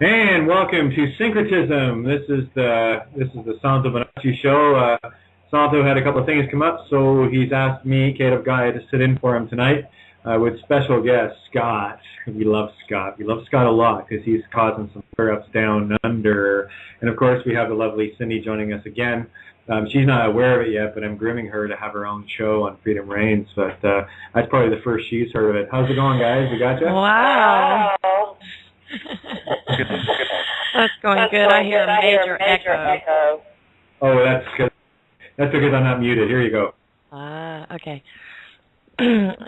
And welcome to Syncretism. This is the Santos Bonacci show. Santo had a couple of things come up, so he's asked me, Kate of Gaia, to sit in for him tonight with special guest Scott. We love Scott. We love Scott a lot because he's causing some flare-ups down under. And of course, we have the lovely Cindy joining us again. She's not aware of it yet, but I'm grooming her to have her own show on Freedom Reigns. But that's probably the first she's heard of it. How's it going, guys? We got you? Wow. That's going good. I hear a major echo. Oh, that's good. That's because I'm not muted. Here you go. Okay.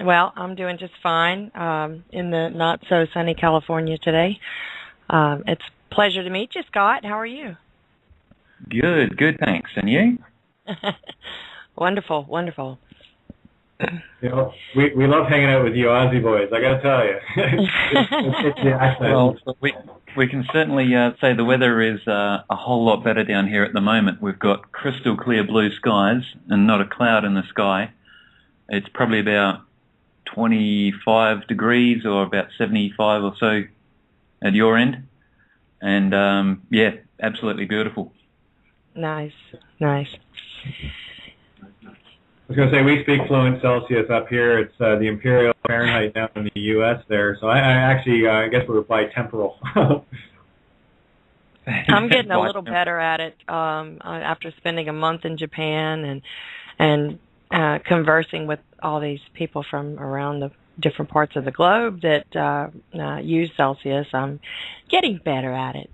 Well, I'm doing just fine in the not-so-sunny California today. It's a pleasure to meet you, Scott. How are you? Good, thanks. And you? Wonderful. You know, we love hanging out with you Aussie boys, I got to tell you. Well, we can certainly say the weather is a whole lot better down here at the moment. We've got crystal clear blue skies and not a cloud in the sky. It's probably about 25 degrees or about 75 or so at your end. And, yeah, absolutely beautiful. Nice. I was going to say, we speak fluent Celsius up here. It's the Imperial Fahrenheit down in the U.S. there. So I guess we're bitemporal. I'm getting a little better at it after spending a month in Japan and conversing with all these people from around the different parts of the globe that use Celsius. I'm getting better at it.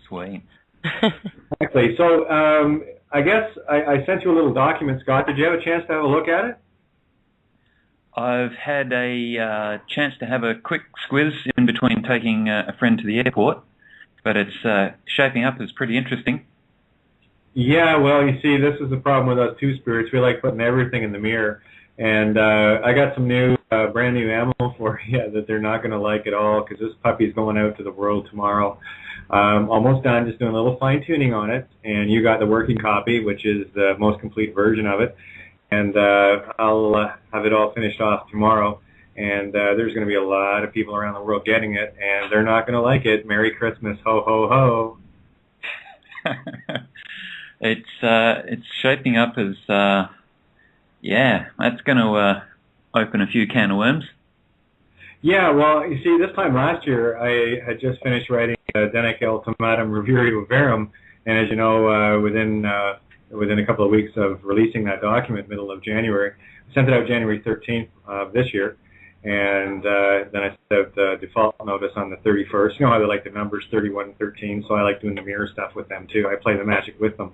Sweet. Exactly. So I guess I sent you a little document, Scott. Did you have a chance to have a look at it? I've had a chance to have a quick squiz in between taking a friend to the airport, but it's shaping up as pretty interesting. Yeah, well, you see, this is the problem with us two spirits. We like putting everything in the mirror. And I got some brand new ammo for you that they're not going to like at all because this puppy's going out to the world tomorrow. Almost done, just doing a little fine-tuning on it. And you got the working copy, which is the most complete version of it. And I'll have it all finished off tomorrow. And there's going to be a lot of people around the world getting it, and they're not going to like it. Merry Christmas, ho, ho, ho. It's shaping up as, that's going to open a few can of worms. Yeah, well, you see, this time last year, I had just finished writing Denic Ultimatum Revirio Verum, and as you know, within a couple of weeks of releasing that document, middle of January, I sent it out January 13th of this year, and then I sent out the default notice on the 31st. You know how they like the numbers 31 and 13, so I like doing the mirror stuff with them too. I play the magic with them.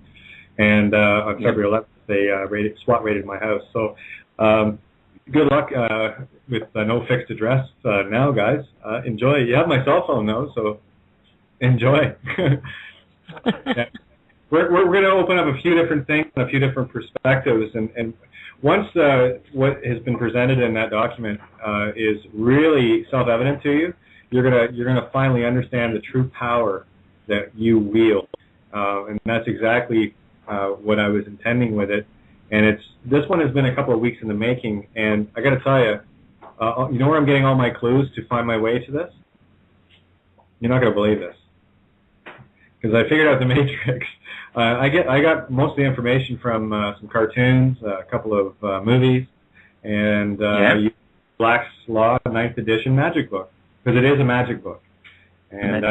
And on February 11th, they SWAT raided my house. So good luck with no fixed address now, guys. Enjoy. You have my cell phone, though, so enjoy. Yeah. We're going to open up a few different things, a few different perspectives. And once what has been presented in that document is really self-evident to you, you're gonna finally understand the true power that you wield. And that's exactly what I was intending with it, and this one has been a couple of weeks in the making, and I got to tell you, you know where I'm getting all my clues to find my way to this? You're not going to believe this, because I figured out the matrix. I got most of the information from some cartoons, a couple of movies, and Black's Law 9th edition magic book, because it is a magic book, and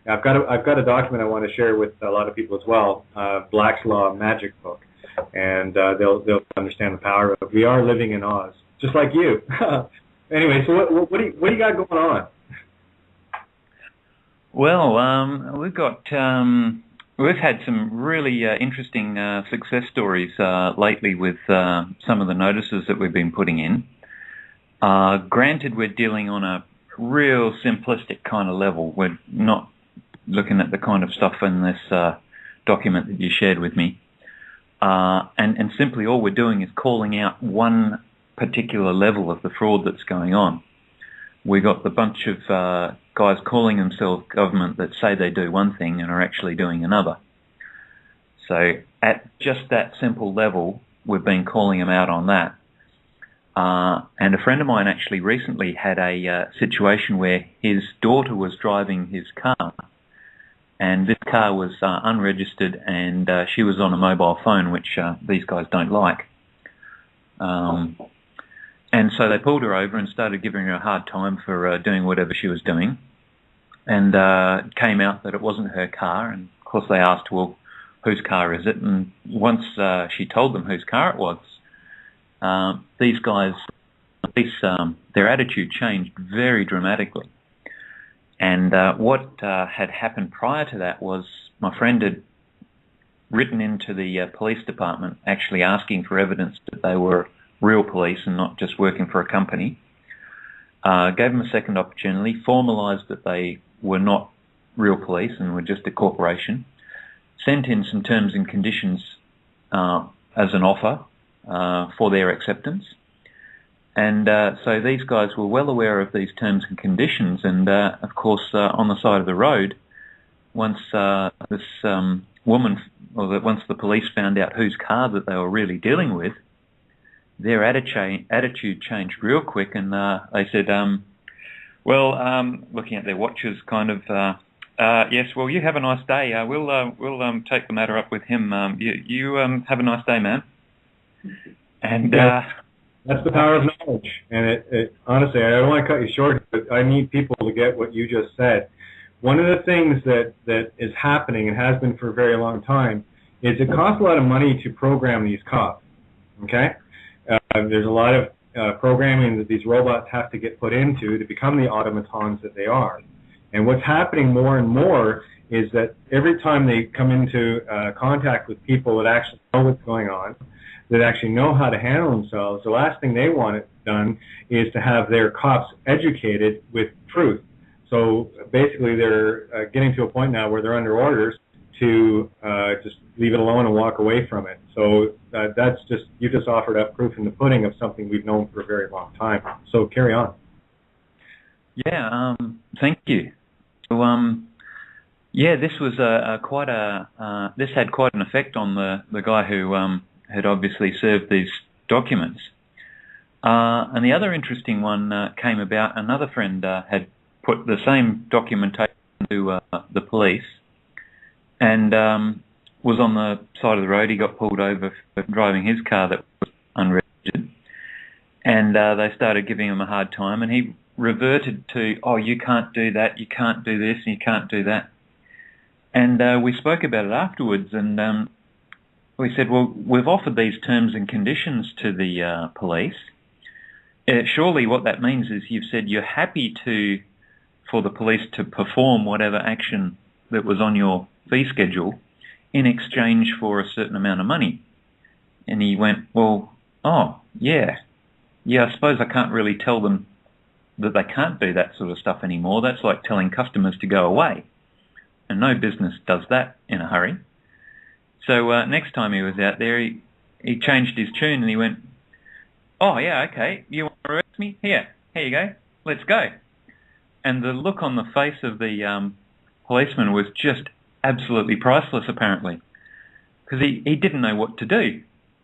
I've got a document I want to share with a lot of people as well, Black's Law Magic Book, and they'll understand the power of it. We are living in Oz, just like you. Anyway, so what do you got going on? Well, we've had some really interesting success stories lately with some of the notices that we've been putting in. Granted, we're dealing on a real simplistic kind of level. We're not looking at the kind of stuff in this document that you shared with me. And simply all we're doing is calling out one particular level of the fraud that's going on. We got the bunch of guys calling themselves government that say they do one thing and are actually doing another. So at just that simple level, we've been calling them out on that. And a friend of mine actually recently had a situation where his daughter was driving his car, and this car was unregistered, and she was on a mobile phone, which these guys don't like. And so they pulled her over and started giving her a hard time for doing whatever she was doing. And it came out that it wasn't her car, and of course they asked, well, whose car is it? And once she told them whose car it was, these guys, their attitude changed very dramatically. And what had happened prior to that was my friend had written into the police department actually asking for evidence that they were real police and not just working for a company. Gave them a second opportunity, formalised that they were not real police and were just a corporation, sent in some terms and conditions as an offer for their acceptance. And so these guys were well aware of these terms and conditions, and of course on the side of the road, once this woman, or once the police found out whose car that they were really dealing with, their attitude changed real quick, and they said, looking at their watches, kind of, yes, well, you have a nice day. We'll take the matter up with him. You have a nice day, man. And that's the power of knowledge. And it honestly, I don't want to cut you short, but I need people to get what you just said. One of the things that is happening and has been for a very long time is it costs a lot of money to program these cops. Okay. There's a lot of programming that these robots have to get put into to become the automatons that they are. And what's happening more and more is that every time they come into contact with people that actually know what's going on, that actually know how to handle themselves, the last thing they want it done is to have their cops educated with truth. So basically they're getting to a point now where they're under orders to just leave it alone and walk away from it. So that's just, you just offered up proof in the pudding of something we've known for a very long time. So carry on. Yeah, thank you. So, yeah, this was this had quite an effect on the guy who had obviously served these documents. And the other interesting one came about. Another friend had put the same documentation to the police, and was on the side of the road. He got pulled over for driving his car that was unregistered, and they started giving him a hard time, and he reverted to, oh, you can't do that, you can't do this, and you can't do that. And we spoke about it afterwards, and we said, well, we've offered these terms and conditions to the police. Surely what that means is you've said you're happy for the police to perform whatever action that was on your fee schedule in exchange for a certain amount of money. And he went, well, oh, yeah, I suppose I can't really tell them that they can't do that sort of stuff anymore. That's like telling customers to go away. And no business does that in a hurry. So next time he was out there, he changed his tune and he went, oh, yeah, okay, you want to arrest me? Here you go, let's go. And the look on the face of the policeman was just absolutely priceless, apparently, because he didn't know what to do.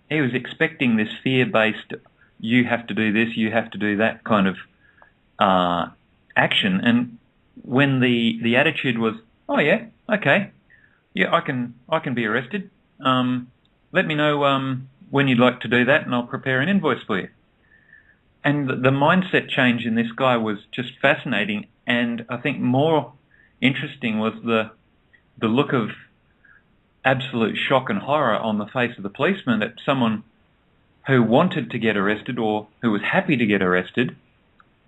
He was expecting this fear-based, you have to do this, you have to do that kind of action. And when the attitude was, oh yeah, okay, yeah, I can be arrested. Let me know when you'd like to do that, and I'll prepare an invoice for you. And the mindset change in this guy was just fascinating, and I think more interesting was the look of absolute shock and horror on the face of the policeman that someone who wanted to get arrested or who was happy to get arrested,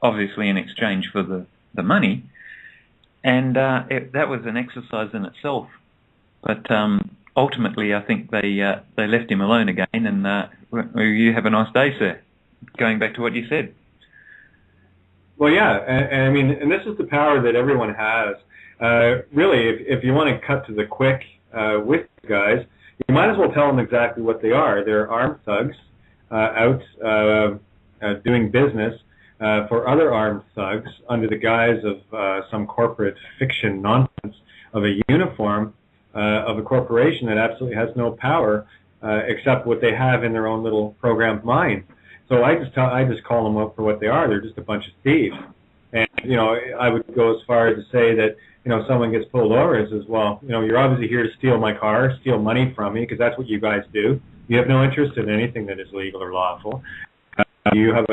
obviously in exchange for the money, and that was an exercise in itself. But ultimately, I think they left him alone again, and you have a nice day, sir. Going back to what you said. Well, yeah, and I mean, and this is the power that everyone has. Really, if you want to cut to the quick with the guys, you might as well tell them exactly what they are. They're armed thugs out doing business for other armed thugs under the guise of some corporate fiction nonsense of a uniform of a corporation that absolutely has no power except what they have in their own little programmed mind. So I just call them up for what they are. They're just a bunch of thieves. And, you know, I would go as far as to say that, you know, someone gets pulled over and says, well, you know, you're obviously here to steal my car, steal money from me, because that's what you guys do. You have no interest in anything that is legal or lawful. You have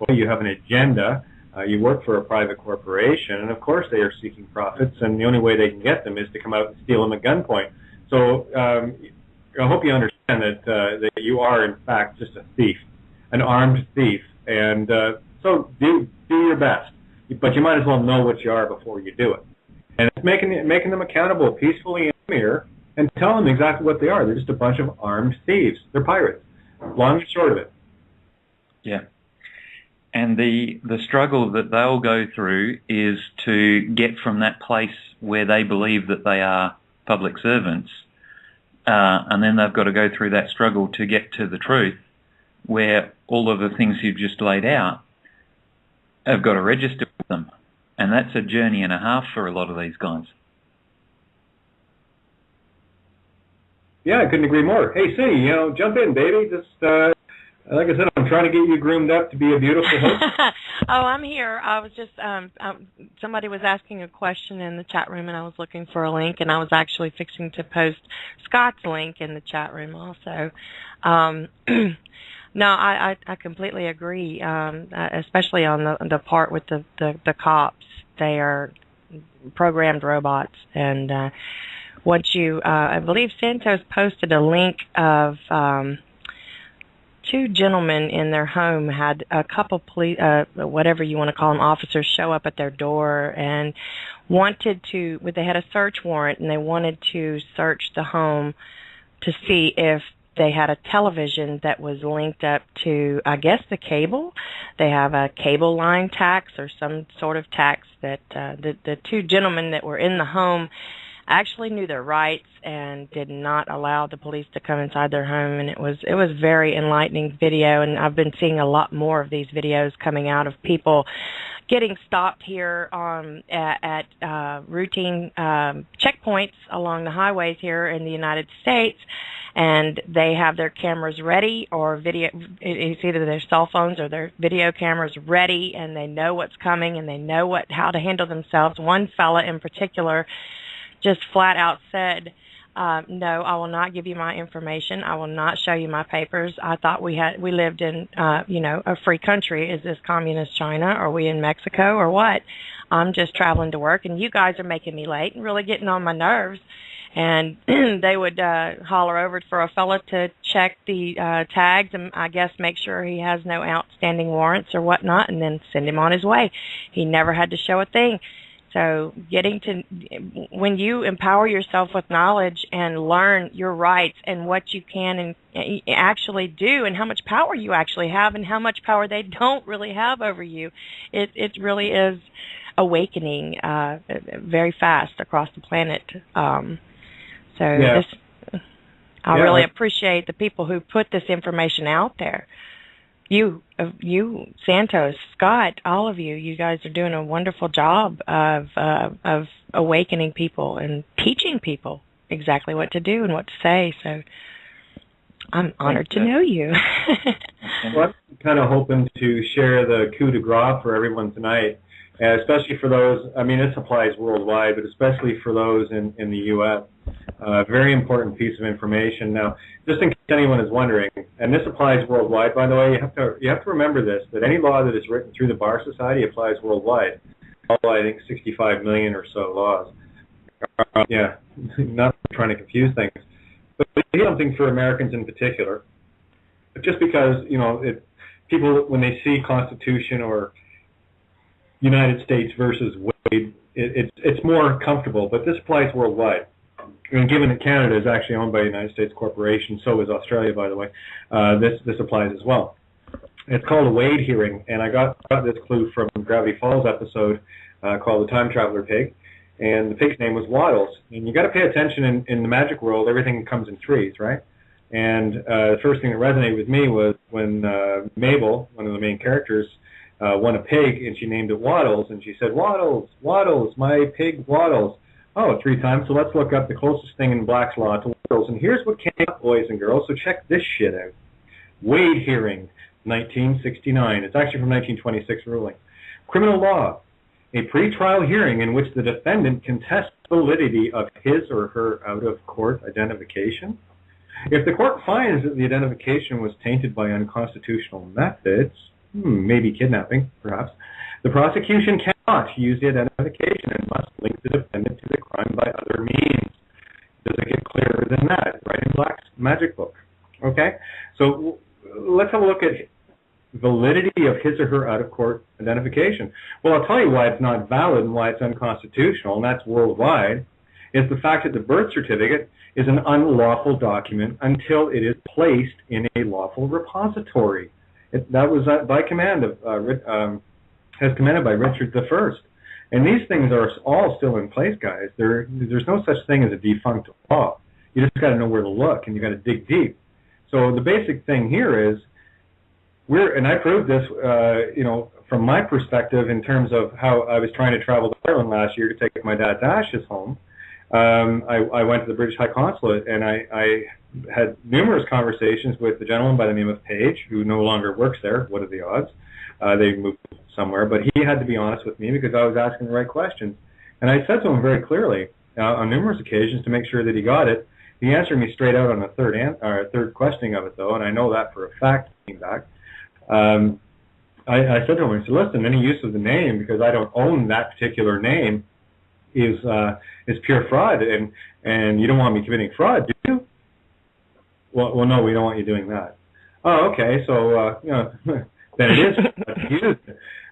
you have an agenda. You work for a private corporation, and of course they are seeking profits, and the only way they can get them is to come out and steal them at gunpoint. So I hope you understand that you are, in fact, just a thief, an armed thief, and so do your best. But you might as well know what you are before you do it. And it's making them accountable peacefully in the mirror and tell them exactly what they are. They're just a bunch of armed thieves. They're pirates, long and short of it. Yeah. And the struggle that they'll go through is to get from that place where they believe that they are public servants, and then they've got to go through that struggle to get to the truth, where all of the things you've just laid out have got to register with them. And that's a journey and a half for a lot of these guys. Yeah, I couldn't agree more. Hey, C, you know, jump in, baby. Just like I said, I'm trying to get you groomed up to be a beautiful host. Oh, I'm here. I was just somebody was asking a question in the chat room, and I was looking for a link, and I was actually fixing to post Scott's link in the chat room also. No, I completely agree, especially on the part with the cops. They are programmed robots, and once you, I believe Santos posted a link of two gentlemen in their home had a couple police, whatever you want to call them, officers show up at their door and they had a search warrant, and they wanted to search the home to see if they had a television that was linked up to, I guess, the cable. They have a cable line tax or some sort of tax that the two gentlemen that were in the home actually knew their rights and did not allow the police to come inside their home. And it was very enlightening video, and I've been seeing a lot more of these videos coming out of people getting stopped here at routine checkpoints along the highways here in the United States, and they have their cameras ready, or video. It's either their cell phones or their video cameras ready, and they know what's coming, and they know how to handle themselves. One fella in particular just flat out said, no, I will not give you my information. I will not show you my papers. I thought we lived in, a free country. Is this communist China? Are we in Mexico or what? I'm just traveling to work, and you guys are making me late and really getting on my nerves. And they would holler over for a fella to check the tags and, I guess, make sure he has no outstanding warrants or whatnot, and then send him on his way. He never had to show a thing. So when you empower yourself with knowledge and learn your rights and what you can and actually do, and how much power you actually have and how much power they don't really have over you, it really is awakening very fast across the planet. I really appreciate the people who put this information out there. You, Santos, Scott, all of you guys are doing a wonderful job of awakening people and teaching people exactly what to do and what to say. So I'm honored to know you. Well, I'm kind of hoping to share the coup de grace for everyone tonight, especially for those. I mean, this applies worldwide, but especially for those in the U.S. Very important piece of information. Now, just in case anyone is wondering, and this applies worldwide, by the way, you have to remember this, that any law that is written through the Bar Society applies worldwide. All, I think, 65 million or so laws. Not trying to confuse things. But it's something for Americans in particular. Just because, people, when they see Constitution or United States versus Wade, it's more comfortable, but this applies worldwide. And given that Canada is actually owned by a United States corporation, so is Australia, by the way, this applies as well. It's called a Wade hearing, and I got this clue from Gravity Falls episode called The Time Traveler Pig, and the pig's name was Waddles. And you got to pay attention in the magic world, everything comes in threes, right? And the first thing that resonated with me was when Mabel, one of the main characters, won a pig, and she named it Waddles, and she said, Waddles, Waddles, my pig Waddles. Oh, 3 times, so let's look up the closest thing in Black's Law to Waddles. And here's what came up, boys and girls, so check this shit out. Wade hearing, 1969. It's actually from 1926 ruling. Criminal law. A pretrial hearing in which the defendant contests validity of his or her out-of-court identification. If the court finds that the identification was tainted by unconstitutional methods, maybe kidnapping, perhaps, the prosecution cannot use the identification and must link the defendant to the crime by other means. Does it get clearer than that? Right in Black's magic book. Okay? So let's have a look at validity of his or her out-of-court identification. Well, I'll tell you why it's not valid and why it's unconstitutional, and that's worldwide, is the fact that the birth certificate is an unlawful document until it is placed in a lawful repository. That was by command of, as commanded by Richard I. And these things are all still in place, guys. There's no such thing as a defunct law. You just got to know where to look, and you got to dig deep. So the basic thing here is, and I proved this, from my perspective in terms of how I was trying to travel to Ireland last year to take my dad's ashes home. I went to the British High Consulate, and I had numerous conversations with the gentleman by the name of Page, who no longer works there. What are the odds? They moved somewhere, but he had to be honest with me because I was asking the right questions. And I said to him very clearly on numerous occasions to make sure that he got it. He answered me straight out on the third questioning of it, though, and I know that for a fact. Back, I said to him, I said, listen, any use of the name, because I don't own that particular name, is pure fraud, and you don't want me committing fraud, do you? Well, no, we don't want you doing that. Oh, okay, so then it is used,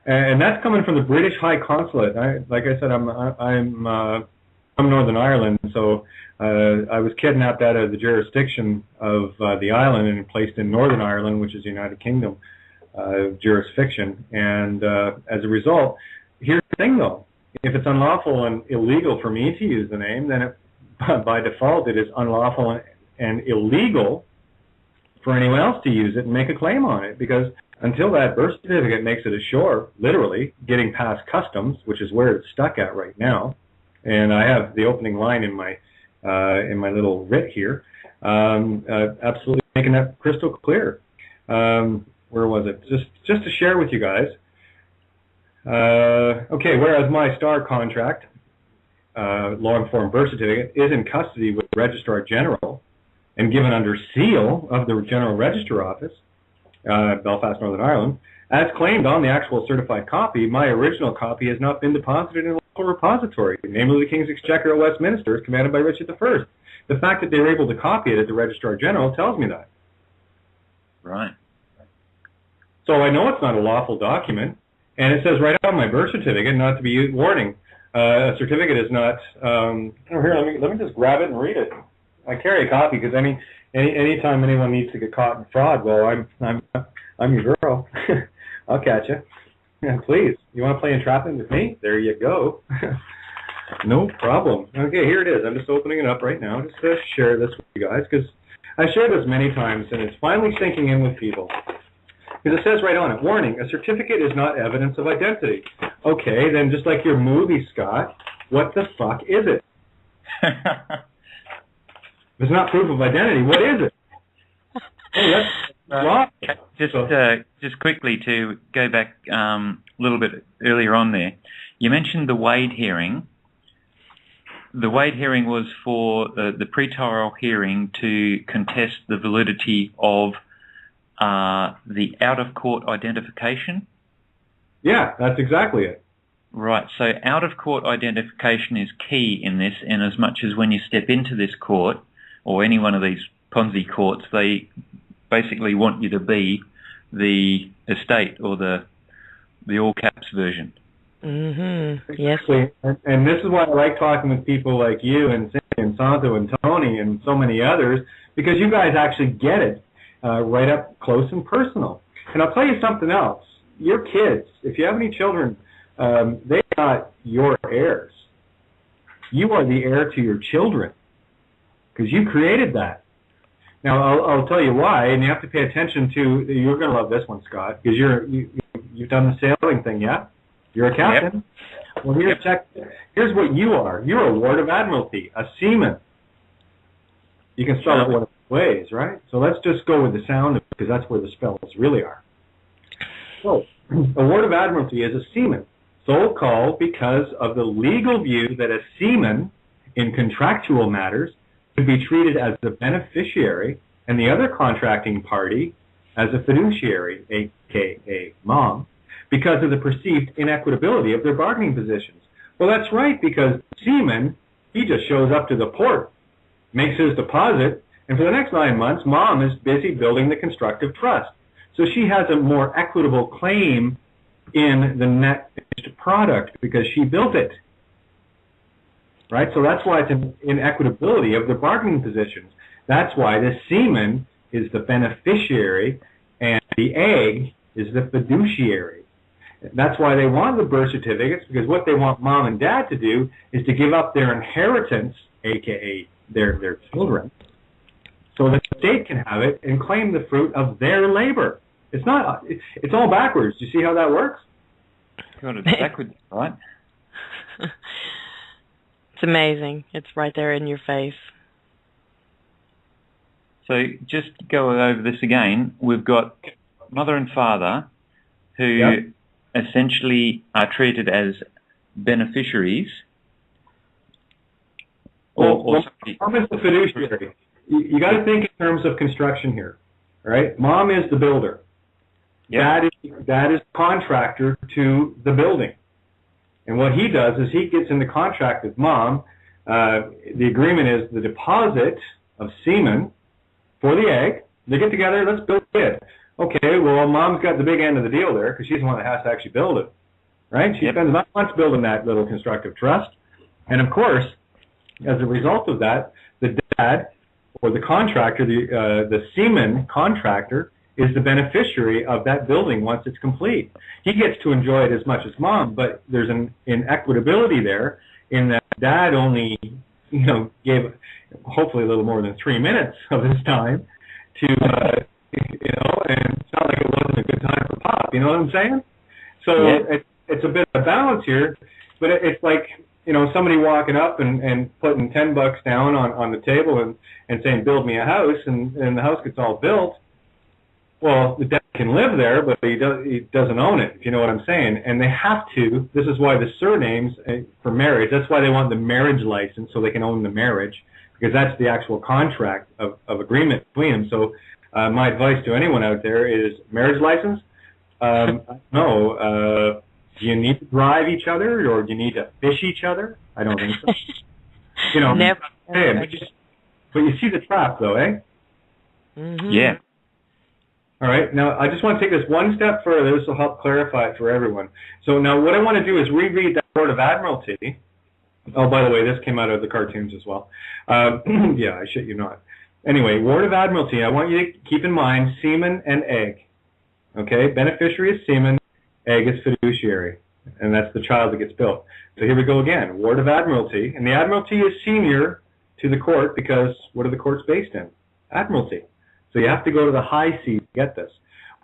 and that's coming from the British High Consulate. Like I said, I'm Northern Ireland, so I was kidnapped out of the jurisdiction of the island and placed in Northern Ireland, which is the United Kingdom jurisdiction. And as a result, here's the thing, though. If it's unlawful and illegal for me to use the name, then by default it is unlawful and illegal for anyone else to use it and make a claim on it. Because until that birth certificate makes it ashore, literally, getting past customs, which is where it's stuck at right now, and I have the opening line in my little writ here, absolutely making that crystal clear. Where was it? Just to share with you guys. Okay, whereas my STAR contract, law-informed birth certificate, is in custody with the Registrar General and given under seal of the General Register Office, Belfast, Northern Ireland, as claimed on the actual certified copy, my original copy has not been deposited in a local repository, namely the King's Exchequer at Westminster, commanded by Richard I. The fact that they were able to copy it at the Registrar General tells me that. Right. So I know it's not a lawful document, and it says right on my birth certificate not to be used. Warning: a certificate is not. Here, let me just grab it and read it. I carry a copy because anytime anyone needs to get caught in fraud, well, I'm your girl. I'll catch you. Yeah, please. You want to play entrapment with me? There you go. No problem. Okay, here it is. I'm just opening it up right now just to share this with you guys because I shared this many times and it's finally sinking in with people. Because it says right on it, warning, a certificate is not evidence of identity. Okay, then just like your movie, Scott, what the fuck is it? If it's not proof of identity, what is it? Hey, just quickly to go back a little bit earlier on there, you mentioned the Wade hearing. The Wade hearing was for the pretrial hearing to contest the validity of the out-of-court identification. Yeah, that's exactly it. Right, so out-of-court identification is key in this, in as much as when you step into this court, or any one of these Ponzi courts, they basically want you to be the estate or the all caps version. Mm-hmm. Yes. And this is why I like talking with people like you and Cindy and Santo and Tony and so many others, because you guys actually get it right up close and personal. And I'll tell you something else. Your kids, if you have any children, they're not your heirs. You are the heir to your children because you created that. Now, I'll tell you why, and you have to pay attention to, you're going to love this one, Scott, because you've done the sailing thing, yeah? You're a captain? Yep. Well, here's what you are. You're a Ward of Admiralty, a seaman. You can spell it one of ways, right? So let's just go with the sound, because that's where the spells really are. So, a ward of admiralty is a seaman, so called because of the legal view that a seaman in contractual matters should be treated as the beneficiary and the other contracting party as a fiduciary, aka mom, because of the perceived inequitability of their bargaining positions. Well, that's right, because seaman, he just shows up to the port, makes his deposit, and for the next 9 months, mom is busy building the constructive trust. So she has a more equitable claim in the net finished product because she built it. Right? So that's why it's an inequitability of the bargaining positions. That's why the seaman is the beneficiary and the egg is the fiduciary. That's why they want the birth certificates, because what they want mom and dad to do is to give up their inheritance, aka their children, so that the state can have it and claim the fruit of their labor. It's not. It's all backwards. Do you see how that works? God, it's backwards, right? It's amazing. It's right there in your face. So just to go over this again, we've got mother and father who essentially are treated as beneficiaries. Mom is the fiduciary. You got to think in terms of construction here, right? Mom is the builder. Dad is the contractor to the building. And what he does is he gets into contract with mom. The agreement is the deposit of semen for the egg. They get together, let's build it. Okay, well, mom's got the big end of the deal there because she's the one that has to actually build it, right? She spends 9 months building that little constructive trust. And, of course, as a result of that, the dad or the contractor, the semen contractor, is the beneficiary of that building once it's complete. He gets to enjoy it as much as mom, but there's an inequitability there in that dad only, gave hopefully a little more than 3 minutes of his time to, and it's not like it wasn't a good time for pop, you know what I'm saying? So it's a bit of a balance here, but it's like, somebody walking up and putting $10 down on the table and saying, build me a house, and the house gets all built. Well, the dad can live there, but he doesn't own it, if you know what I'm saying. And they have to. This is why the surnames for marriage, that's why they want the marriage license, so they can own the marriage, because that's the actual contract of agreement between them. So my advice to anyone out there is marriage license. No. Do you need to drive each other, or do you need to fish each other? I don't think so. Never. But you see the trap, though, eh? Mm-hmm. Yeah. All right. Now, I just want to take this one step further. This will help clarify it for everyone. So now what I want to do is reread that word of admiralty. Oh, by the way, this came out of the cartoons as well. Yeah, I shit you not. Anyway, word of admiralty, I want you to keep in mind semen and egg. Okay? Beneficiary is semen, egg is fiduciary. And that's the child that gets built. So here we go again. Word of admiralty. And the admiralty is senior to the court because what are the courts based in? Admiralty. So you have to go to the high seas to get this.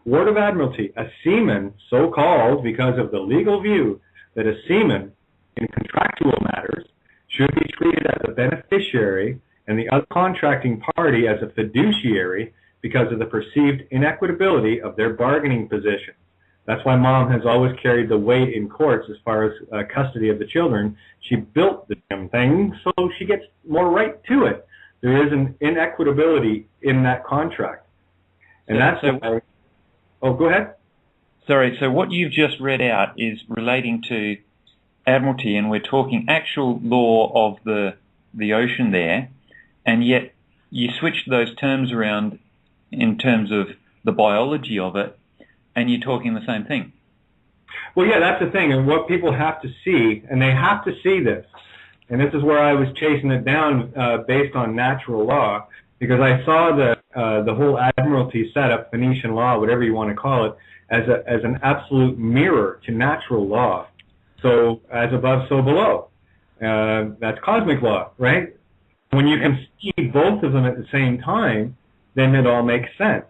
Word of admiralty, a seaman, so called because of the legal view that a seaman in contractual matters should be treated as a beneficiary and the other contracting party as a fiduciary because of the perceived inequitability of their bargaining position. That's why mom has always carried the weight in courts as far as custody of the children. She built the damn thing, so she gets more right to it. There is an inequitability in that contract. And go ahead. Sorry, so what you've just read out is relating to admiralty, and we're talking actual law of the ocean there, and yet you switch those terms around in terms of the biology of it, and you're talking the same thing. Well, yeah, that's the thing, and what people have to see, and they have to see this, and this is where I was chasing it down based on natural law, because I saw the whole admiralty setup, Phoenician law, whatever you want to call it, as an absolute mirror to natural law. So as above, so below. That's cosmic law, right? When you can see both of them at the same time, then it all makes sense.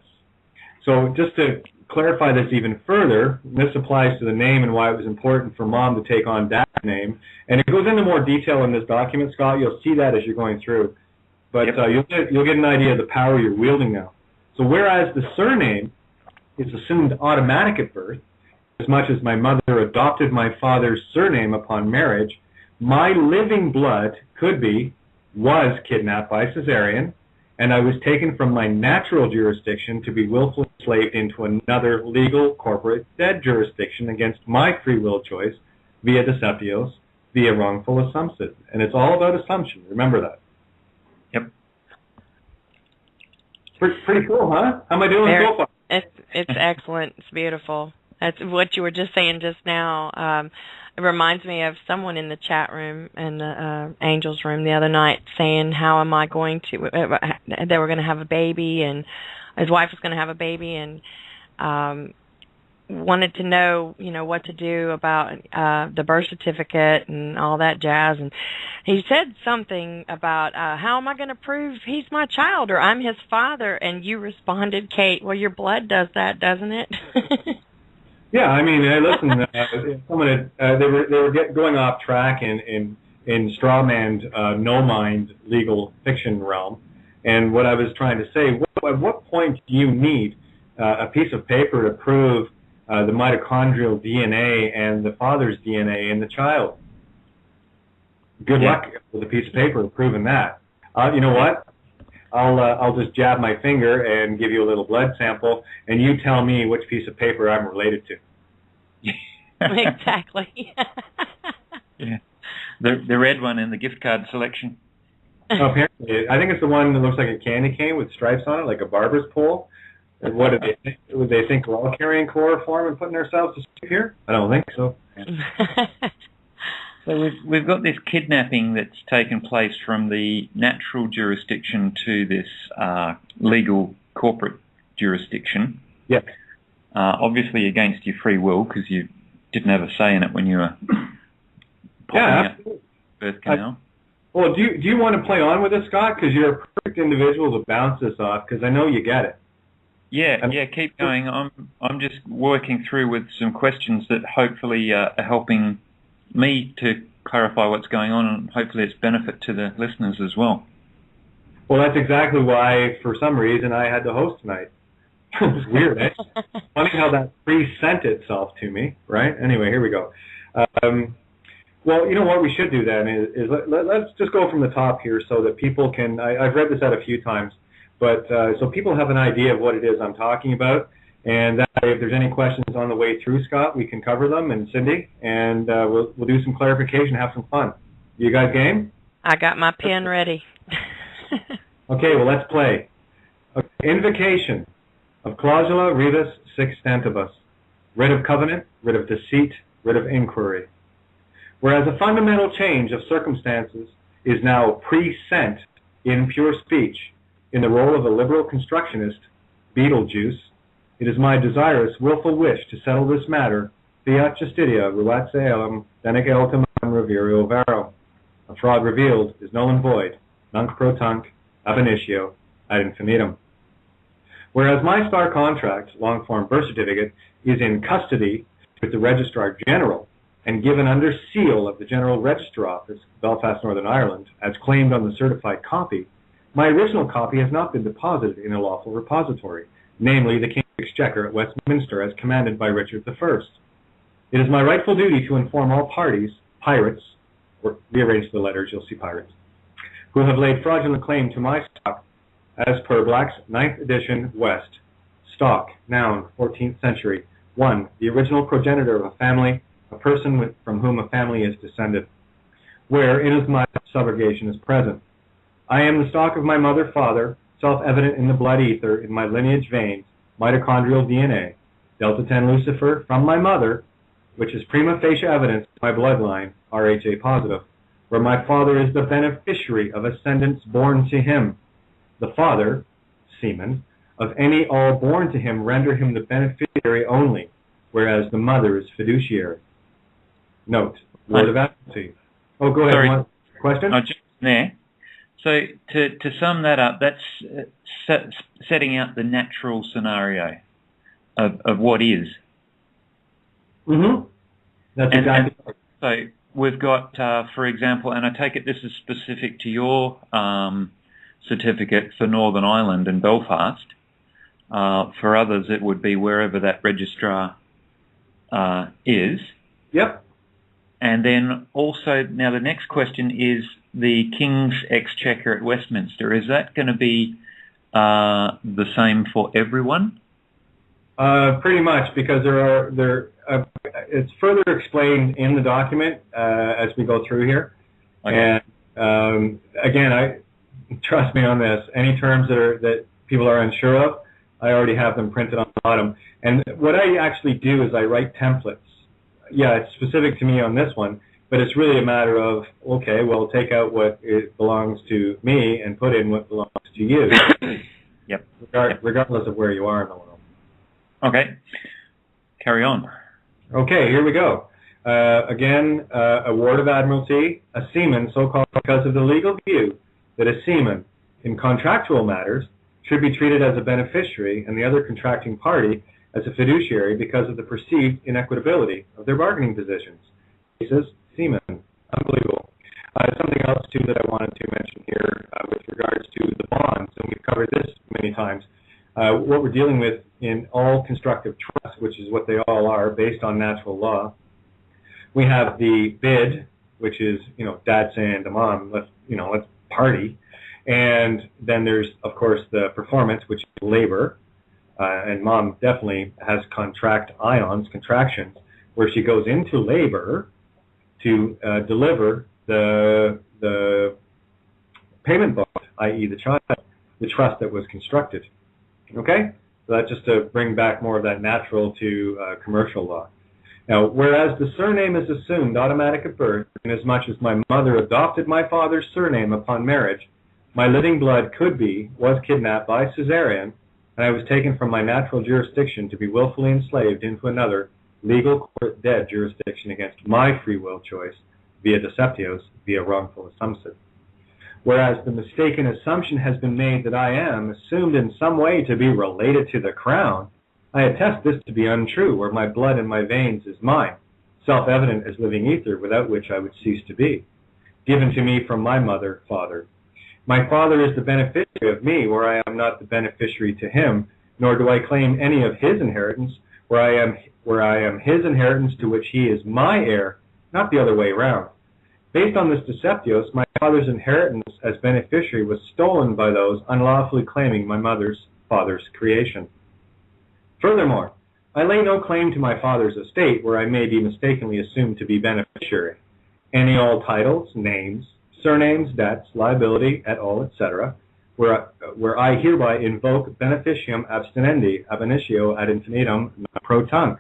So just to clarify this even further, this applies to the name and why it was important for mom to take on dad's name. And it goes into more detail in this document, Scott. You'll see that as you're going through. But you'll get an idea of the power you're wielding now. So whereas the surname is assumed automatic at birth, as much as my mother adopted my father's surname upon marriage, my living blood was kidnapped by cesarean, and I was taken from my natural jurisdiction to be willfully enslaved into another legal, corporate, dead jurisdiction against my free will choice via deceptios, via wrongful assumption. And it's all about assumption. Remember that. Yep. Pretty cool, huh? How am I doing so far? It's excellent. It's beautiful. That's what you were just saying just now. It reminds me of someone in the chat room in the Angels room the other night saying, how am I going to, they were going to have a baby, and his wife was going to have a baby, and wanted to know, what to do about the birth certificate and all that jazz. And he said something about, how am I going to prove he's my child or I'm his father? And you responded, Kate, well, your blood does that, doesn't it? Yeah, I mean, listen, they were going off track in strawmanned, no-mind legal fiction realm. And what I was trying to say, at what point do you need a piece of paper to prove the mitochondrial DNA and the father's DNA in the child? Good luck with a piece of paper proving that. You know what? I'll just jab my finger and give you a little blood sample, and you tell me which piece of paper I'm related to. Exactly. Yeah, the red one in the gift card selection. Apparently, I think it's the one that looks like a candy cane with stripes on it, like a barber's pole. And what do they think? Would they think we're all carrying chloroform and putting ourselves to sleep here? I don't think so. So we've got this kidnapping that's taken place from the natural jurisdiction to this legal corporate jurisdiction. Yes. Obviously against your free will, because you didn't have a say in it when you were popping out the birth canal. Well, do you want to play on with this, Scott? Because you're a perfect individual to bounce this off, because I know you get it. Yeah, keep going. I'm just working through with some questions that hopefully are helping me to clarify what's going on, and hopefully it's benefit to the listeners as well. Well, that's exactly why, for some reason, I had to host tonight. It's weird, eh? Funny how that pre-sent itself to me, right? Anyway, here we go. Well, you know what we should do then is let's just go from the top here so that people can, I've read this out a few times, but so people have an idea of what it is I'm talking about, and that way if there's any questions on the way through, Scott, we can cover them, and Cindy, and we'll do some clarification, have some fun. You guys game? I got my pen ready. Okay, well, let's play. Okay. Invocation of clausula rebus sextantibus, writ of covenant, writ of deceit, writ of inquiry. Whereas a fundamental change of circumstances is now pre-sent in pure speech in the role of a liberal constructionist, Beetlejuice, it is my desirous, willful wish to settle this matter fiat justitia ruat caelum denique ultimum revirio vero. A fraud revealed is null and void, nunc pro tunc, ab initio, ad infinitum. Whereas my star contract, long-form birth certificate, is in custody with the Registrar General and given under seal of the General Register Office, Belfast, Northern Ireland, as claimed on the certified copy, my original copy has not been deposited in a lawful repository, namely the King's Exchequer at Westminster as commanded by Richard I. It is my rightful duty to inform all parties, pirates, or rearrange the letters, you'll see pirates, who have laid fraudulent claim to my stock as per Black's 9th edition West. Stock, noun, 14th century. 1. The original progenitor of a family, a person from whom a family is descended, where inasmuch subrogation is present. I am the stock of my mother, father, self-evident in the blood ether, in my lineage veins, mitochondrial DNA, delta 10 Lucifer from my mother, which is prima facie evidence of my bloodline, RHA positive, where my father is the beneficiary of ascendants born to him. The father, semen, of any all born to him render him the beneficiary only, whereas the mother is fiduciary. Note, word of advocacy. Oh, go ahead. Sorry. Question? Just there. So to sum that up, that's setting out the natural scenario of what is. Mm-hmm. That's exactly right. So we've got, for example, and I take it this is specific to your certificate for Northern Ireland and Belfast. For others, it would be wherever that registrar is. Yep. And then also, now the next question is the King's Exchequer at Westminster. Is that going to be the same for everyone? Pretty much, because it's further explained in the document as we go through here. Okay. And again, trust me on this. Any terms that people are unsure of, I already have them printed on the bottom. And what I actually do is I write templates. Yeah, it's specific to me on this one, but it's really a matter of, okay, well, take out what belongs to me and put in what belongs to you. Yep. Regardless of where you are in the world. Okay. Carry on. Okay, here we go. Again, award of admiralty, a seaman, so-called because of the legal view that a seaman, in contractual matters, should be treated as a beneficiary and the other contracting party as a fiduciary because of the perceived inequitability of their bargaining positions. He says, seaman. Unbelievable. Something else, too, that I wanted to mention here with regards to the bonds, and we've covered this many times. What we're dealing with in all constructive trusts, which is what they all are, based on natural law, we have the bid, which is, dad saying to mom, let's party. And then there's, of course, the performance, which is labor. And mom definitely has contractions, where she goes into labor to deliver the payment book, i.e. the trust that was constructed. Okay? So that's just to bring back more of that natural to commercial law. Now, whereas the surname is assumed automatic at birth, inasmuch as my mother adopted my father's surname upon marriage, my living blood was kidnapped by Caesarean, and I was taken from my natural jurisdiction to be willfully enslaved into another legal court dead jurisdiction against my free will choice, via deceptios, via wrongful assumption. Whereas the mistaken assumption has been made that I am assumed in some way to be related to the crown, I attest this to be untrue, where my blood in my veins is mine, self-evident as living ether, without which I would cease to be, given to me from my father. My father is the beneficiary of me, where I am not the beneficiary to him, nor do I claim any of his inheritance, where I am his inheritance to which he is my heir, not the other way around. Based on this deceptios, my father's inheritance as beneficiary was stolen by those unlawfully claiming my father's creation. Furthermore, I lay no claim to my father's estate, where I may be mistakenly assumed to be beneficiary. Any all titles, names, surnames, debts, liability, et al., etc., where I hereby invoke beneficium abstinendi ab initio ad infinitum pro tunc.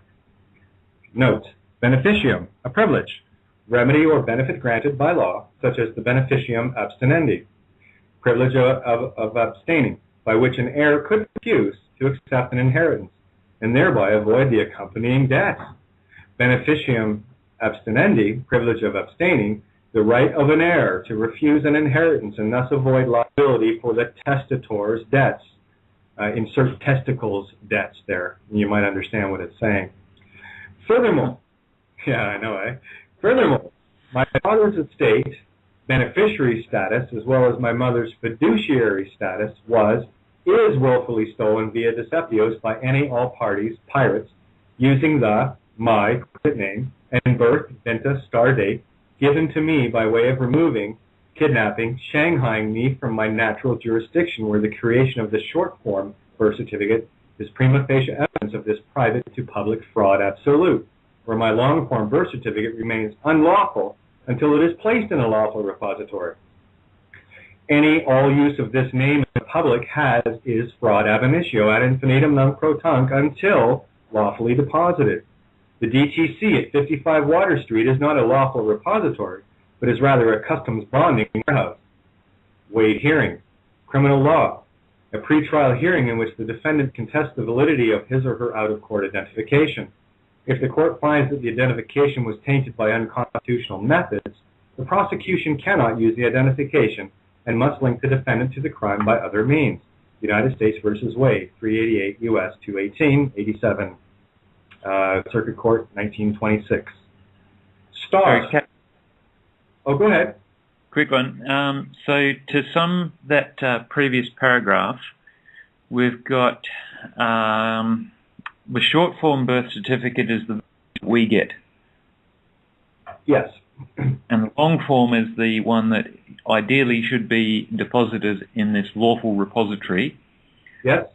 Note, beneficium, a privilege, remedy or benefit granted by law, such as the beneficium abstinendi, privilege of abstaining, by which an heir could refuse to accept an inheritance, and thereby avoid the accompanying debt. Beneficium abstinendi, privilege of abstaining, the right of an heir to refuse an inheritance and thus avoid liability for the testator's debts. Insert testicles debts there, and you might understand what it's saying. Furthermore, yeah, I know, eh? Furthermore, my father's estate, beneficiary status, as well as my mother's fiduciary status, is willfully stolen via deceptios by any all parties, pirates, using my credit name and birth, venta, star date, given to me by way of removing, kidnapping, shanghaiing me from my natural jurisdiction, where the creation of the short form birth certificate is prima facie evidence of this private to public fraud absolute, where my long form birth certificate remains unlawful until it is placed in a lawful repository. Any all use of this name in the public is fraud ab initio ad infinitum non pro tunc until lawfully deposited. The DTC at 55 Water Street is not a lawful repository, but is rather a customs bonding warehouse. Wade hearing, criminal law, a pretrial hearing in which the defendant contests the validity of his or her out-of-court identification. If the court finds that the identification was tainted by unconstitutional methods, the prosecution cannot use the identification and must link the defendant to the crime by other means. United States versus Wade, 388 U.S. 218, 87. Circuit Court, 1926. Oh, go ahead. Quick one. So to sum that previous paragraph, we've got the short form birth certificate is the we get. Yes. And the long form is the one that ideally should be deposited in this lawful repository. Yes.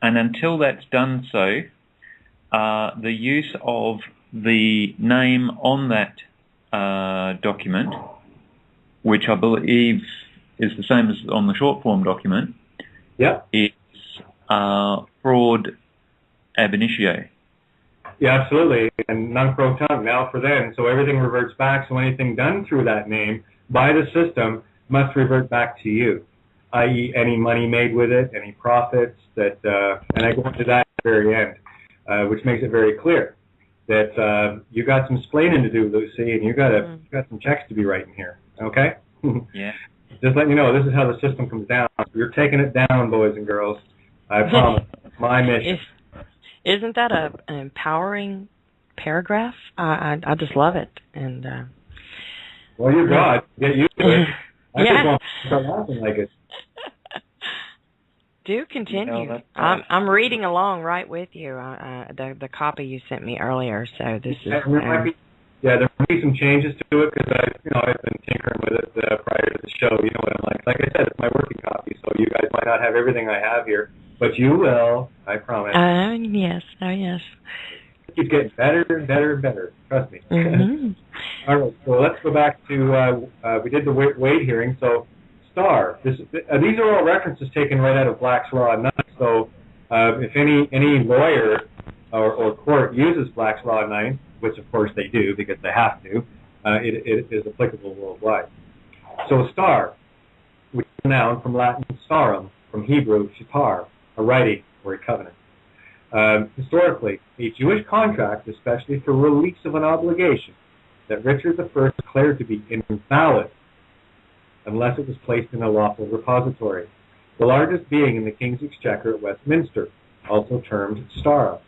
And until that's done so, the use of the name on that document, which I believe is the same as on the short form document, is fraud ab initio. Yeah, absolutely. And non-pro-tunc, now for then. So everything reverts back. So anything done through that name by the system must revert back to you, i.e. any money made with it, any profits, that, and I go into that at the very end, which makes it very clear that you got some splaining to do, Lucy, and you got some checks to be writing here, okay? Yeah. Just letting you know, this is how the system comes down. You're taking it down, boys and girls. I promise. My mission. Isn't that an empowering paragraph? I just love it. And well, you're God. Get used to it. I just want to start laughing like it. Do continue. I'm reading along right with you. The copy you sent me earlier. So this is. There might be some changes to it because I've been tinkering with it prior to the show. You know what I'm like. Like I said, it's my working copy, so you guys might not have everything I have here, but you will. I promise. Yes. Oh, yes. It keeps getting better and better and better. Trust me. Mm-hmm. All right. So let's go back to we did the Wade hearing. So star. These are all references taken right out of Black's Law 9. So if any lawyer or court uses Black's Law 9, which of course they do because they have to, it is applicable worldwide. So star, which is a noun from Latin starum, from Hebrew shitar, a writing or a covenant. Historically, a Jewish contract, especially for release of an obligation, that Richard I declared to be invalid unless it was placed in a lawful repository, the largest being in the King's Exchequer at Westminster, also termed stara.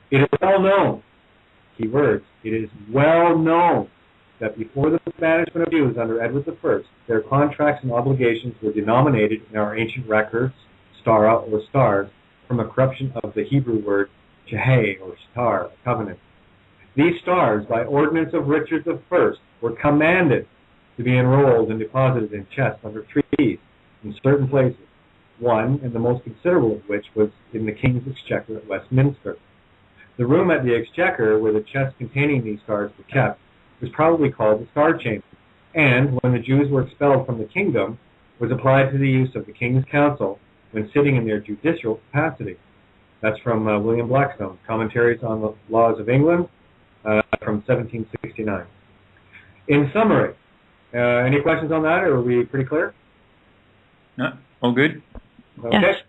It is well known, key words, it is well known that before the banishment of Jews under Edward I, their contracts and obligations were denominated in our ancient records, stara or stars, from a corruption of the Hebrew word jehe or shtar, covenant. These stars, by ordinance of Richard I, were commanded to be enrolled and deposited in chests under trees in certain places, one, and the most considerable of which was in the King's Exchequer at Westminster. The room at the Exchequer where the chests containing these stars were kept was probably called the Star Chamber, and when the Jews were expelled from the kingdom, was applied to the use of the King's Council when sitting in their judicial capacity. That's from William Blackstone, Commentaries on the Laws of England, from 1769. In summary, any questions on that, or are we pretty clear? No, all good. Okay. Yes.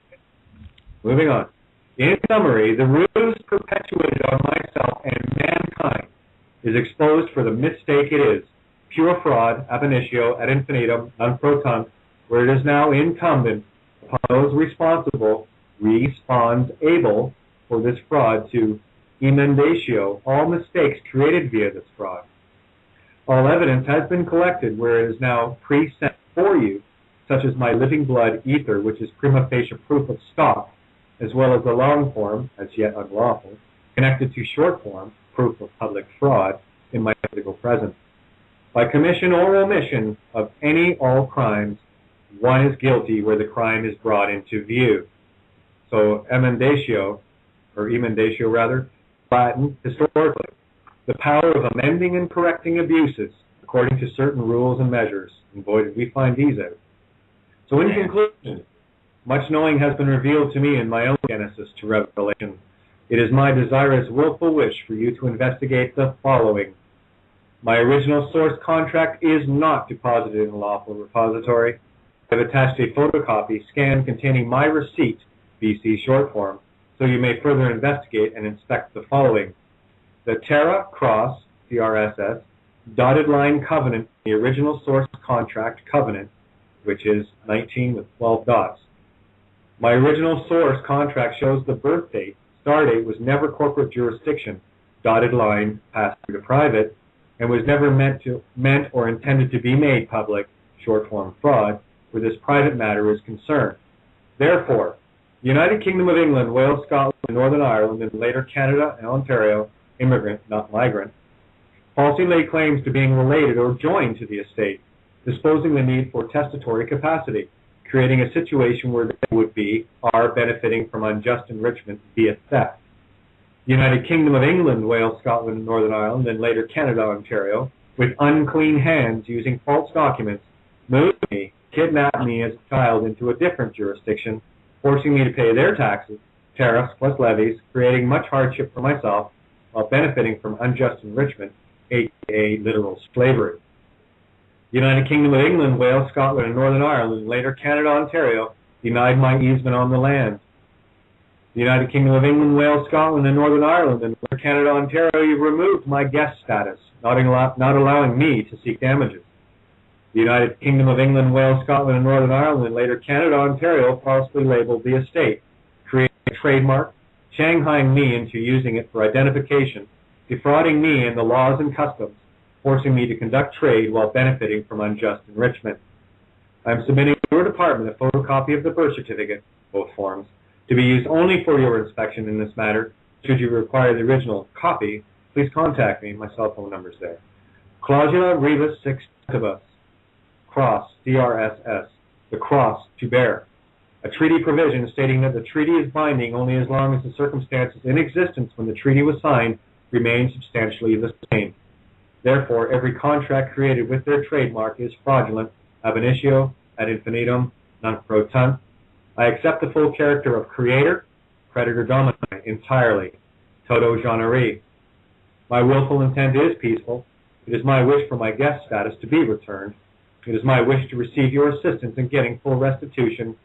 Moving on. In summary, the ruse perpetuated on myself and mankind is exposed for the mistake it is, pure fraud, ab initio, ad infinitum, non-pro-tunc, where it is now incumbent upon those responsible, able for this fraud to emendatio all mistakes created via this fraud. All evidence has been collected where it is now pre-sent for you, such as my living blood ether, which is prima facie proof of stock, as well as the long form, as yet unlawful, connected to short form, proof of public fraud, in my physical presence. By commission or omission of any all crimes, one is guilty where the crime is brought into view. So emendatio rather, Latin, historically, the power of amending and correcting abuses according to certain rules and measures, and boy did we find these out. So in conclusion, much knowing has been revealed to me in my own Genesis to Revelation. It is my desirous, willful wish for you to investigate the following. My original source contract is not deposited in a lawful repository. I have attached a photocopy scanned containing my receipt, BC short form, so you may further investigate and inspect the following. The Terra Cross, TRSS, dotted line covenant, the original source contract covenant, which is 19 with 12 dots. My original source contract shows the birth date, star date was never corporate jurisdiction, dotted line passed through to private, and was never meant or intended to be made public, short form fraud, where this private matter is concerned. Therefore, the United Kingdom of England, Wales, Scotland, and Northern Ireland, and later Canada and Ontario, immigrant, not migrant, falsely lay claims to being related or joined to the estate, disposing the need for testatory capacity, creating a situation where they are benefiting from unjust enrichment via theft. The United Kingdom of England, Wales, Scotland, Northern Ireland, and later Canada, Ontario, with unclean hands using false documents, moved me, kidnapped me as a child into a different jurisdiction, forcing me to pay their taxes, tariffs plus levies, creating much hardship for myself while benefiting from unjust enrichment, aka literal slavery. The United Kingdom of England, Wales, Scotland, and Northern Ireland, and later Canada, Ontario, denied my easement on the land. The United Kingdom of England, Wales, Scotland, and Northern Ireland, and later Canada, Ontario, removed my guest status, not allowing me to seek damages. The United Kingdom of England, Wales, Scotland, and Northern Ireland, and later Canada, Ontario, falsely labeled the estate, creating a trademark, shanghaiing me into using it for identification, defrauding me in the laws and customs, forcing me to conduct trade while benefiting from unjust enrichment. I am submitting to your department a photocopy of the birth certificate, both forms, to be used only for your inspection in this matter. Should you require the original copy, please contact me. My cell phone number is there. Clausula rebus sextibus, cross, CRSS, the cross to bear. A treaty provision stating that the treaty is binding only as long as the circumstances in existence when the treaty was signed remain substantially the same. Therefore, every contract created with their trademark is fraudulent, ab initio, ad infinitum, nunc pro tunc. I accept the full character of creator, creditor domini, entirely, toto generi. My willful intent is peaceful. It is my wish for my guest status to be returned. It is my wish to receive your assistance in getting full restitution.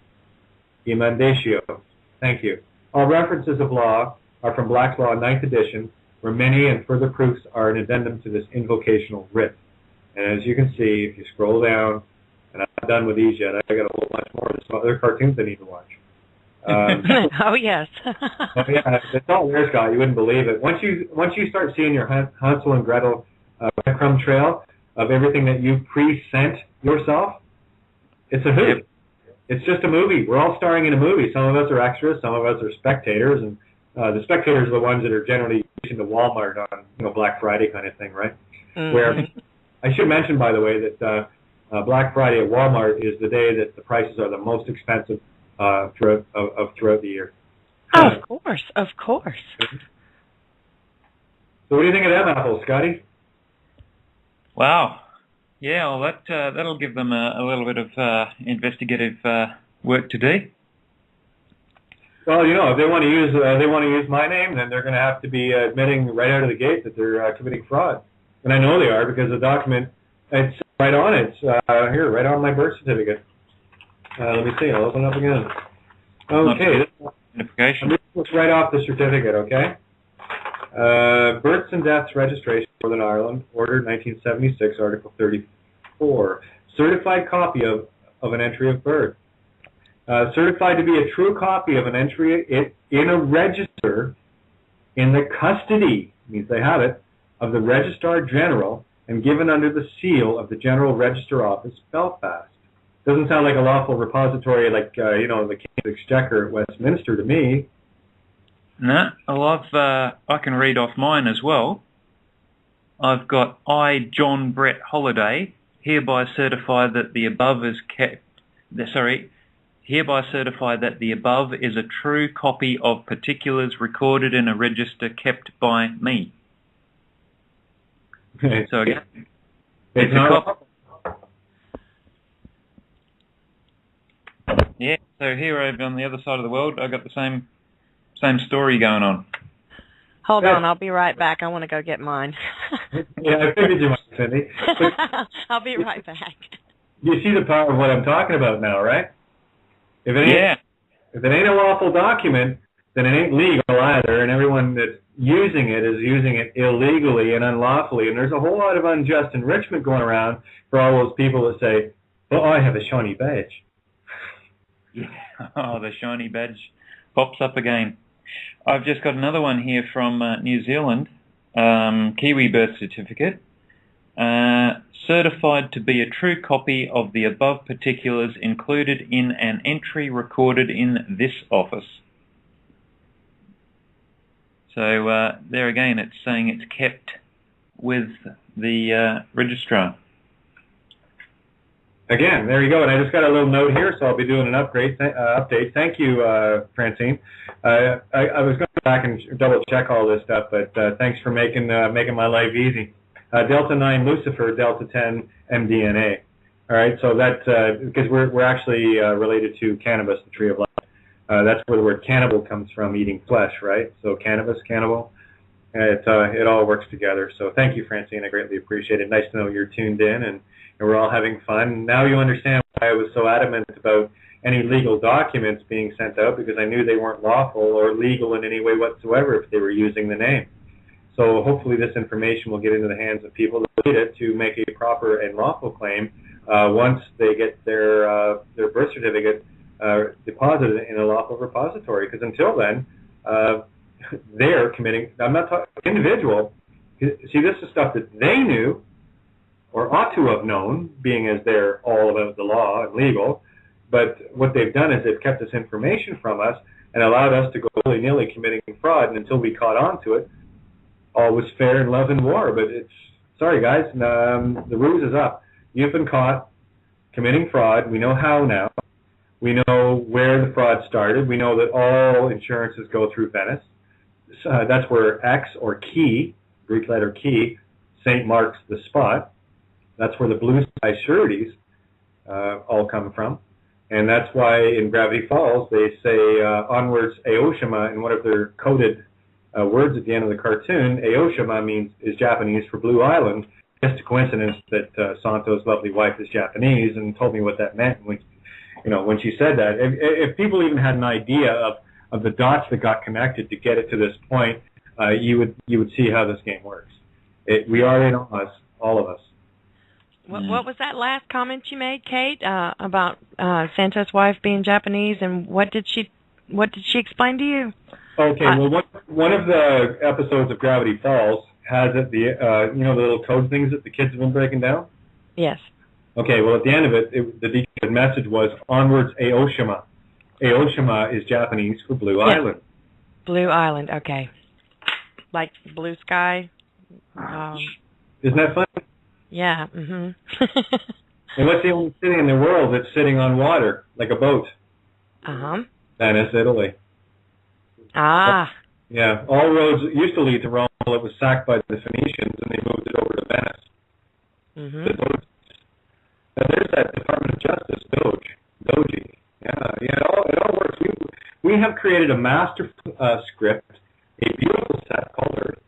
Emendatio. Thank you. All references of law are from Black's Law 9th edition, where many and further proofs are an addendum to this invocational writ. And as you can see, if you scroll down, and I'm not done with these yet, I got a whole bunch more. There's some other cartoons I need to watch. Oh, yes. Yeah, it's all there, Scott. You wouldn't believe it. Once you start seeing your Hansel and Gretel breadcrumb trail of everything that you pre-sent yourself, it's a hoot. Yep. It's just a movie. We're all starring in a movie. Some of us are extras. Some of us are spectators. And the spectators are the ones that are generally using the Walmart on Black Friday kind of thing, right? Mm-hmm. Where I should mention, by the way, that Black Friday at Walmart is the day that the prices are the most expensive throughout the year. Oh, of course. So what do you think of them apples, Scotty? Wow. Yeah, well, that'll give them a little bit of investigative work to do. Well, if they want to use my name, then they're going to have to be admitting right out of the gate that they're committing fraud, and I know they are because the document it's right on it. It's here, right on my birth certificate. Let me see. I'll open it up again. Okay, it's right off the certificate. Okay. Births and Deaths Registration, Northern Ireland, Order 1976, Article 34. Certified copy of an entry of birth. Certified to be a true copy of an entry in a register in the custody, means they have it, of the Registrar General and given under the seal of the General Register Office, Belfast. Doesn't sound like a lawful repository like, the King's Exchequer at Westminster to me. No, well, I can read off mine as well. I've got I, John Brett Holliday, hereby certify that the above is hereby certify that the above is a true copy of particulars recorded in a register kept by me. So again, it's a copy. Yeah, so here over on the other side of the world, I got the same story going on. Hold on, I'll be right back. I want to go get mine. Yeah, I figured you might, Cindy. I'll be right back. You see the power of what I'm talking about now, right? If it ain't a lawful document, then it ain't legal either, and everyone that's using it is using it illegally and unlawfully. And there's a whole lot of unjust enrichment going around for all those people that say, "Oh, I have a shiny badge." Yeah. Oh, the shiny badge pops up again. I've just got another one here from New Zealand, Kiwi birth certificate, certified to be a true copy of the above particulars included in an entry recorded in this office. So there again, it's saying it's kept with the registrar. Again, there you go. And I just got a little note here, so I'll be doing an update. Thank you, Francine. I was going to go back and double check all this stuff, but thanks for making my life easy. Delta 9 Lucifer, Delta 10 MDNA. All right, so that's because we're actually related to cannabis, the tree of life. That's where the word cannibal comes from, eating flesh, right? So cannabis, cannibal. It all works together. So thank you, Francine. I greatly appreciate it. Nice to know you're tuned in and we're all having fun. Now you understand why I was so adamant about any legal documents being sent out, because I knew they weren't lawful or legal in any way whatsoever if they were using the name. So hopefully this information will get into the hands of people that need it to make a proper and lawful claim once they get their birth certificate deposited in a lawful repository. Because until then, they're committing, I'm not talking individual, see, this is stuff that they knew or ought to have known, being as they're all about the law and legal, but what they've done is they've kept this information from us and allowed us to go willy-nilly committing fraud, and until we caught on to it, all was fair in love and war. But it's, sorry guys, the ruse is up. You've been caught committing fraud. We know how now. We know where the fraud started. We know that all insurances go through Venice. That's where X or key, Greek letter key, St. Mark's the spot. That's where the blue sky sureties all come from. And that's why in Gravity Falls they say onwards Aoshima in one of their coded words at the end of the cartoon. Aoshima is Japanese for Blue Island. Just a coincidence that Santos' lovely wife is Japanese and told me what that meant when she said that. If people even had an idea of the dots that got connected to get it to this point, you would see how this game works. We are in Oz, all of us. What was that last comment you made, Kate, about Santos' wife being Japanese, and what did she explain to you? Okay, well, one of the episodes of Gravity Falls has it, the little code things that the kids have been breaking down? Yes. Okay, well, at the end of it, the decoded message was, onwards Aoshima. Aoshima is Japanese for Blue Island. Blue Island, okay. Like blue sky? Isn't that fun? Yeah, And what's the only city in the world that's sitting on water, like a boat? Venice, Italy. Ah. Yeah, all roads used to lead to Rome until it was sacked by the Phoenicians, and they moved it over to Venice. Now there's that Department of Justice, Doji. Yeah, it all works. We have created a master script, a beautiful set called Earth,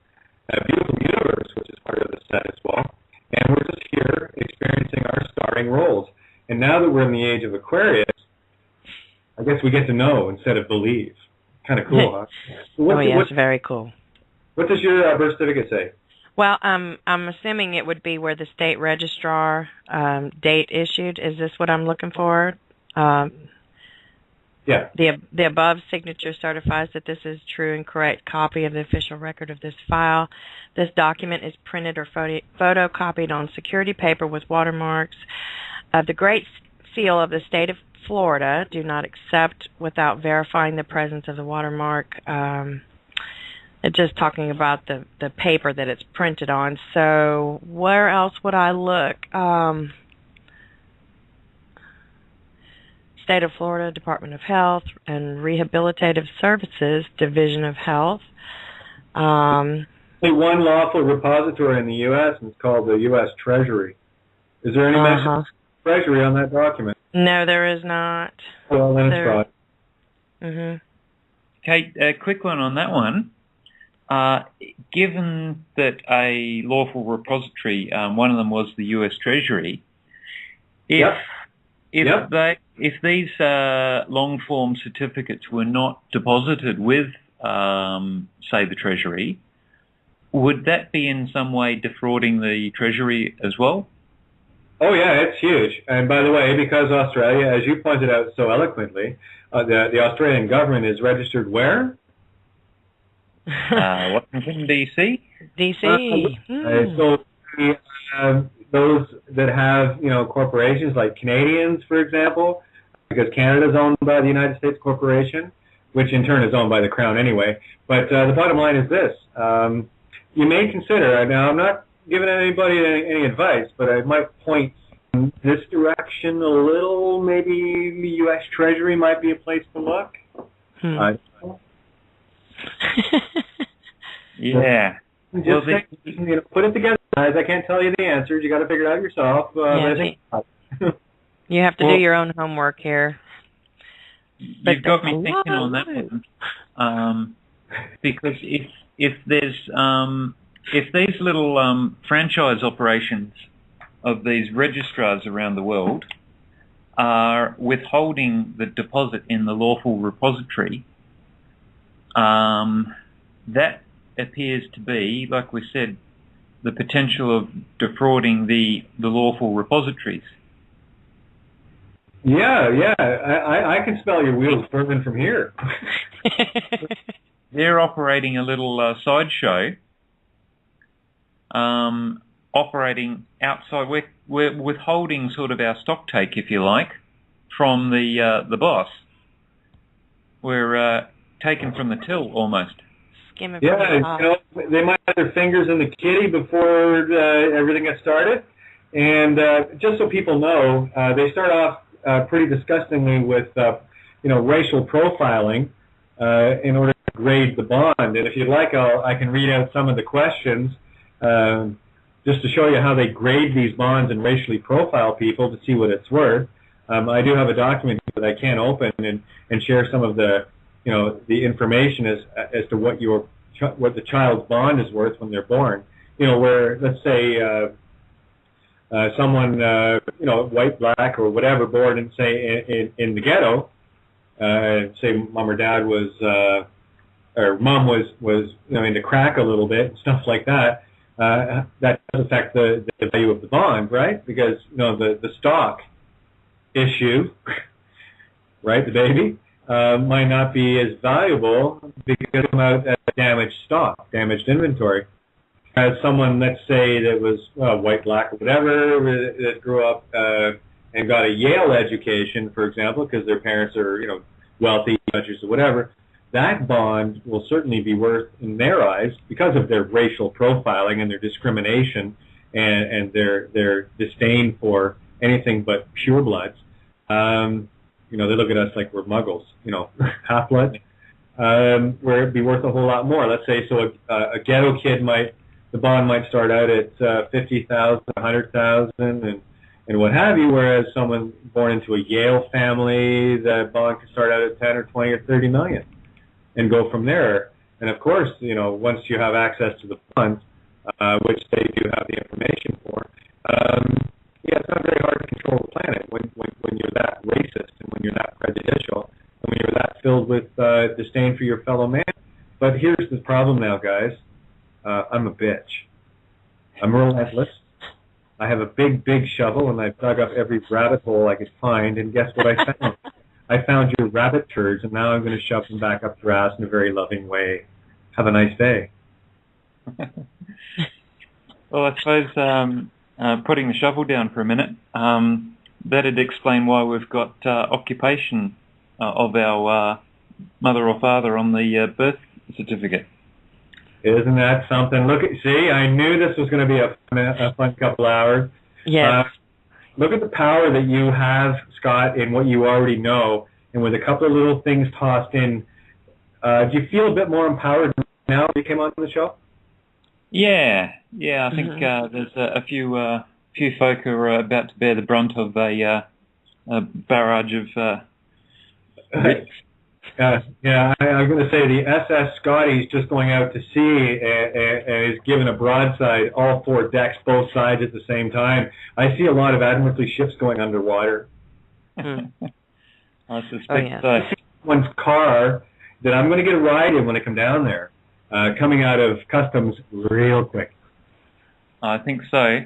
a beautiful universe, which is part of the set as well. And we're just here experiencing our starring roles. And now that we're in the age of Aquarius, I guess we get to know instead of believe. Kind of cool, huh? So yes, very cool. What does your birth certificate say? Well, I'm assuming it would be where the state registrar date issued. Is this what I'm looking for? Yeah. The above signature certifies that this is true and correct copy of the official record of this file. This document is printed or photocopied on security paper with watermarks. The Great Seal of the State of Florida do not accept without verifying the presence of the watermark. It's just talking about the paper that it's printed on. So where else would I look? State of Florida Department of Health and Rehabilitative Services Division of Health. Only one lawful repository in the U.S. and it's called the U.S. Treasury. Is there any mention of Treasury on that document? No, there is not. Well, then it's fraud. Kate, a quick one on that one. Given that a lawful repository, one of them was the U.S. Treasury, if these long-form certificates were not deposited with, say, the Treasury, would that be in some way defrauding the Treasury as well? Oh, yeah, it's huge. And by the way, because Australia, as you pointed out so eloquently, the Australian government is registered where? Washington, D.C.? D.C. So those that have, corporations like Canadians, for example, because Canada is owned by the United States Corporation, which in turn is owned by the Crown anyway. But the bottom line is this. You may consider, now I'm not giving anybody any advice, but I might point in this direction a little. Maybe the U.S. Treasury might be a place to look. Yeah. Just put it together, guys. I can't tell you the answers. You got to figure it out yourself. You have to do your own homework here. You've got me thinking on that one, because if these little franchise operations of these registrars around the world are withholding the deposit in the lawful repository, that appears to be, like we said, the potential of defrauding the lawful repositories. Yeah. I can smell your wheels burning from here. They're operating a little sideshow, operating outside. We're withholding sort of our stock take, if you like, from the boss. We're taken from the till almost. Yeah, they might have their fingers in the kitty before everything gets started. And just so people know, they start off pretty disgustingly with, racial profiling in order to grade the bond. And if you'd like, I can read out some of the questions just to show you how they grade these bonds and racially profile people to see what it's worth. I do have a document that I can open and share some of the information as to what the child's bond is worth when they're born. Where, let's say, someone, white, black, or whatever, born in, say, in the ghetto, say mom or dad was, or mom was into crack a little bit and stuff like that, that does affect the value of the bond, right? Because, the stock issue, right, the baby, might not be as valuable because it came out as damaged stock, damaged inventory. As someone, let's say, that was white, black, or whatever, that grew up and got a Yale education, for example, because their parents are, wealthy, judges, or whatever, that bond will certainly be worth, in their eyes, because of their racial profiling and their discrimination and their disdain for anything but purebloods. They look at us like we're muggles, half-blood, where it'd be worth a whole lot more. Let's say, so a ghetto kid the bond might start out at $50,000, $100,000, and what have you, whereas someone born into a Yale family, the bond could start out at 10 or 20 or 30 million and go from there. And of course, once you have access to the funds, which they do have the information for, it's not very hard to control the planet when you're that racist and when you're that prejudicial and when you're that filled with disdain for your fellow man. But here's the problem now, guys. I'm a bitch. I'm relentless. I have a big, big shovel, and I've dug up every rabbit hole I could find, and guess what I found? I found your rabbit turds, and now I'm going to shove them back up your ass in a very loving way. Have a nice day. Well, I suppose putting the shovel down for a minute, that'd explain why we've got occupation of our mother or father on the birth certificate. Isn't that something? See, I knew this was going to be a fun couple hours. Yes. Look at the power that you have, Scott, in what you already know, and with a couple of little things tossed in. Do you feel a bit more empowered now that you came on the show? Yeah. I think there's a few folk who are about to bear the brunt of a barrage of. I'm going to say the SS Scotty's just going out to sea and is given a broadside, all four decks, both sides at the same time. I see a lot of Admiralty ships going underwater. I suspect so. One's car that I'm going to get a ride in when I come down there, coming out of customs real quick. I think so.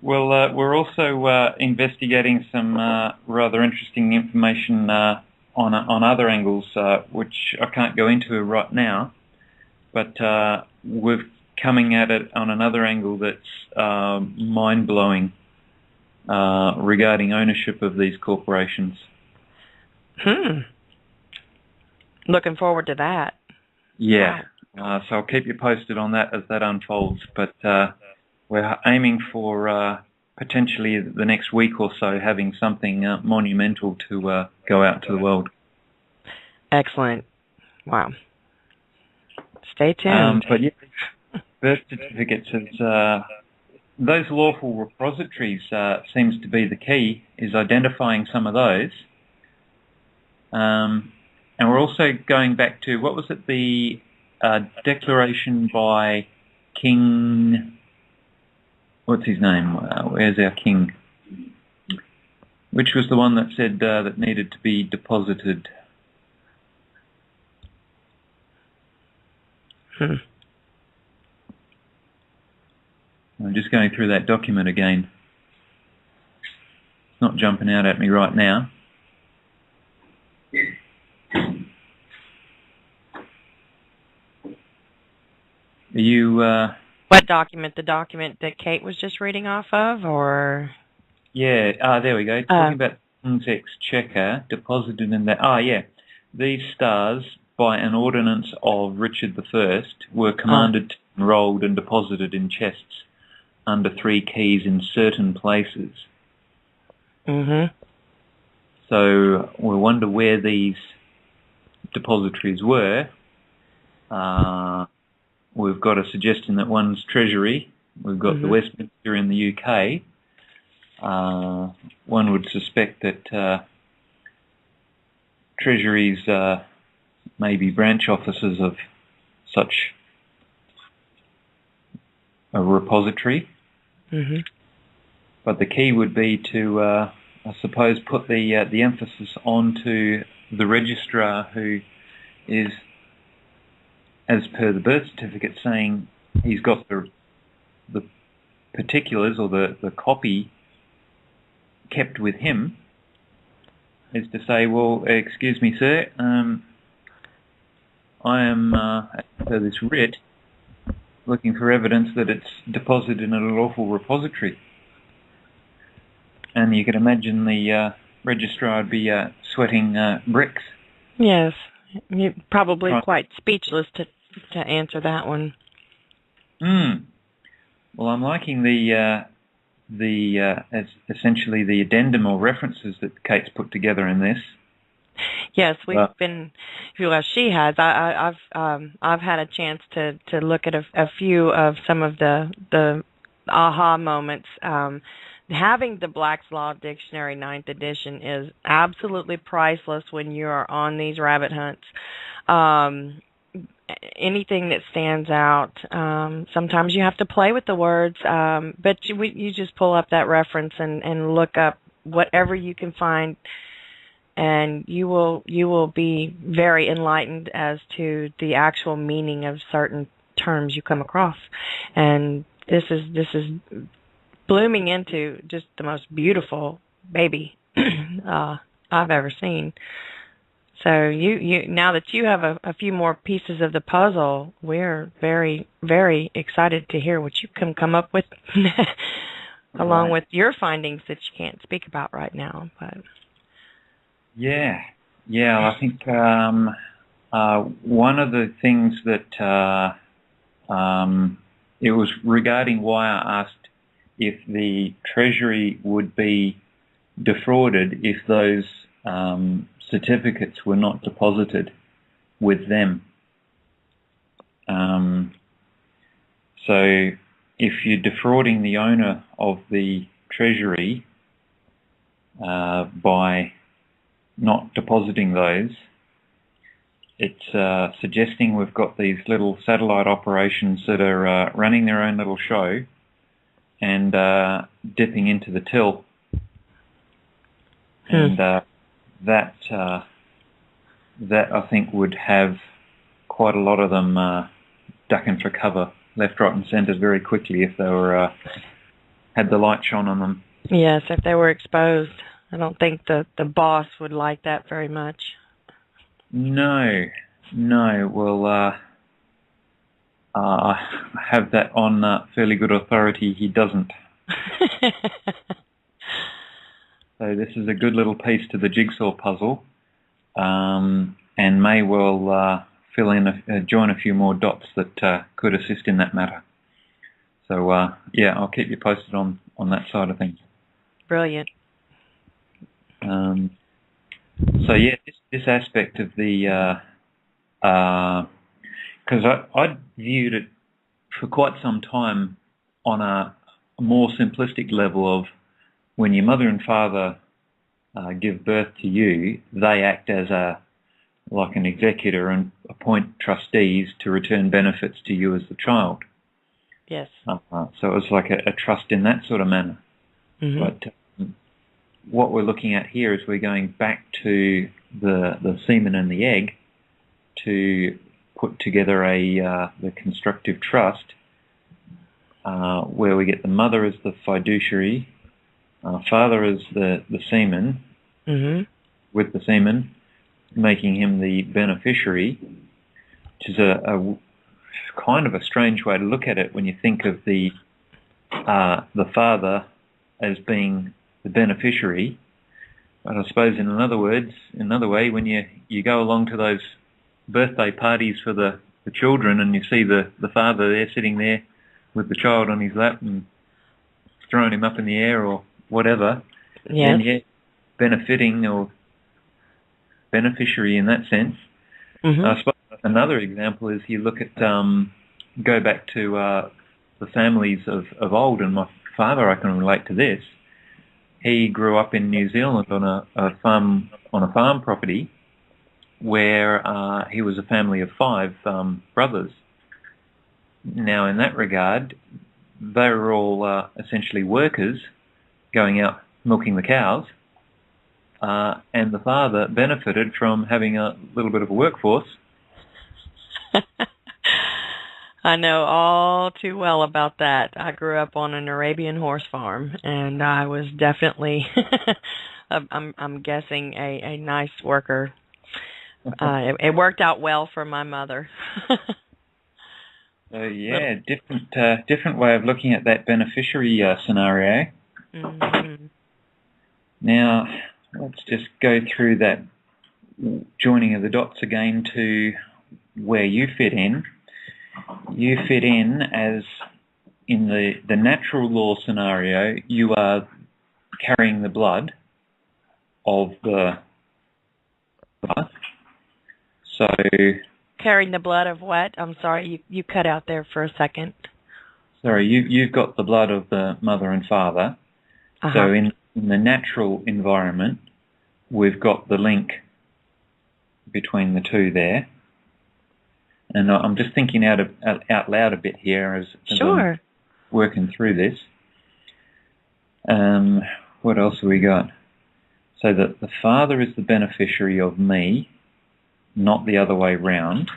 Well, we're also investigating some rather interesting information on other angles, which I can't go into right now, but we're coming at it on another angle that's mind-blowing regarding ownership of these corporations. Looking forward to that. Yeah. So I'll keep you posted on that as that unfolds. But we're aiming for potentially the next week or so having something monumental to go out to the world. Excellent. Wow. Stay tuned. But yeah, birth certificates, those lawful repositories seems to be the key, is identifying some of those. And we're also going back to, what was it, the declaration by King, what's his name? Where's our king? Which was the one that said that needed to be deposited? I'm just going through that document again. It's not jumping out at me right now. Are you... What document? The document that Kate was just reading off of, or...? Yeah, there we go. Talking about King's Exchequer, deposited in that... yeah. These stars, by an ordinance of Richard I, were commanded to be enrolled and deposited in chests under 3 keys in certain places. Mm-hmm. So we wonder where these depositories were. We've got a suggestion that one's Treasury. We've got the Westminster in the UK. One would suspect that Treasuries may be branch offices of such a repository. Mm-hmm. But the key would be to, I suppose, put the emphasis onto the registrar, who is, as per the birth certificate, saying he's got the particulars or the copy kept with him, is to say, well, excuse me, sir, I am, per this writ, looking for evidence that it's deposited in a lawful repository. And you can imagine the registrar would be sweating bricks. Yes, you're probably quite speechless to answer that one. Well, I'm liking essentially the addendum or references that Kate's put together in this. Yes, we've been. Well, she has. I've had a chance to look at a few of some of the aha moments. Having the Black's Law Dictionary 9th edition is absolutely priceless when you are on these rabbit hunts. Anything that stands out, sometimes you have to play with the words, but you just pull up that reference and look up whatever you can find, and you will be very enlightened as to the actual meaning of certain terms you come across. And this is blooming into just the most beautiful baby I've ever seen. So you now that you have a few more pieces of the puzzle, we're very, very excited to hear what you can come up with, along with your findings that you can't speak about right now. But yeah, I think one of the things that it was regarding why I asked if the Treasury would be defrauded if those certificates were not deposited with them. So if you're defrauding the owner of the Treasury by not depositing those, it's suggesting we've got these little satellite operations that are running their own little show and dipping into the till. And that I think would have quite a lot of them ducking for cover left, right and centre very quickly if they were had the light shone on them. Yes, if they were exposed. I don't think the boss would like that very much. No. Well, I have that on fairly good authority. He doesn't. So this is a good little piece to the jigsaw puzzle. And and may well join a few more dots that could assist in that matter. So I'll keep you posted on that side of things. Brilliant. This aspect of the because I viewed it for quite some time on a more simplistic level of when your mother and father give birth to you, they act as like an executor and appoint trustees to return benefits to you as the child. Yes. So it was like a trust in that sort of manner. Mm-hmm. But what we're looking at here is we're going back to the semen and the egg to put together the constructive trust where we get the mother as the fiduciary, father as the semen, mm-hmm. with the semen, making him the beneficiary, which is a kind of a strange way to look at it when you think of the father as being the beneficiary. But I suppose in another way, when you go along to those birthday parties for the children and you see the father there sitting there with the child on his lap and throwing him up in the air or whatever, yes. then benefiting or beneficiary in that sense. Mm-hmm. I suppose another example is you look at go back to the families of old, and my father, I can relate to this. He grew up in New Zealand on a farm property where he was a family of 5 brothers. Now, in that regard, they were all essentially workers going out milking the cows, and the father benefited from having a little bit of a workforce. I know all too well about that. I grew up on an Arabian horse farm, and I was definitely, I'm guessing, a nice worker. It worked out well for my mother. So different way of looking at that beneficiary scenario. Mm-hmm. Now, let's just go through that joining of the dots again to where you fit in. You fit in as in the natural law scenario, you are carrying the blood of the father. So carrying the blood of what? I'm sorry, you cut out there for a second. Sorry, you've got the blood of the mother and father. Uh-huh. So in the natural environment, we've got the link between the two there. And I'm just thinking out loud a bit here as sure. I'm working through this. What else have we got? So that the father is the beneficiary of me, not the other way round.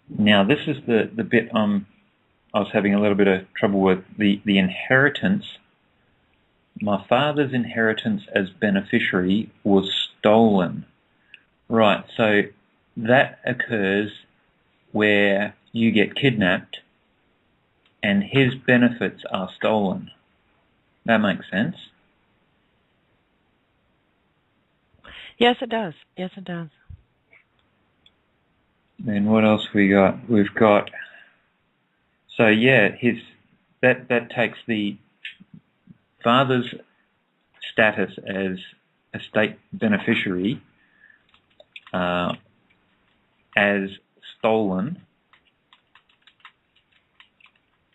Now, this is the bit I was having a little bit of trouble with, the inheritance. My father's inheritance as beneficiary was stolen. Right, so that occurs where you get kidnapped and his benefits are stolen. That makes sense? Yes, it does. Yes, it does. Then what else we got? We've got, so yeah, that takes the father's status as estate beneficiary as stolen.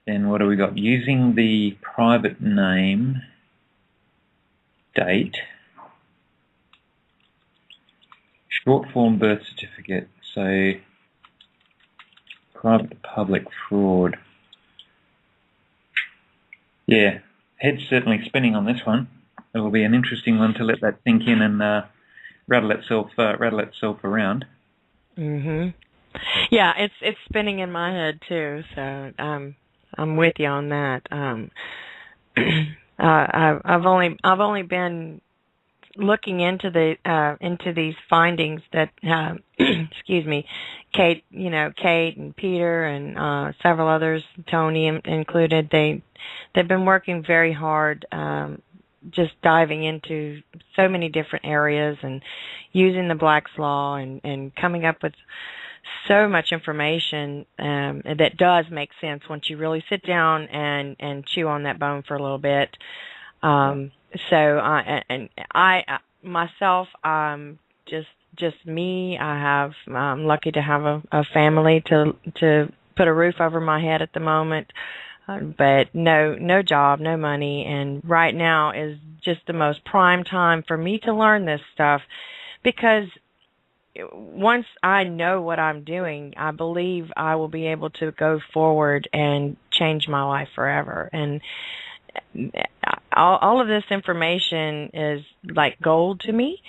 Then what do we got? Using the private name, date, short form birth certificate, so private to public fraud. Yeah, head's certainly spinning on this one. It will be an interesting one to let that sink in and rattle itself around. Mhm. Yeah, it's spinning in my head too. So I'm with you on that. I've only been looking into these findings that excuse me, Kate and Peter and several others, Tony included. They've been working very hard just diving into so many different areas and using the Black's Law and coming up with so much information that does make sense once you really sit down and chew on that bone for a little bit. I myself, just me. I'm lucky to have a family to put a roof over my head at the moment, but no job, no money, and right now is just the most prime time for me to learn this stuff, because once I know what I'm doing, I believe I will be able to go forward and change my life forever. And all of this information is like gold to me,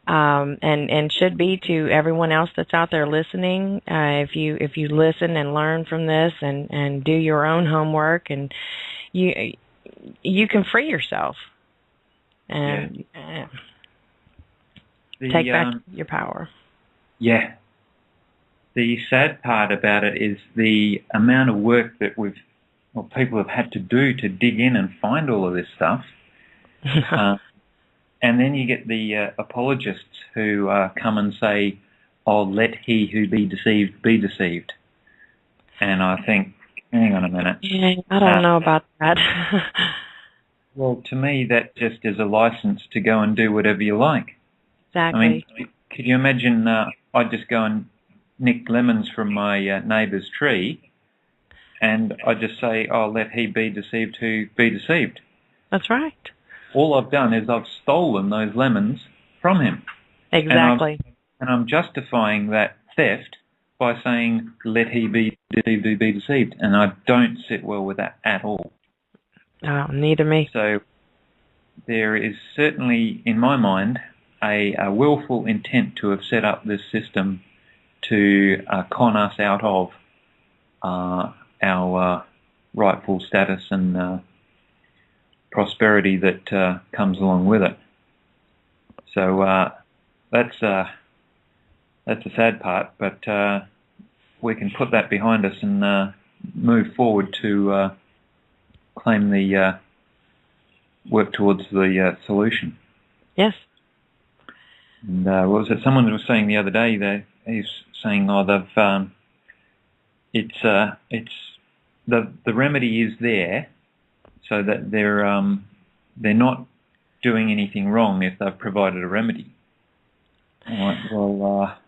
and should be to everyone else that's out there listening. If you listen and learn from this and do your own homework, and you can free yourself and take back your power. Yeah. The sad part about it is the amount of work that people have had to do to dig in and find all of this stuff. And then you get the apologists who come and say, "Oh, let he who be deceived." And I think, hang on a minute. Yeah, I don't know about that. Well, to me, that just is a license to go and do whatever you like. Exactly. I mean, could you imagine I'd just go and nick lemons from my neighbour's tree, and I'd just say, "Oh, let he be deceived who be deceived." That's right. All I've done is I've stolen those lemons from him. Exactly. And I'm justifying that theft by saying, "Let he be deceived who be deceived." And I don't sit well with that at all. Oh, neither me. So there is certainly, in my mind, a willful intent to have set up this system to con us out of our rightful status and prosperity that comes along with it. So that's the sad part, but we can put that behind us and move forward to claim the work towards the solution. Yes. And what was it? Someone was saying the other day that he's saying, "Oh, they've it's the remedy is there, so that they're not doing anything wrong if they've provided a remedy." I'm like, well,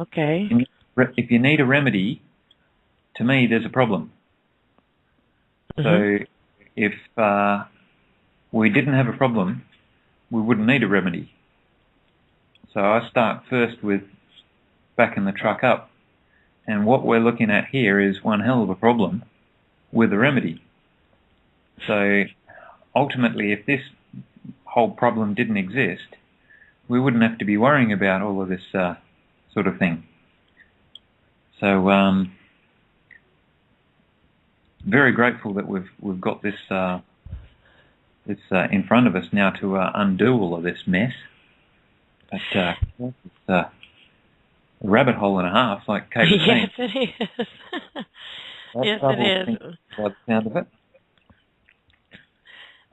okay. If you need a remedy, to me, there's a problem. Mm-hmm. So if we didn't have a problem, we wouldn't need a remedy. So I start first with backing the truck up. And what we're looking at here is one hell of a problem with a remedy. So ultimately, if this whole problem didn't exist, we wouldn't have to be worrying about all of this sort of thing. So very grateful that we've got this in front of us now to undo all of this mess. But it's a rabbit hole and a half, like Kate was saying. Yes, it is. Yes, it is. By the sound of it.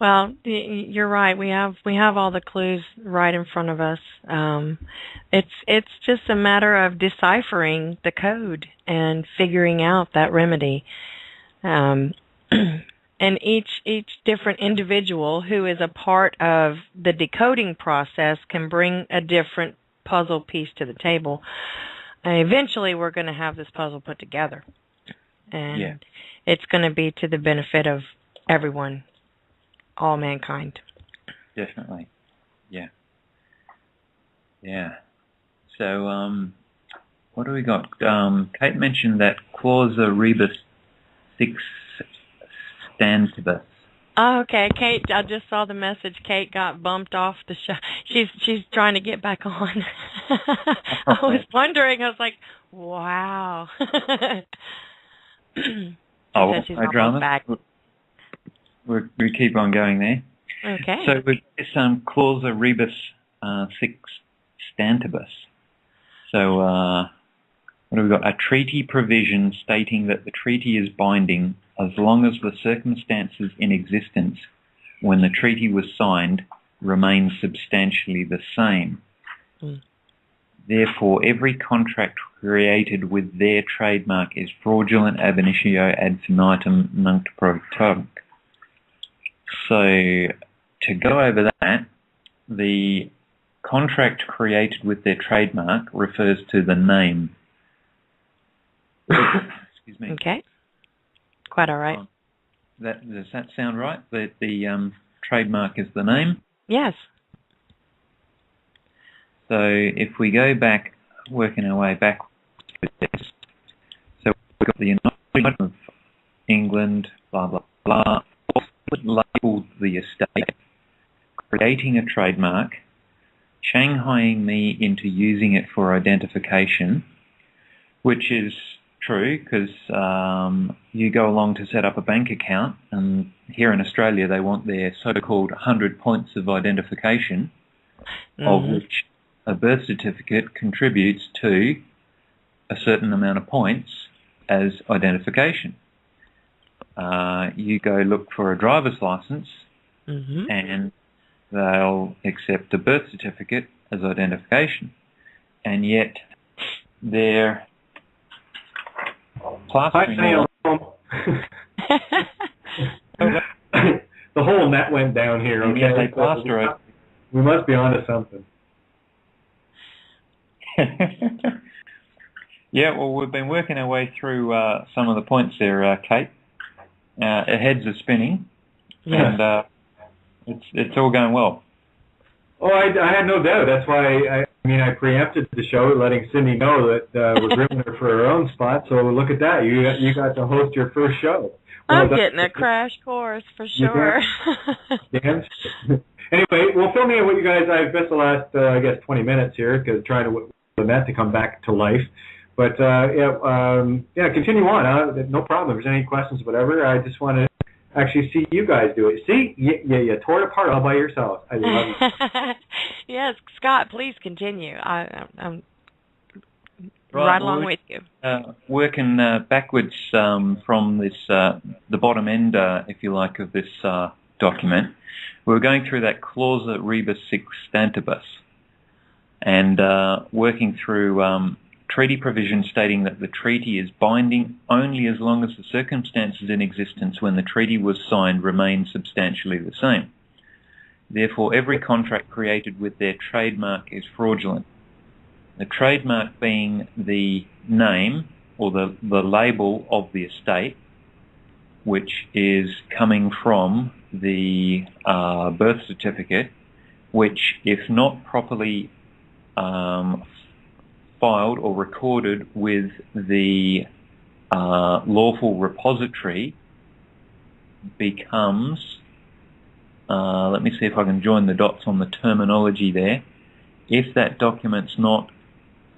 Well, you're right. We have all the clues right in front of us. It's just a matter of deciphering the code and figuring out that remedy. And each different individual who is a part of the decoding process can bring a different puzzle piece to the table. Eventually, we're going to have this puzzle put together, and it's going to be to the benefit of everyone, all mankind. Definitely, yeah. So, what do we got? Kate mentioned that clausa rebus sixtantibus. Oh, okay, Kate. I just saw the message. Kate got bumped off the show. She's trying to get back on. I was wondering. I was like, wow. She's almost back. We keep on going there. Okay. So with this clausa rebus sixtantibus. So what have we got? A treaty provision stating that the treaty is binding as long as the circumstances in existence when the treaty was signed remains substantially the same. Mm. Therefore, every contract created with their trademark is fraudulent ab initio ad infinitum nunc pro tunc. So, to go over that, the contract created with their trademark refers to the name. Excuse me. Okay. Quite all right. Does that sound right? That the trademark is the name? Yes. So if we go back, working our way back with this, so we've got the United Kingdom of England, blah, blah, blah, labelled the estate, creating a trademark, shanghaiing me into using it for identification, which is true because you go along to set up a bank account, and here in Australia they want their so-called 100 points of identification, of which a birth certificate contributes to a certain amount of points as identification. You go look for a driver's license, and they'll accept a birth certificate as identification, and yet they're plastering the whole net went down here. Okay, yeah, they plaster it. We must be onto something. Yeah, well, we've been working our way through some of the points there, Kate. Our heads are spinning, and it's all going well. Oh, I had no doubt. That's why I preempted the show, letting Cindy know that we're grooming her for her own spot. So look at that. You got to host your first show. I'm getting a crash course for sure. Damn. Anyway, well, fill me in what you guys. I've missed the last, 20 minutes here because trying to Lynette to come back to life. But continue on. No problem. If there's any questions, whatever. I just want to actually see you guys do it. See, you tore it apart all by yourself. I love it. Yes, Scott, please continue. I'm right along with you. Working backwards from this, the bottom end, if you like, of this document. We were going through that clausa rebus sextantibus and working through treaty provision stating that the treaty is binding only as long as the circumstances in existence when the treaty was signed remain substantially the same. Therefore, every contract created with their trademark is fraudulent. The trademark being the name or the label of the estate, which is coming from the birth certificate, which, if not properly filed or recorded with the lawful repository, becomes, let me see if I can join the dots on the terminology there. If that document's not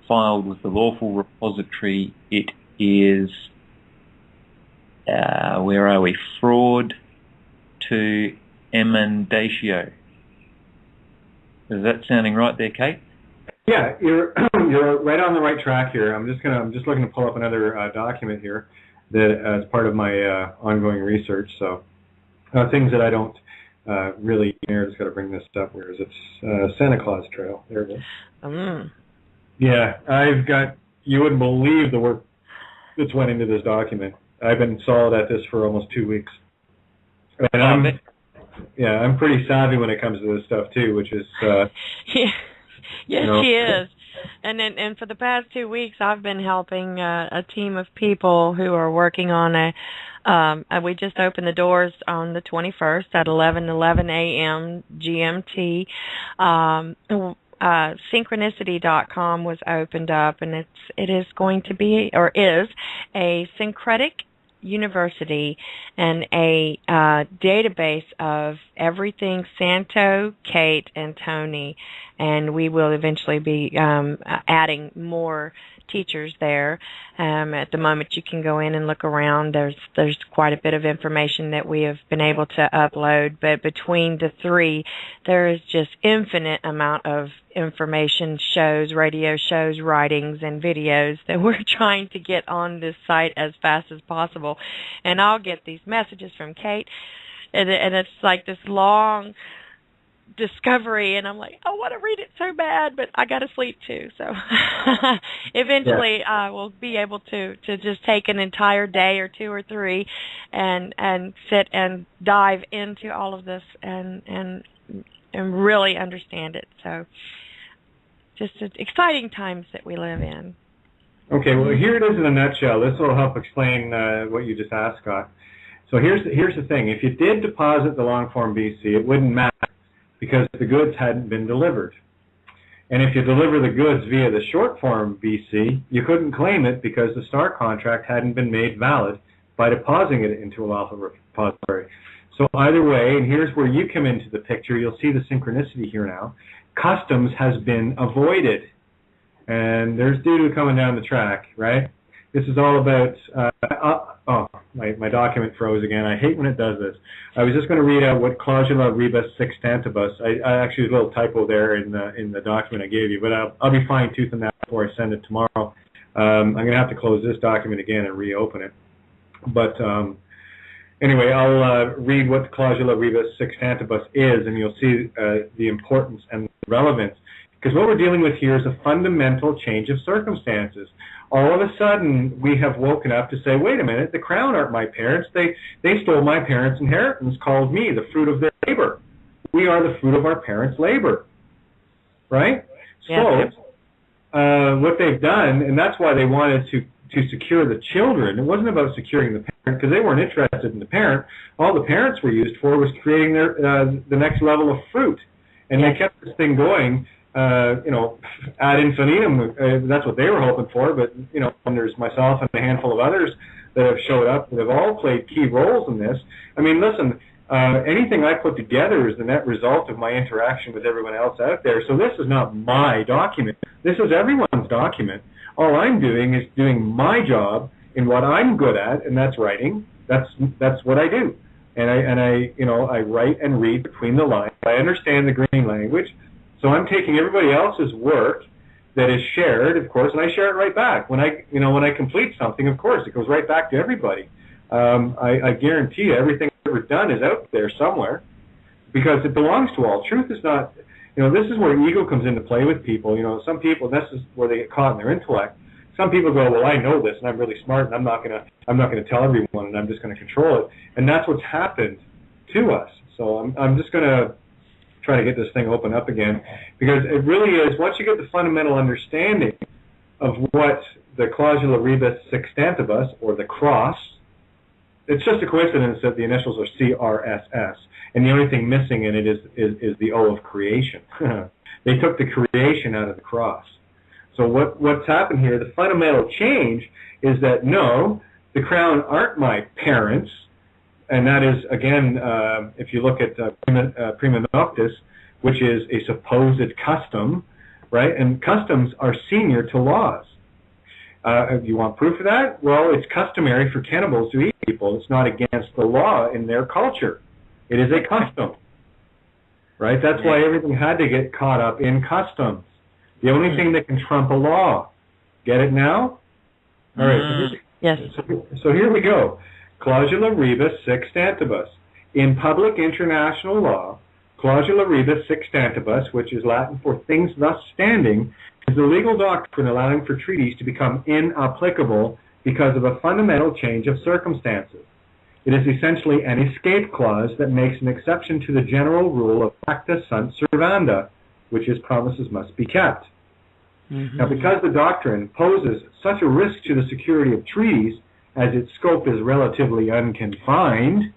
filed with the lawful repository, it is, where are we, fraud to emendatio. Is that sounding right there, Kate? Yeah, you're right on the right track here. I'm just looking to pull up another document here that as part of my ongoing research. So things that I don't really here. Just got to bring this up. Where is it? Santa Claus Trail. There it is. Yeah, I've got. You wouldn't believe the work that's went into this document. I've been solid at this for almost 2 weeks. And I'm pretty savvy when it comes to this stuff too, which is. Yes, she is. And for the past 2 weeks, I've been helping a team of people who are working on we just opened the doors on the 21st at 11 a.m. GMT. Synchronicity.com was opened up, and it is going to be, or is, a syncretic university and a database of everything Santo, Kate, and Tony, and we will eventually be adding more teachers there. At the moment, you can go in and look around. There's quite a bit of information that we have been able to upload, but between the three, there is just infinite amount of information, shows, radio shows, writings, and videos that we're trying to get on this site as fast as possible. And I'll get these messages from Kate. and it's like this long discovery, and I'm like, I want to read it so bad, but I got to sleep too. So eventually I will be able to just take an entire day or 2 or 3 and sit and dive into all of this and really understand it. So just exciting times that we live in. Okay, well, here it is in a nutshell. This will help explain what you just asked, Scott. So here's the thing. If you did deposit the long form BC, it wouldn't matter because the goods hadn't been delivered. And if you deliver the goods via the short form BC, you couldn't claim it because the STAR contract hadn't been made valid by depositing it into a lawful repository. So either way, and here's where you come into the picture, you'll see the synchronicity here now, customs has been avoided. And there's doo-doo coming down the track, right? This is all about, my document froze again. I hate when it does this. I was just going to read out what clausula rebus sextantibus. I actually, there's a little typo there in the document I gave you, but I'll be fine-toothing that before I send it tomorrow. I'm going to have to close this document again and reopen it. But anyway, I'll read what clausula rebus sextantibus is, and you'll see the importance and the relevance. Because what we're dealing with here is a fundamental change of circumstances. All of a sudden, we have woken up to say, wait a minute, the Crown aren't my parents. They stole my parents' inheritance, called me the fruit of their labor. We are the fruit of our parents' labor. Right? Yeah. So, what they've done, and that's why they wanted to secure the children. It wasn't about securing the parent, because they weren't interested in the parent. All the parents were used for was creating the next level of fruit. And they kept this thing going. Ad infinitum, that's what they were hoping for, but, and there's myself and a handful of others that have showed up that have all played key roles in this. I mean, listen, anything I put together is the net result of my interaction with everyone else out there, so this is not my document. This is everyone's document. All I'm doing is doing my job in what I'm good at, and that's writing. That's what I do. And I write and read between the lines. I understand the green language. So I'm taking everybody else's work that is shared, of course, and I share it right back. When I complete something, of course, it goes right back to everybody. I guarantee you everything I've ever done is out there somewhere because it belongs to all. Truth is not, this is where ego comes into play with people. Some people, this is where they get caught in their intellect. Some people go, well, I know this and I'm really smart and I'm not gonna tell everyone and I'm just gonna control it. And that's what's happened to us. So I'm just gonna try to get this thing open up again, because it really is, once you get the fundamental understanding of what the clausula rebus sextantibus, or the cross, it's just a coincidence that the initials are CRSS, and the only thing missing in it is the O of creation. They took the creation out of the cross. So what's happened here, the fundamental change is that, no, the Crown aren't my parents. And that is, again, if you look at prima noctis, which is a supposed custom, right? And customs are senior to laws. You want proof of that? Well, it's customary for cannibals to eat people. It's not against the law in their culture. It is a custom, right? That's why everything had to get caught up in customs. The only thing that can trump a law. Get it now? All right. Yes. So here we go. Clausula rebus sextantibus. In public international law, clausula rebus sextantibus, which is Latin for things thus standing, is the legal doctrine allowing for treaties to become inapplicable because of a fundamental change of circumstances. It is essentially an escape clause that makes an exception to the general rule of pacta sunt servanda, which is promises must be kept. Now, because the doctrine poses such a risk to the security of treaties, as its scope is relatively unconfined,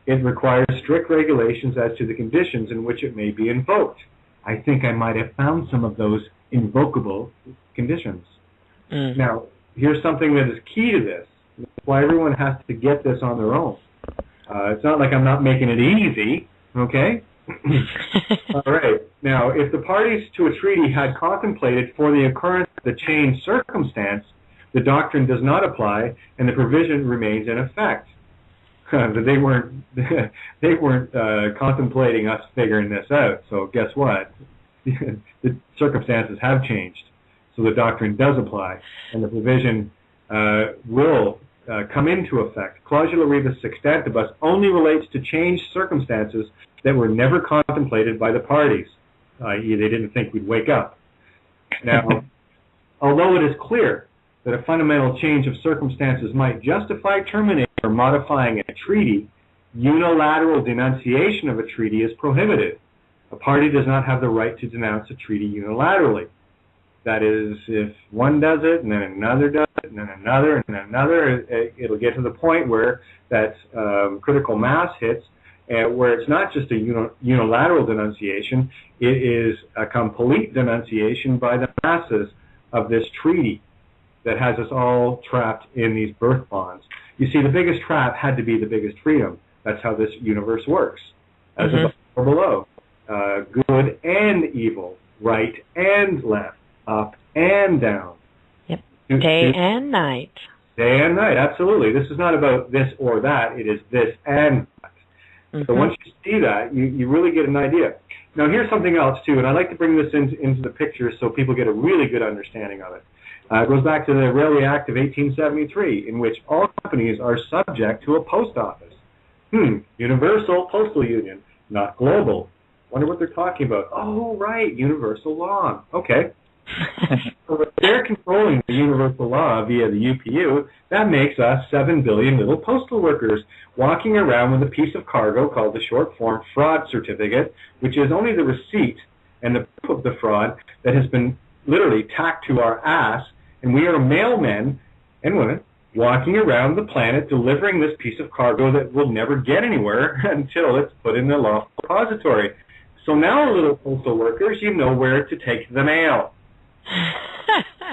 it requires strict regulations as to the conditions in which it may be invoked. I think I might have found some of those invocable conditions. Now, here's something that is key to this. That's why everyone has to get this on their own. It's not like I'm not making it easy, okay? All right. Now, if the parties to a treaty had contemplated for the occurrence of the changed circumstance, the doctrine does not apply, and the provision remains in effect. They weren't contemplating us figuring this out. So guess what? The circumstances have changed. So the doctrine does apply, and the provision will come into effect. Clausula rebus sextantibus only relates to changed circumstances that were never contemplated by the parties, i.e. they didn't think we'd wake up. Now, although it is clear that a fundamental change of circumstances might justify terminating or modifying a treaty, unilateral denunciation of a treaty is prohibited. A party does not have the right to denounce a treaty unilaterally. That is, if one does it, and then another does it, and then another, and then another, it'll get to the point where that critical mass hits, where it's not just a unilateral denunciation, it is a complete denunciation by the masses of this treaty that has us all trapped in these birth bonds. You see, the biggest trap had to be the biggest freedom. That's how this universe works, as above or below, good and evil, right and left, up and down. Yep. Day and night. Day and night, absolutely. This is not about this or that. It is this and that. So once you see that, you really get an idea. Now, here's something else, too, and I like to bring this into the picture so people get a really good understanding of it. It goes back to the Railway Act of 1873, in which all companies are subject to a post office. Universal Postal Union, not global. Wonder what they're talking about. Oh, right, universal law. Okay. So if they're controlling the universal law via the UPU, that makes us 7 billion little postal workers walking around with a piece of cargo called the short form fraud certificate, which is only the receipt and the proof of the fraud that has been literally tacked to our ass, and we are mailmen and women walking around the planet delivering this piece of cargo that will never get anywhere until it's put in the lawful repository. So now, little postal workers, you know where to take the mail.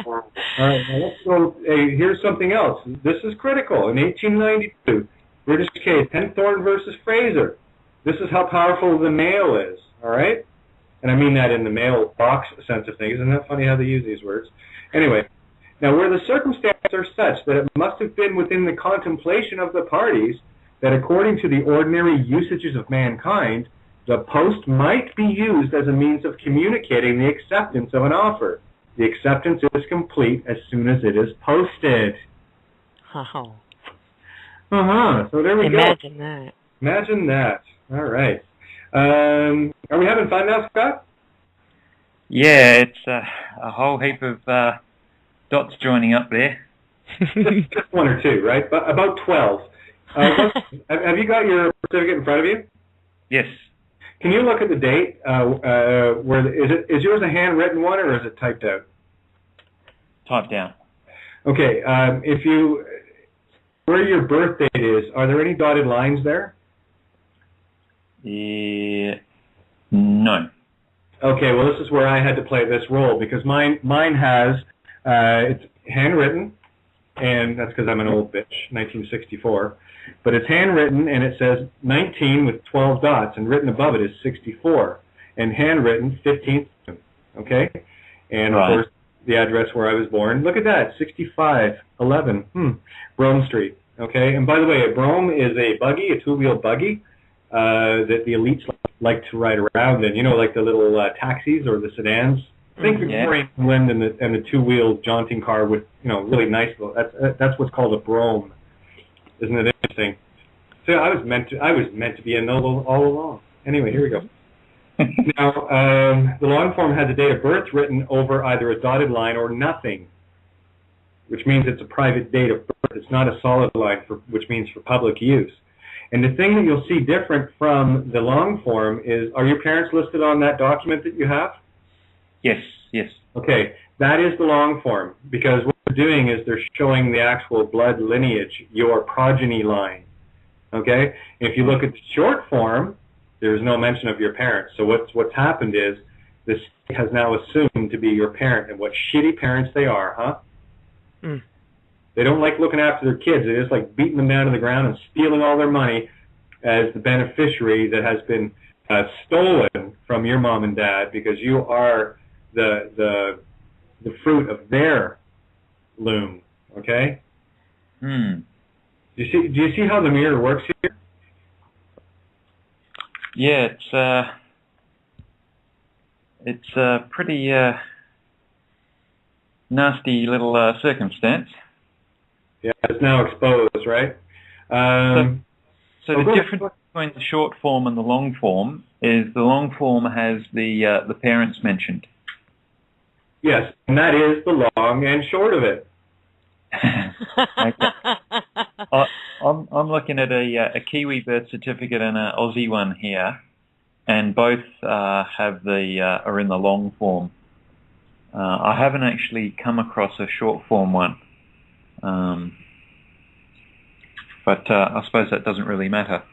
All right, now let's go. Here's something else. This is critical. In 1892, British case, Penthorne versus Fraser. This is how powerful the mail is, all right? And I mean that in the mailbox sense of things. Isn't that funny how they use these words? Anyway, now where the circumstances are such that it must have been within the contemplation of the parties that according to the ordinary usages of mankind, the post might be used as a means of communicating the acceptance of an offer. The acceptance is complete as soon as it is posted. Oh. So there we go. Imagine that. Imagine that. All right. Are we having fun now, Scott? Yeah, it's a whole heap of dots joining up there. Just one or two, right? But about 12. Have you got your certificate in front of you? Yes. Can you look at the date? Is yours a handwritten one or is it typed out? Typed down. Okay. Where your birth date is, are there any dotted lines there? No. Okay. Well, this is where I had to play this role because mine has it's handwritten, and that's because I'm an old bitch, 1964. But it's handwritten, and it says 19 with 12 dots, and written above it is 64, and handwritten 15th. Okay, and of course the address where I was born. Look at that, 6511 Brome Street. Okay, and by the way, a Brome is a buggy, a two-wheel buggy that the elites like to ride around in. You know, like the little taxis or the sedans. Think Victorian England and the two-wheel jaunting car with really nice. That's what's called a Brome. Isn't it interesting? So I was meant to be a noble all along. Anyway, here we go. Now, the long form has a date of birth written over either a dotted line or nothing, which means it's a private date of birth. It's not a solid line, which means for public use. And the thing that you'll see different from the long form is, are your parents listed on that document that you have? Yes, yes. Okay, that is the long form, because what they're doing is they're showing the actual blood lineage, your progeny line. Okay? If you look at the short form, there's no mention of your parents. So what's happened is the state has now assumed to be your parent, and what shitty parents they are, huh? Mm. They don't like looking after their kids. They just like beating them down to the ground and stealing all their money as the beneficiary that has been stolen from your mom and dad because you are the fruit of their loom. Okay? Hmm. Do you see how the mirror works here? Yeah, it's a pretty nasty little circumstance. Yeah, it's now exposed, right? So the difference between the short form and the long form is the long form has the parents mentioned. Yes, and that is the long and short of it. Okay. I'm looking at a Kiwi birth certificate and an Aussie one here, and both are in the long form. I haven't actually come across a short form one, but I suppose that doesn't really matter.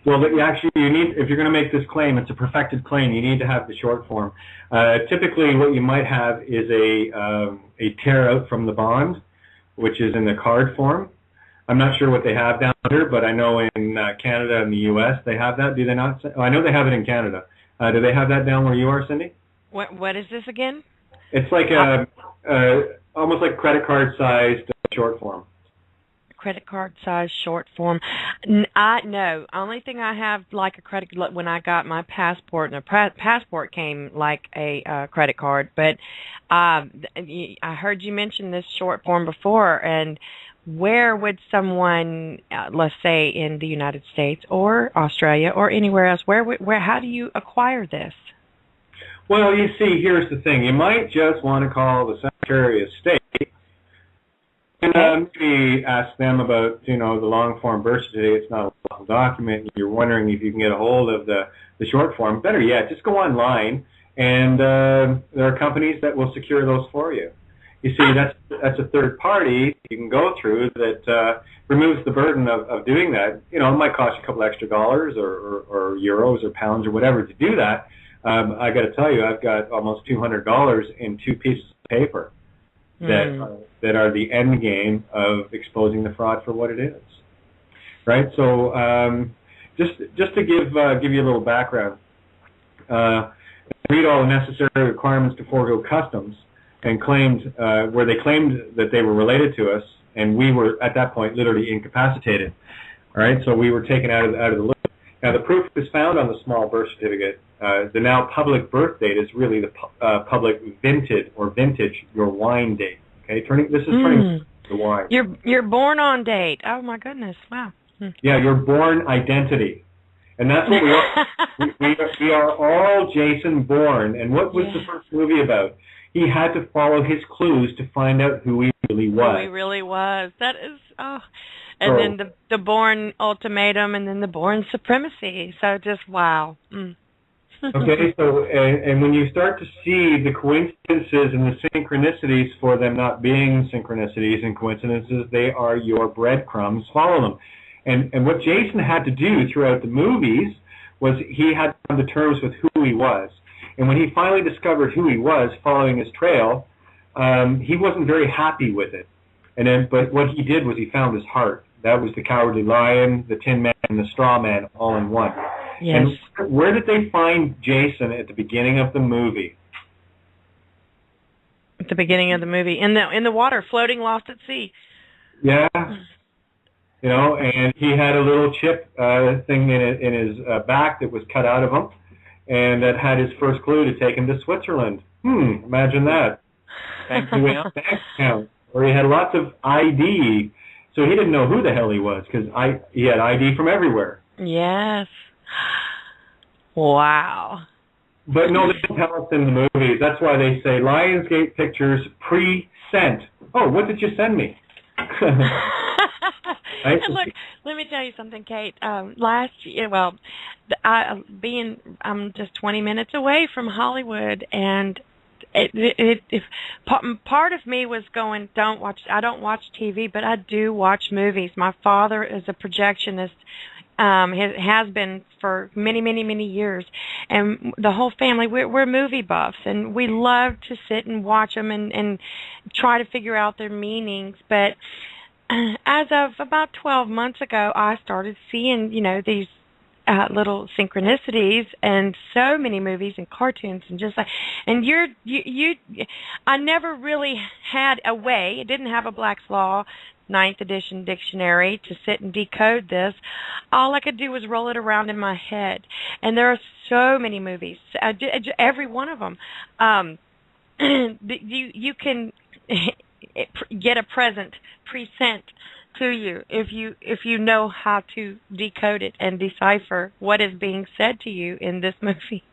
Well, but you need, if you're going to make this claim, it's a perfected claim, you need to have the short form. Typically, what you might have is a tear out from the bond, which is in the card form. I'm not sure what they have down under, but I know in Canada and the U.S. they have that. Do they not? I know they have it in Canada. Do they have that down where you are, Cindy? What is this again? It's like almost like credit card sized short form. Credit card size short form. No. Only thing I have like a credit, when I got my passport, and a passport came like a credit card. But I heard you mention this short form before, and where would someone, let's say in the United States or Australia or anywhere else, how do you acquire this? Well, you see, here's the thing. You might just want to call the Secretary of State and maybe ask them about, the long form birth certificate. It's not a legal document. You're wondering if you can get a hold of the short form. Better yet, just go online, and there are companies that will secure those for you. You see, that's a third party you can go through that removes the burden of doing that. It might cost you a couple extra dollars or euros or pounds or whatever to do that. I got to tell you, I've got almost $200 in 2 pieces of paper that are the end game of exposing the fraud for what it is, right? So just to give you a little background, read all the necessary requirements to forego customs, and claimed where they claimed that they were related to us, and we were at that point literally incapacitated. All right, so we were taken out of the loop. Now the proof is found on the small birth certificate. The now public birth date is really the public vintage, your wine date. Okay, turning the wine. You're born on date. Oh my goodness! Wow. Yeah, your born identity, and that's what we are. we are all Jason Bourne. And what was the first movie about? He had to follow his clues to find out who he really was. Who he really was. That is, and then the Bourne ultimatum, and then the Bourne supremacy. So just wow. Okay, so and when you start to see the coincidences and the synchronicities for them not being synchronicities and coincidences, they are your breadcrumbs. Follow them. And what Jason had to do throughout the movies was he had to come to terms with who he was. And when he finally discovered who he was following his trail, he wasn't very happy with it. But what he did was he found his heart. That was the Cowardly Lion, the Tin Man, and the Straw Man all in one. Yes. And where did they find Jason at the beginning of the movie? At the beginning of the movie, in the water, floating, lost at sea. Yeah. And he had a little chip thing in his back that was cut out of him, and that had his first clue to take him to Switzerland. Imagine that. Thanks to a bank account where he had lots of ID, so he didn't know who the hell he was because he had ID from everywhere. Yes. Wow. But no, they don't tell us in the movies. That's why they say Lionsgate Pictures pre-sent. Oh, what did you send me? And look, let me tell you something, Kate. Last year, I'm just 20 minutes away from Hollywood, and part of me was going, I don't watch TV, but I do watch movies. My father is a projectionist, has been for many, many, many years, and the whole family, we're movie buffs, and we love to sit and watch them and try to figure out their meanings, but as of about 12 months ago, I started seeing, these little synchronicities and so many movies and cartoons and I never really had a way. It didn't have a Black's Law 9th edition dictionary to sit and decode this. All I could do was roll it around in my head. And there are so many movies, every one of them. You can get a present present to you if you know how to decode it and decipher what is being said to you in this movie.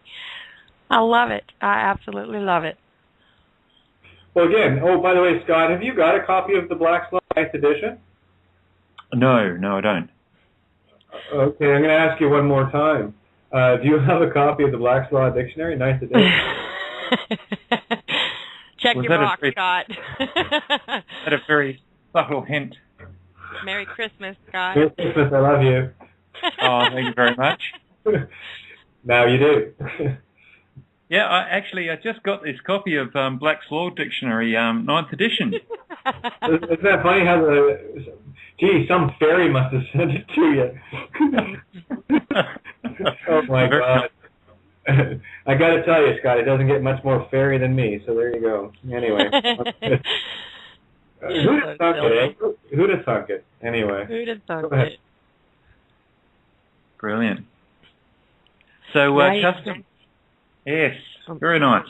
I love it. I absolutely love it. Well, again, by the way, Scott, have you got a copy of the Black's Law 9th edition? No, I don't. Okay, I'm going to ask you one more time. Do you have a copy of the Black's Law Dictionary, 9th edition? Check your box, Scott. That's a very subtle hint. Merry Christmas, Scott. Merry Christmas, I love you. Oh, thank you very much. Now you do. Yeah, I just got this copy of Black's Law Dictionary, 9th edition. Isn't that funny how some fairy must have sent it to you. Oh, my God. I got to tell you, Scott, it doesn't get much more fairy than me, so there you go. Anyway. Who'd have thunk it, eh? Who'd have thunk it? Anyway. Who'd have thunk it? Brilliant. So, custom. Yes, very nice.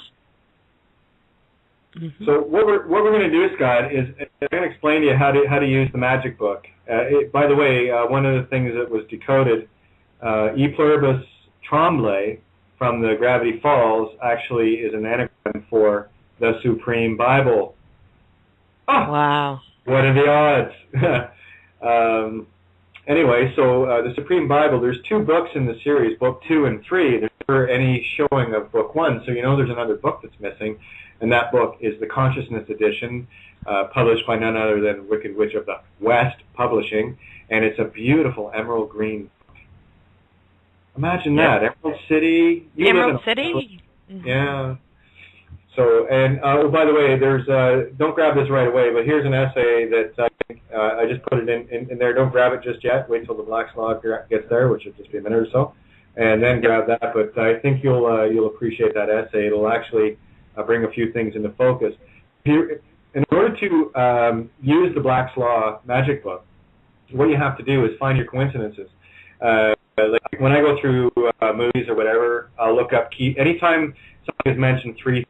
Mm-hmm. So what we're going to do, Scott, is I'm going to explain to you how to use the magic book. By the way, one of the things that was decoded, E pluribus tremble from the Gravity Falls actually is an anagram for the Supreme Bible. Oh, wow! What are the odds? Anyway, so the Supreme Bible, there's 2 books in the series, Book 2 and 3. There's never any showing of Book 1, so you know there's another book that's missing, and that book is the Consciousness Edition, published by none other than Wicked Witch of the West Publishing, and it's a beautiful emerald green book. Imagine that, Emerald City. Emerald City? Mm-hmm. Yeah. So, and by the way, there's don't grab this right away, but here's an essay that I just put it in there. Don't grab it just yet. Wait till the Black's Law gets there, which will just be a minute or so, and then grab that. But I think you'll appreciate that essay. It'll actually bring a few things into focus. In order to use the Black's Law magic book, what you have to do is find your coincidences. Like when I go through movies or whatever, I'll look up anytime something is mentioned three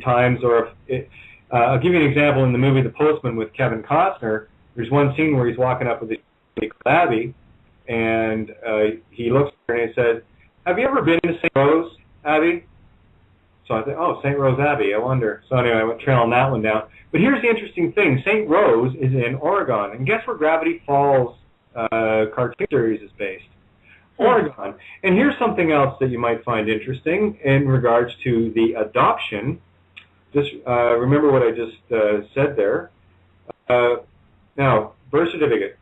times, or I'll give you an example. In the movie The Postman with Kevin Costner, there's one scene where he's walking up with Abby, and he looks at her and he says, "Have you ever been to St. Rose, Abby?" So I thought, "Oh, St. Rose Abbey, I wonder." So anyway, I went trailing that one down. But here's the interesting thing. St. Rose is in Oregon, and guess where Gravity Falls cartoon series is based? Oregon. And here's something else that you might find interesting in regards to the adoption. Just remember what I just said there. Now, birth certificate.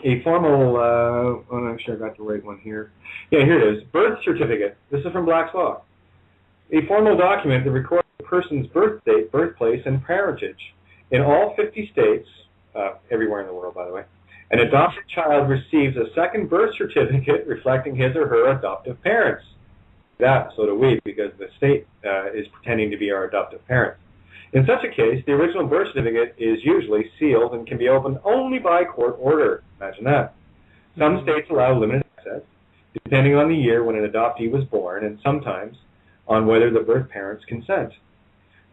A formal, I'm not sure I got the right one here. Yeah, here it is. Birth certificate. This is from Black's Law. A formal document that records a person's birth date, birthplace, and parentage. In all 50 states, everywhere in the world, by the way, an adopted child receives a second birth certificate reflecting his or her adoptive parents. So do we, because the state is pretending to be our adoptive parents. In such a case, the original birth certificate is usually sealed and can be opened only by court order. Imagine that. Some states allow limited access, depending on the year when an adoptee was born, and sometimes on whether the birth parents consent.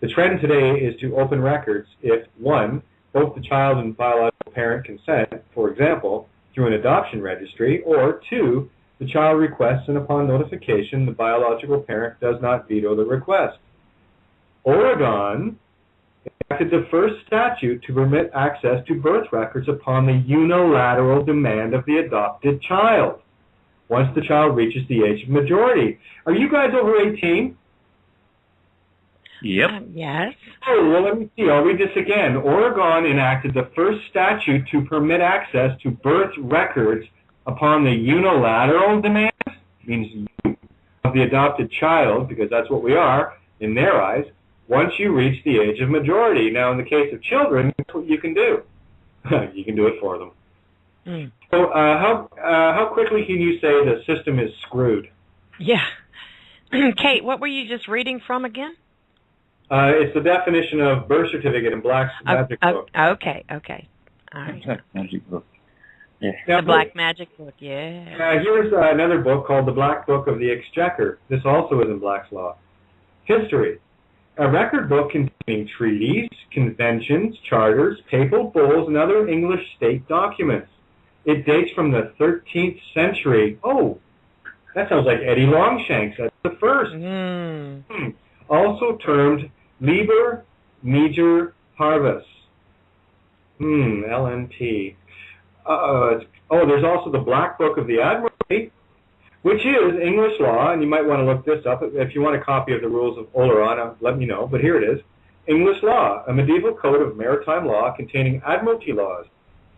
The trend today is to open records if, 1, both the child and biological parent consent, for example, through an adoption registry, or 2, the child requests and upon notification the biological parent does not veto the request. Oregon enacted the first statute to permit access to birth records upon the unilateral demand of the adopted child, once the child reaches the age of majority. Are you guys over 18? Yep. Yes. Oh, well, let me see. I'll read this again. Oregon enacted the first statute to permit access to birth records upon the unilateral demand, means you, of the adopted child, because that's what we are in their eyes, once you reach the age of majority. Now, in the case of children, that's what you can do. You can do it for them. Mm. So how quickly can you say the system is screwed? Yeah. Kate, what were you just reading from again? It's the definition of birth certificate in Black's Magic Book. Okay. All right. Magic Book. Yeah. The Black Magic Book, yeah. Here's another book called The Black Book of the Exchequer. This also is in Black's Law. History. a record book containing treaties, conventions, charters, papal bulls, and other English state documents. It dates from the 13th century. Oh, that sounds like Eddie Longshanks. That's the first. Also termed Liber Major Parvis. LNP. There's also the Black Book of the Admiralty, which is English law, and you might want to look this up. If you want a copy of the Rules of Oleron, let me know, but here it is. English law, a medieval code of maritime law containing admiralty laws,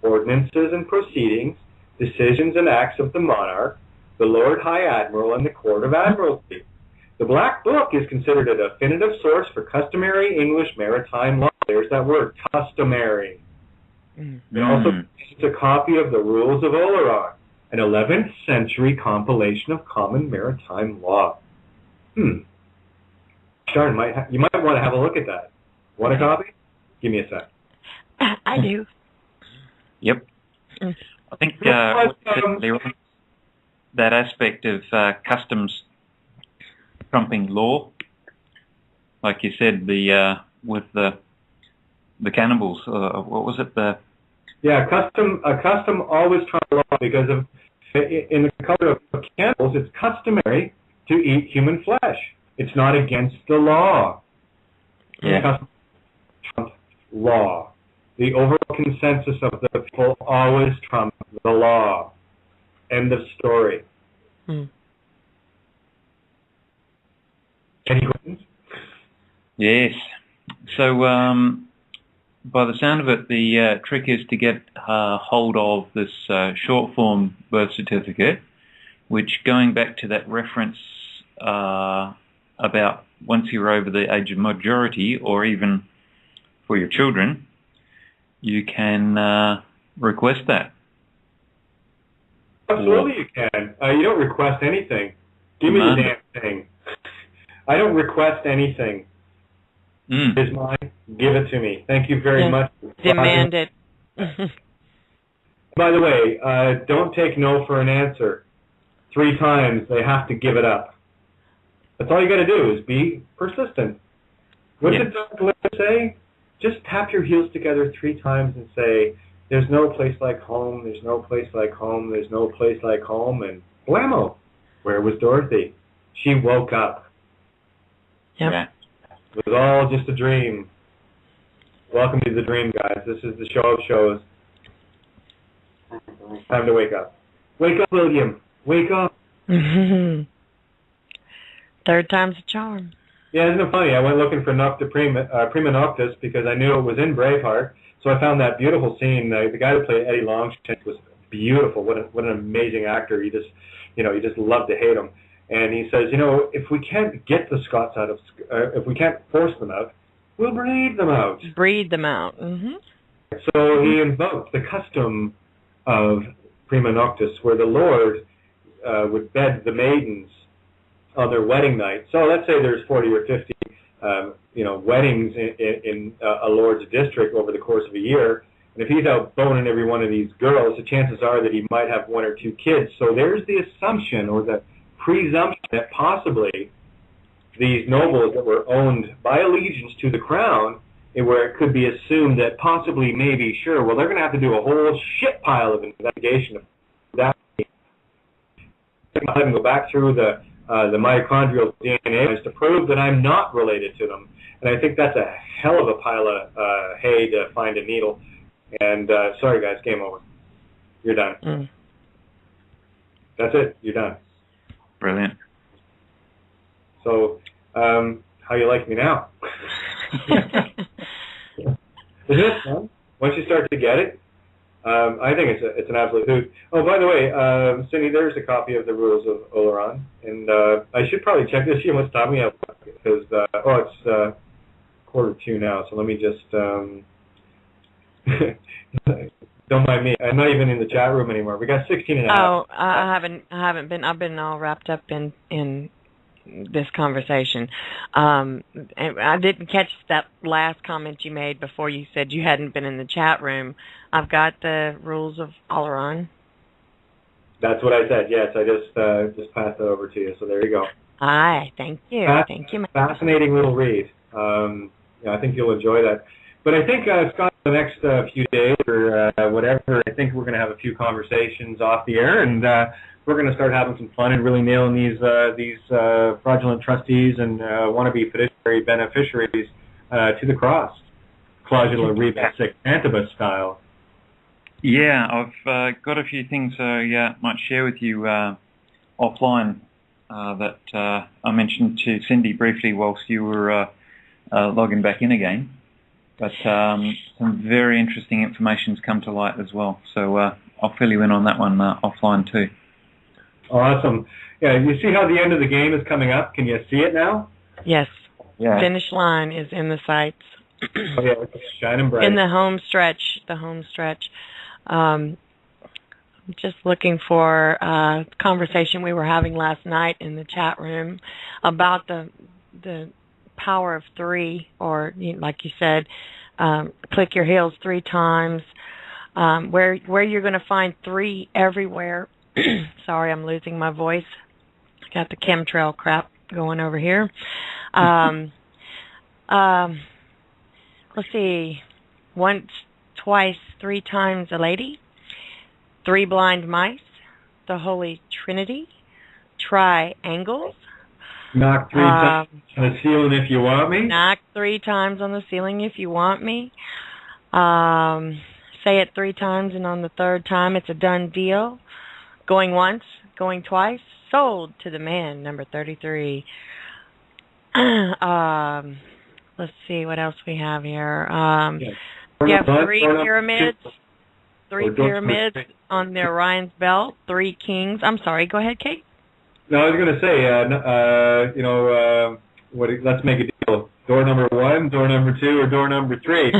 ordinances and proceedings, decisions and acts of the monarch, the Lord High Admiral, and the Court of Admiralty. The Black Book is considered a definitive source for customary English maritime law. There's that word, customary. It also contains a copy of the Rules of Oleron, an 11th century compilation of common maritime law. Sharon, you might want to have a look at that. Want a copy? Give me a sec. I do. Yep. I think that aspect of customs trumping law, like you said, with the cannibals. What was it? Custom always trumps law because of in the culture of cannibals, it's customary to eat human flesh. It's not against the law. Custom trumps law. The overall consensus of the people always trumps the law. End of story. Any questions? Yes. So, by the sound of it, the trick is to get hold of this short form birth certificate, which, going back to that reference about once you're over the age of majority, or even for your children, you can request that. Absolutely you can. You don't request anything. Give me the damn thing. I don't request anything. It is mine. Give it to me. Thank you very much. Demand it. By the way, don't take no for an answer. 3 times they have to give it up. That's all you got to do is be persistent. What did Doug say? Just tap your heels together 3 times and say, there's no place like home, there's no place like home, there's no place like home, and blammo. Where was Dorothy? She woke up. Yep. It was all just a dream. Welcome to the dream, guys. This is the show of shows. Time to wake up. Wake up, William. Wake up. Third time's a charm. Yeah, isn't it funny? I went looking for Nocta Prima Noctis because I knew it was in Braveheart. So I found that beautiful scene. The guy who played Eddie Longshanks was beautiful. What an amazing actor. You just love to hate him. And he says, if we can't get the Scots out of, if we can't force them out, we'll breed them out. Breed them out. So he invoked the custom of Prima Noctis, where the Lord would bed the maidens on their wedding night. So let's say there's 40 or 50, weddings in a Lord's district over the course of a year. And if he's out boning every one of these girls, the chances are that he might have 1 or 2 kids. So there's the assumption or the presumption that possibly these nobles that were owned by allegiance to the crown, where it could be assumed that possibly, maybe, sure, well, they're going to have to do a whole shit pile of investigation of that. I'll have to go back through the mitochondrial DNA to prove that I'm not related to them. And I think that's a hell of a pile of hay to find a needle. And sorry, guys, game over. You're done. That's it. You're done. Brilliant. So, how you like me now? Isn't it fun? Once you start to get it, I think it's an absolute hoot. Oh, by the way, Cindy, there's a copy of the Rules of Oleron, and I should probably check to see how much time we have because it's 1:45 now. So let me just don't mind me. I'm not even in the chat room anymore. We got 16 and a half. Oh, I haven't been. I've been all wrapped up in this conversation. And I didn't catch that last comment you made before you said you hadn't been in the chat room. I've got the Rules of Oleron. That's what I said. Yes, I just passed that over to you. So there you go. Aye, thank you. Thank you. Fascinating little read. I think you'll enjoy that. But I think, Scott, the next few days or whatever, I think we're going to have a few conversations off the air, and we're going to start having some fun and really nailing these fraudulent trustees and wannabe fiduciary beneficiaries to the cross, clausula rebus sic antibus style. Yeah, I've got a few things I might share with you offline that I mentioned to Cindy briefly whilst you were logging back in again. But some very interesting information's come to light as well. So I'll fill you in on that one offline too. Awesome. Yeah, you see how the end of the game is coming up? Can you see it now? Yes. Yeah. Finish line is in the sights. Oh, yeah, it's shining bright. In the home stretch. Just looking for a conversation we were having last night in the chat room about the power of 3, or like you said, click your heels 3 times. Where you're going to find 3 everywhere. Sorry, I'm losing my voice. Got the chemtrail crap going over here. Let's see. Once, twice, 3 times a lady. 3 blind mice. The Holy Trinity. Triangles. Knock 3 times on the ceiling if you want me. Knock 3 times on the ceiling if you want me. Say it 3 times, and on the 3rd time, it's a done deal. Going once, going twice. Sold to the man, number 33. Let's see what else we have here. You have 3 pyramids. 3 pyramids on the Orion's belt. 3 kings. I'm sorry. Go ahead, Kate. No, I was going to say, let's make a deal. Door number 1, door number 2, or door number 3.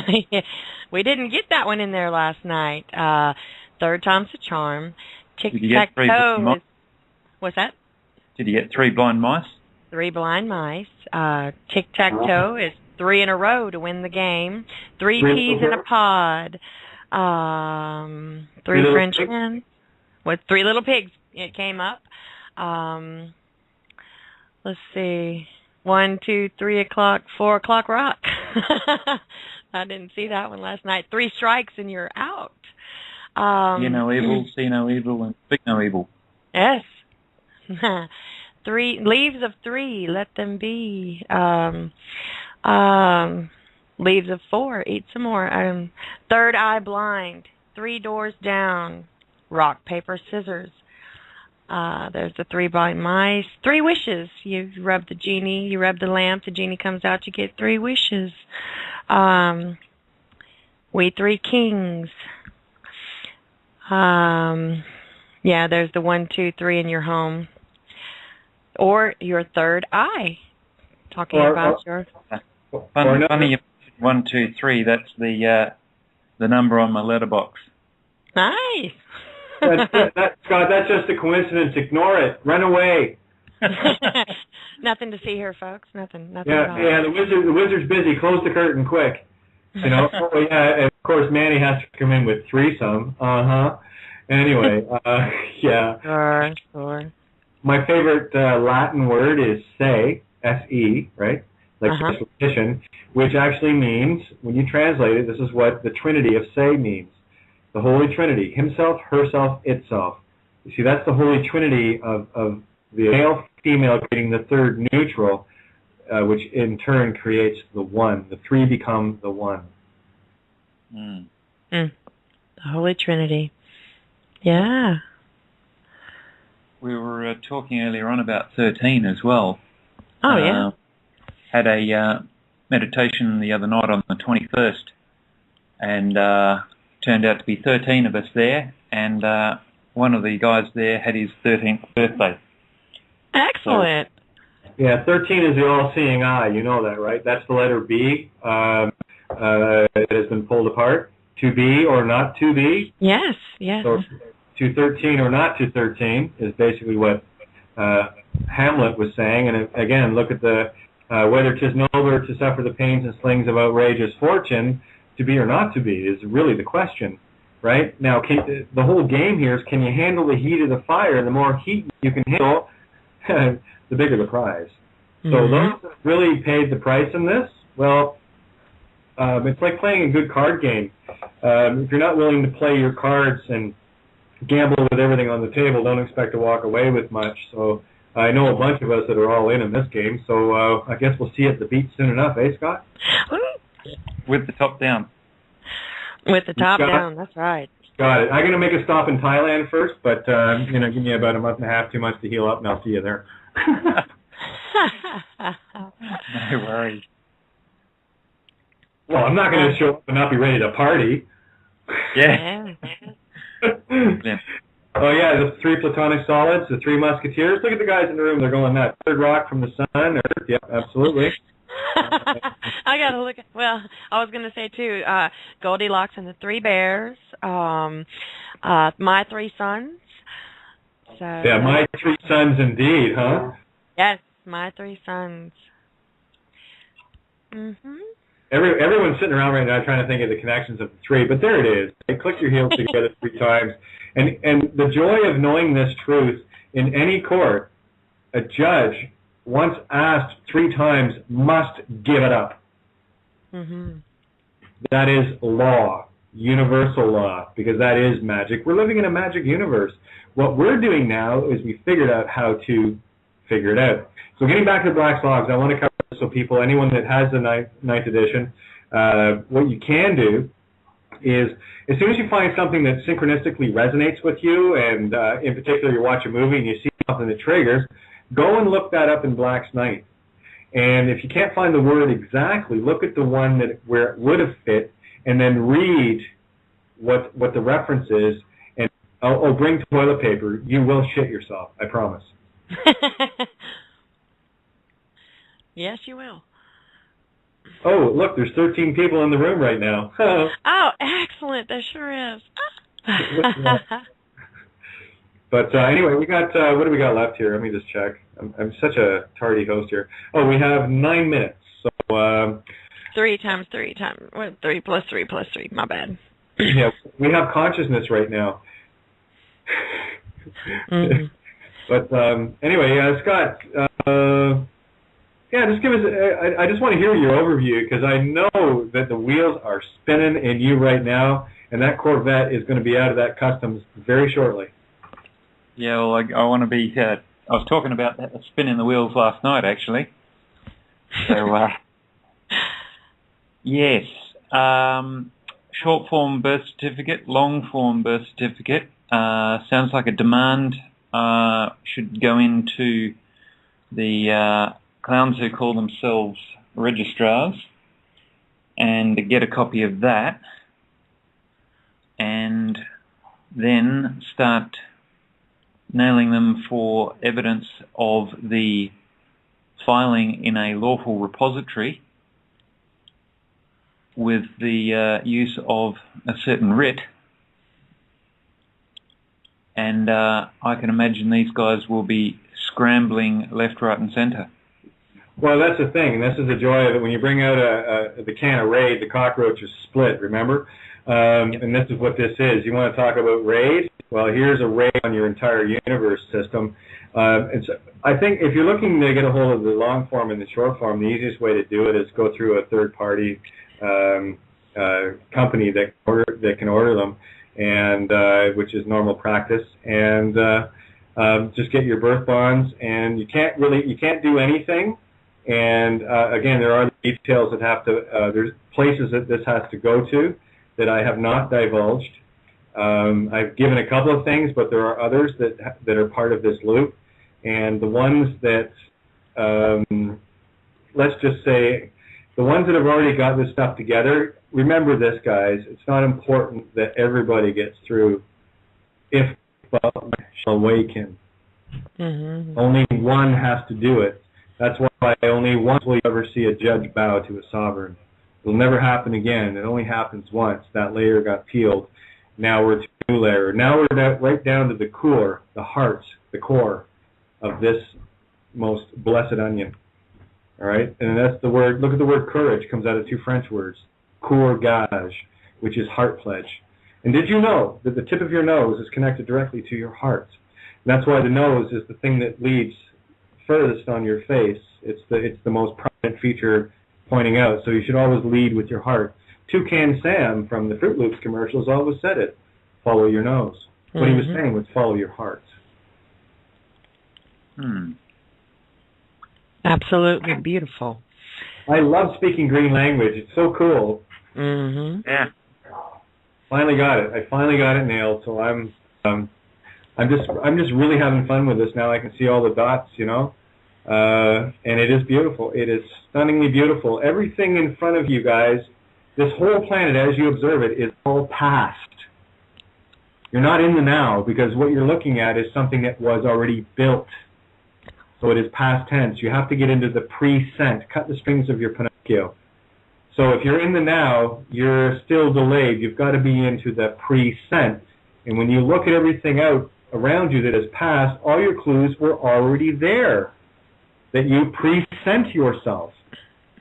We didn't get that one in there last night. 3rd time's a charm. Tic-tac-toe. What's that? Did you get 3 blind mice? 3 blind mice. Tic-tac-toe is 3 in a row to win the game. 3 peas in a pod. 3 Frenchmen. With 3 little pigs. It came up. Let's see. 1, 2, 3 o'clock, 4 o'clock rock. I didn't see that one last night. 3 strikes and you're out. Hear no evil, see no evil, and speak no evil. Yes. 3 leaves of 3, let them be. Leaves of 4, eat some more. 3rd eye blind. 3 doors down. Rock, paper, scissors. There's the 3 blind mice. 3 wishes. You rub the genie, you rub the lamp, the genie comes out, you get 3 wishes. We 3 kings. There's the 1, 2, 3 in your home. Or your 3rd eye. Talking about your... Funny, 1, 2, 3, that's the number on my letterbox. Nice. Scott, that's just a coincidence. Ignore it. Run away. Nothing to see here, folks. Nothing at all. Yeah. The wizard's busy. Close the curtain, quick. And of course, Manny has to come in with threesome. Anyway, yeah. Sure. My favorite Latin word is se, S-E, right? Like repetition, which actually means, when you translate it, this is what the Trinity of se means. The Holy Trinity, himself, herself, itself. You see, that's the Holy Trinity of the male, female creating the 3rd neutral, which in turn creates the 1. The 3 become the 1. The Holy Trinity. Yeah. We were talking earlier on about 13 as well. Oh, yeah. Had a meditation the other night on the 21st, and turned out to be 13 of us there, and one of the guys there had his 13th birthday. Excellent. So, 13 is the all-seeing eye. You know that, right? That's the letter B. It has been pulled apart. To be or not to be. Yes. So to 13 or not to 13 is basically what Hamlet was saying. And again, look at the whether 'tis nobler to suffer the pains and slings of outrageous fortune, to be or not to be, is really the question, right? Now, the whole game here is, can you handle the heat of the fire? The more heat you can handle, the bigger the prize. So those that really paid the price in this Well, it's like playing a good card game. If you're not willing to play your cards and gamble with everything on the table, don't expect to walk away with much. So I know a bunch of us that are all in this game, so I guess we'll see you at the beach soon enough, eh, Scott? With the top down. With the top down, that's right. Got it. I'm going to make a stop in Thailand first, but give me about a month and a half, 2 months to heal up, and I'll see you there. No worries. Well, I'm not going to show up and not be ready to party. Yeah. Yeah. Oh, yeah, the 3 platonic solids, the 3 musketeers. Look at the guys in the room. They're going nuts. Third rock from the sun. Earth. Yep, absolutely. I got to look at, well, I was going to say, too, Goldilocks and the 3 bears, my 3 sons. So, yeah, my 3 sons indeed, huh? Yes, my 3 sons. Mm-hmm. Everyone's sitting around right now trying to think of the connections of the 3, but there it is. They click your heels together 3 times. And the joy of knowing this truth, in any court, a judge, once asked 3 times, must give it up. Mm-hmm. That is law, universal law, because that is magic. We're living in a magic universe. What we're doing now is we figured out how to figure it out. So getting back to the Black Logs, I want to cover this so people, anyone that has the ninth edition, what you can do is, as soon as you find something that synchronistically resonates with you, and in particular you watch a movie and you see something that triggers, go and look that up in Black's Night. And if you can't find the word exactly, look at the one where it would have fit, and then read what the reference is, and bring toilet paper. You will shit yourself, I promise. Yes, you will. Oh, look, there's 13 people in the room right now. Oh, excellent. There sure is. But anyway, we got, what do we got left here? Let me just check. I'm such a tardy host here. Oh, we have 9 minutes. So 3 times 3 times, 3 plus 3 plus 3. My bad. Yeah, we have consciousness right now. Mm-hmm. But anyway, Scott, yeah, just give us, I just want to hear your overview, because I know that the wheels are spinning in you right now, and that Corvette is going to be out of that customs very shortly. Yeah, well, I want to be, I was talking about spinning the wheels last night, actually. So, yes, short form birth certificate, long form birth certificate, sounds like a demand should go into the clowns who call themselves registrars, and get a copy of that, and then start nailing them for evidence of the filing in a lawful repository with the use of a certain writ. And I can imagine these guys will be scrambling left, right, and centre. Well, that's the thing, and this is the joy of it. When you bring out the can of Raid, the cockroach is split, remember? And this is what this is. You want to talk about Raid? Well, here's a Raid on your entire universe system. And so I think if you're looking to get a hold of the long form and the short form, the easiest way to do it is go through a third-party company that can order them, and which is normal practice. And just get your birth bonds, and you can't do anything. And again, there are details that have to. There's places that this has to go to that I have not divulged. I've given a couple of things, but there are others that are part of this loop. And the ones that, let's just say, the ones that have already got this stuff together, remember this, guys, it's not important that everybody gets through if but shall awaken. Mm-hmm. Only one has to do it. That's why only once will you ever see a judge bow to a sovereign. It'll never happen again. It only happens once. That layer got peeled. Now we're to a new layer. Now we're right down to the core, the heart, the core of this most blessed onion. All right? And that's the word, look at the word courage, comes out of 2 French words. Courage, which is heart pledge. And did you know that the tip of your nose is connected directly to your heart? And that's why the nose is the thing that leads furthest on your face. It's the most prominent feature pointing out. So you should always lead with your heart. Toucan Sam from the Fruit Loops commercials always said it. Follow your nose. What he was saying was follow your heart. Absolutely beautiful. I love speaking green language. It's so cool. Yeah. Finally got it. I finally got it nailed. So I'm just really having fun with this now. I can see all the dots, you know, and it is beautiful. It is stunningly beautiful. Everything in front of you guys, this whole planet, as you observe it, is all past. You're not in the now, because what you're looking at is something that was already built. So it is past tense. You have to get into the present. Cut the strings of your Pinocchio. So if you're in the now, you're still delayed. You've got to be into the present. And when you look at everything out around you that is past, all your clues were already there, that you present yourself.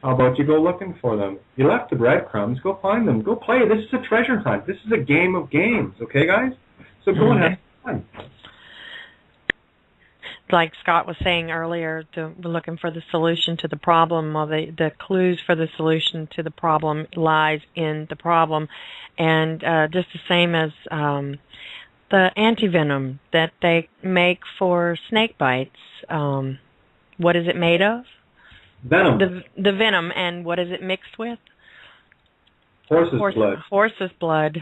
How about you go looking for them? You left the breadcrumbs. Go find them. Go play. This is a treasure hunt. This is a game of games. Okay, guys? So go and have fun. Like Scott was saying earlier, we're looking for the solution to the problem. Well, the clues for the solution to the problem lies in the problem. And just the same as the antivenom that they make for snake bites. What is it made of? Venom. The venom. And what is it mixed with? Horse's blood. Horse's blood,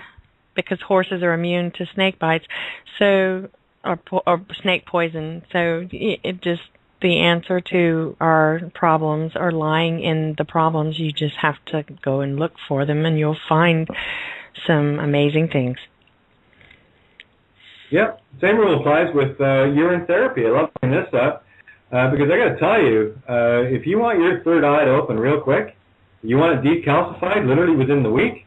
because horses are immune to snake bites. So... Or snake poison. So it just, the answer to our problems are lying in the problems. You just have to go and look for them, and you'll find some amazing things. Yeah, same rule applies with urine therapy. I love bringing this up because I got to tell you, if you want your third eye to open real quick, you want it decalcified literally within the week,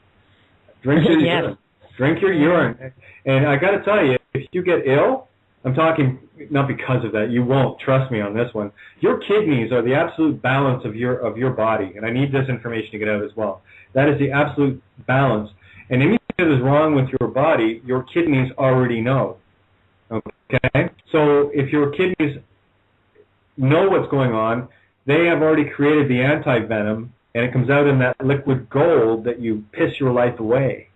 drink your urine. Drink your urine. And I got to tell you, if you get ill, I'm talking not because of that. You won't. Trust me on this one. Your kidneys are the absolute balance of your body, and I need this information to get out as well. That is the absolute balance. And anything that is wrong with your body, your kidneys already know. Okay? So if your kidneys know what's going on, they have already created the anti-venom, and it comes out in that liquid gold that you piss your life away.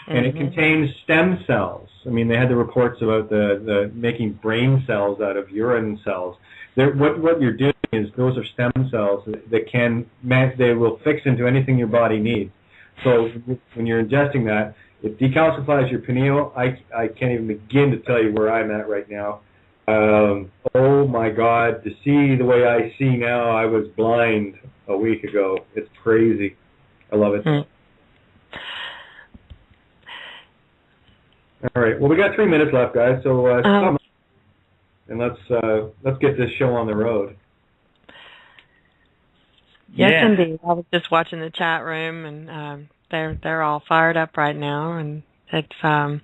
And it contains stem cells. I mean, they had the reports about the making brain cells out of urine cells. What you're doing is those are stem cells that they will fix into anything your body needs. So when you're ingesting that, it decalcifies your pineal. I can't even begin to tell you where I'm at right now. Oh my God, to see the way I see now, I was blind a week ago. It's crazy. I love it. All right. Well, we got 3 minutes left, guys. So and let's get this show on the road. Yes, indeed. I was just watching the chat room, and they're all fired up right now, and it's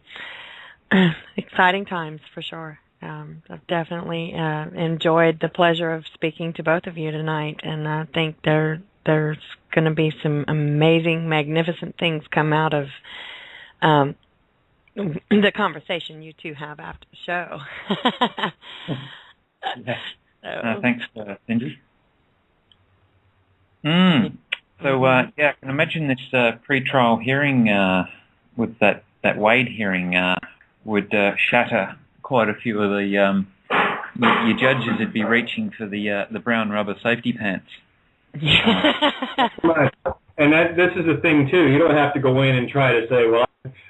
exciting times for sure. I've definitely enjoyed the pleasure of speaking to both of you tonight, and I think there's going to be some amazing, magnificent things come out of the conversation you two have after the show. Thanks, Cindy. So, I can imagine this pre-trial hearing with that Wade hearing would shatter quite a few of the your judges would be reaching for the brown rubber safety pants. Right. And this is the thing too. You don't have to go in and try to say, well,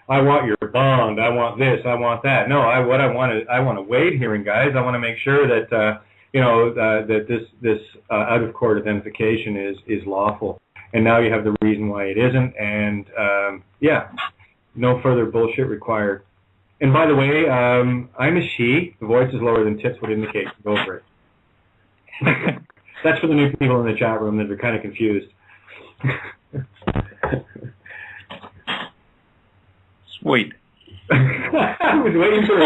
I want your bond, I want this, I want that. No, I want a Wade hearing, guys. I want to make sure that that this out of court identification is lawful. And now you have the reason why it isn't, and no further bullshit required. And by the way, I'm a she. The voice is lower than tits would indicate. Go for it. That's for the new people in the chat room that are kind of confused. Sweet. I was waiting for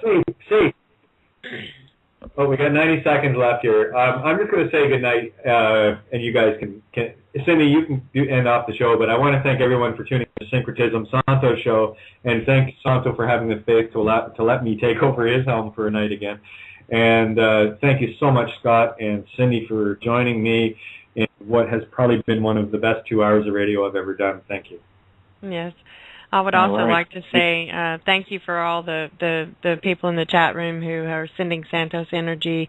it. See. Oh, we got 90 seconds left here. I'm just going to say goodnight, and you guys can Cindy, you can end off the show, but I want to thank everyone for tuning in to Syncretism Santos show, and thank Santo for having the faith to let me take over his helm for a night again. And thank you so much, Scott and Cindy, for joining me in what has probably been one of the best 2 hours of radio I've ever done. Thank you. Yes. I would also like to say thank you for all the people in the chat room who are sending Santos energy.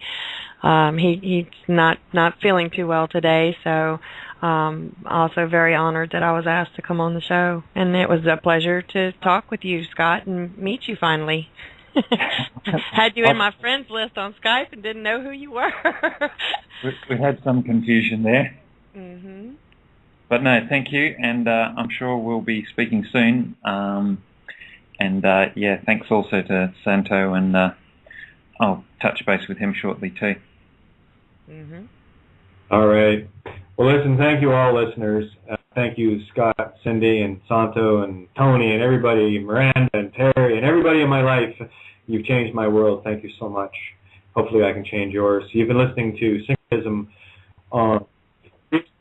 He's not feeling too well today, so also very honored that I was asked to come on the show. And it was a pleasure to talk with you, Scott, and meet you finally. Had you in my friends list on Skype and didn't know who you were. we had some confusion there. Mm-hmm. But no, thank you, and I'm sure we'll be speaking soon. Thanks also to Santo, and I'll touch base with him shortly too. Mm-hmm. All right. Well, listen, thank you all listeners. Thank you, Scott, Cindy, and Santo, and Tony, and everybody, Miranda, and Terry, and everybody in my life. You've changed my world. Thank you so much. Hopefully I can change yours. You've been listening to Syncretism on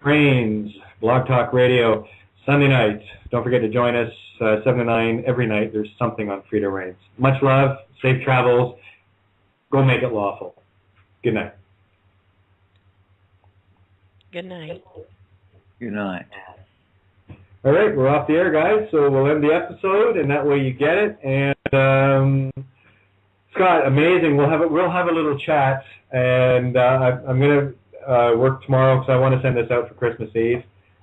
Brains, Blog Talk Radio, Sunday night. Don't forget to join us 7 to 9 every night. There's something on Frida Reigns. Much love, safe travels. Go make it lawful. Good night. Good night. Good night. All right, we're off the air, guys, so we'll end the episode, and that way you get it. And Scott, amazing. We'll have a little chat, and I'm going to work tomorrow because I want to send this out for Christmas Eve.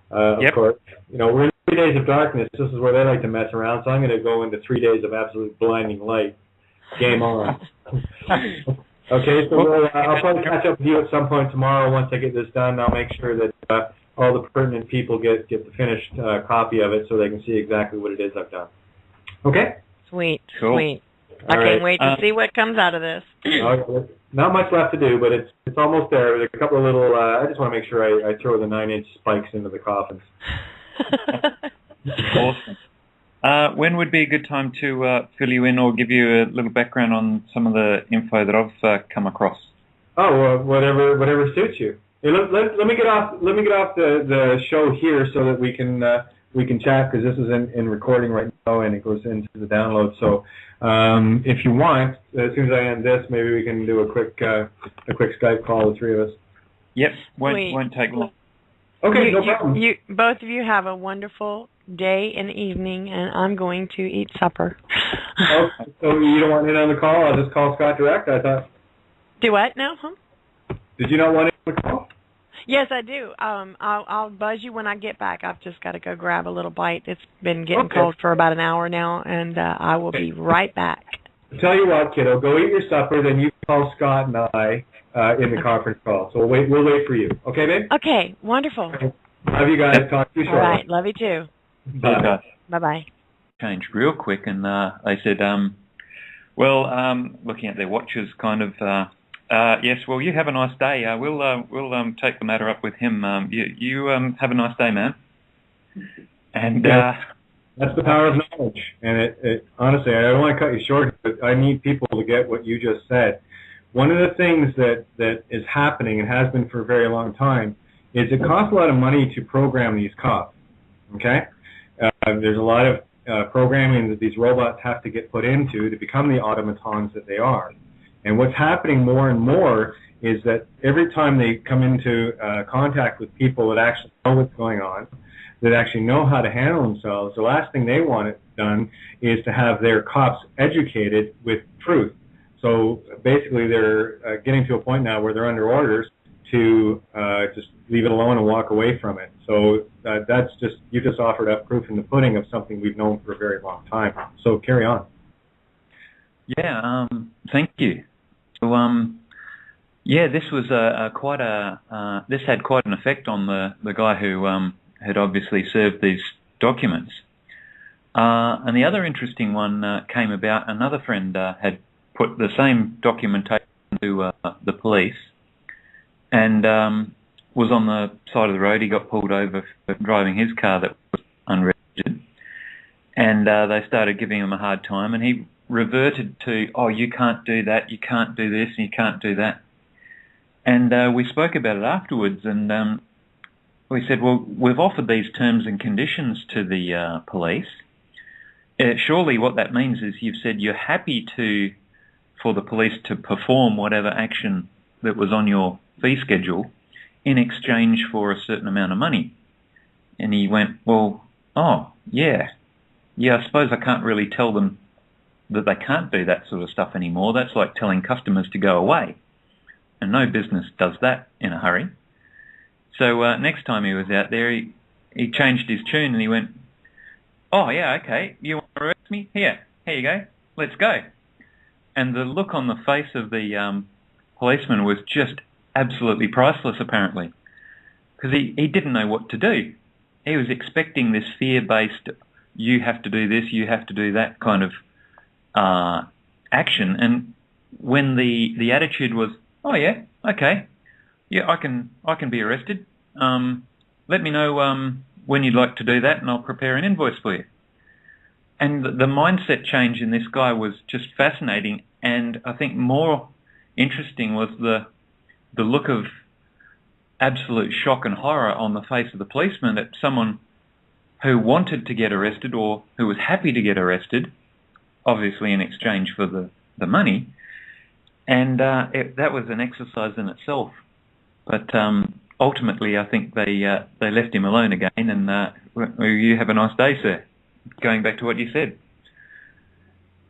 Of course, we're in 3 days of darkness. This is where they like to mess around, so I'm going to go into 3 days of absolute blinding light. Game on. Okay, so I'll probably catch up with you at some point tomorrow. Once I get this done, I'll make sure that all the pertinent people get the finished copy of it so they can see exactly what it is I've done. Okay? Sweet, cool. Sweet. I can't wait to see what comes out of this. Not much left to do, but it's almost there. There's a couple of little, I just want to make sure I throw the 9-inch spikes into the coffins. Awesome. When would be a good time to fill you in or give you a little background on some of the info that I've come across? Oh, whatever suits you. Hey, let me get off the show here so that we can chat, because this is in recording right now and it goes into the download. So if you want, as soon as I end this, maybe we can do a quick Skype call, the three of us. Yep, won't take long. Okay, no problem. Both of you have a wonderful day and evening, and I'm going to eat supper. Okay, so you don't want in on the call? I'll just call Scott direct, I thought. Do what now, huh? Did you not want in on the call? Yes, I do. I'll buzz you when I get back. I've just got to go grab a little bite. It's been getting cold for about an hour now, and I will be right back. Tell you what, kiddo, go eat your supper, then you call Scott and I in the conference call. So we'll wait for you. Okay, babe? Okay, wonderful. Okay. Love you guys. Talk to you shortly. All right, love you too. Bye. Bye-bye. Changed real quick, and they said, looking at their watches, kind of, yes, well, you have a nice day. We'll take the matter up with him. You have a nice day, man. And that's the power of knowledge. And it honestly, I don't want to cut you short, but I need people to get what you just said. One of the things that is happening and has been for a very long time is it costs a lot of money to program these cops. Okay, there's a lot of programming that these robots have to get put into to become the automatons that they are. And what's happening more and more is that every time they come into contact with people that actually know what's going on, that actually know how to handle themselves, the last thing they want it done is to have their cops educated with truth. So basically they're getting to a point now where they're under orders to just leave it alone and walk away from it. So that's just, you just offered up proof in the pudding of something we've known for a very long time. So carry on. Yeah, thank you. So, this was this had quite an effect on the guy who had obviously served these documents. And the other interesting one came about. Another friend had put the same documentation to the police, and was on the side of the road. He got pulled over for driving his car that was unregistered, and they started giving him a hard time, and he reverted to, oh, you can't do that, you can't do this, and you can't do that. And we spoke about it afterwards, and we said, well, we've offered these terms and conditions to the police. Surely what that means is you've said you're happy to for the police to perform whatever action that was on your fee schedule in exchange for a certain amount of money. And he went, well, oh, yeah, I suppose I can't really tell them that they can't do that sort of stuff anymore. That's like telling customers to go away. And no business does that in a hurry. So next time he was out there, he changed his tune and he went, oh, yeah, okay, you want to arrest me? Here you go, let's go. And the look on the face of the policeman was just absolutely priceless, apparently, because he didn't know what to do. He was expecting this fear-based, you have to do this, you have to do that kind of action. And when the attitude was, oh, yeah, okay, yeah, I can be arrested. Let me know when you'd like to do that, and I'll prepare an invoice for you. And the mindset change in this guy was just fascinating, and I think more interesting was the look of absolute shock and horror on the face of the policeman that someone who wanted to get arrested or who was happy to get arrested, obviously in exchange for the money, and that was an exercise in itself. But ultimately, I think they left him alone again, and you have a nice day, sir. Going back to what you said.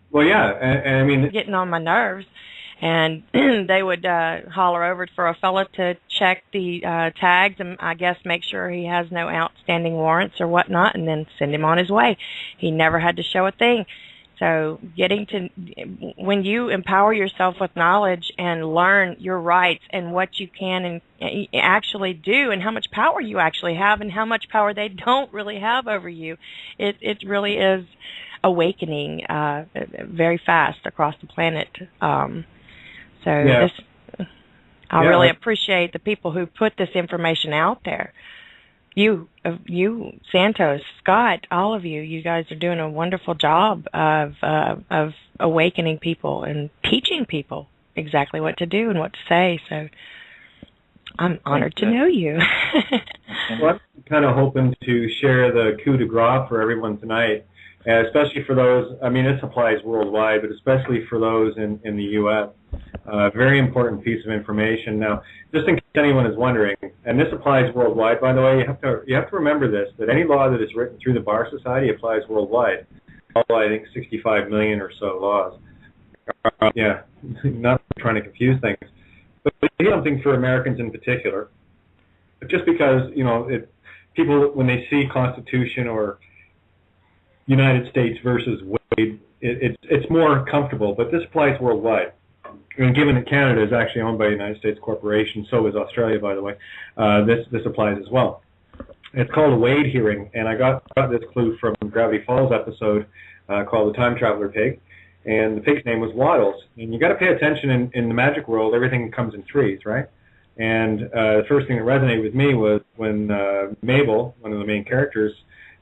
Well, yeah, and I mean, getting on my nerves, and they would holler over for a fella to check the tags and I guess make sure he has no outstanding warrants or whatnot, and then send him on his way. He never had to show a thing. So when you empower yourself with knowledge and learn your rights and what you can and actually do and how much power you actually have and how much power they don't really have over you, it really is awakening very fast across the planet. I really appreciate the people who put this information out there. You, Santos, Scott, all of you guys are doing a wonderful job of awakening people and teaching people exactly what to do and what to say. So I'm honored to know you. Well, I'm kind of hoping to share the coup de grace for everyone tonight, especially for those, I mean, this applies worldwide, but especially for those in the U.S. Very important piece of information. Now, just in case anyone is wondering, and this applies worldwide, by the way, you have to remember this, that any law that is written through the Bar Society applies worldwide. I think 65 million or so laws. Not trying to confuse things. But something for Americans in particular, just because, people, when they see Constitution or United States versus Wade, it's more comfortable, but this applies worldwide. And given that Canada is actually owned by a United States corporation, so is Australia, by the way, this applies as well. It's called a Wade hearing, and I got this clue from Gravity Falls episode called The Time Traveler Pig, and the pig's name was Waddles. And you got to pay attention in the magic world, everything comes in threes, right? And the first thing that resonated with me was when Mabel, one of the main characters,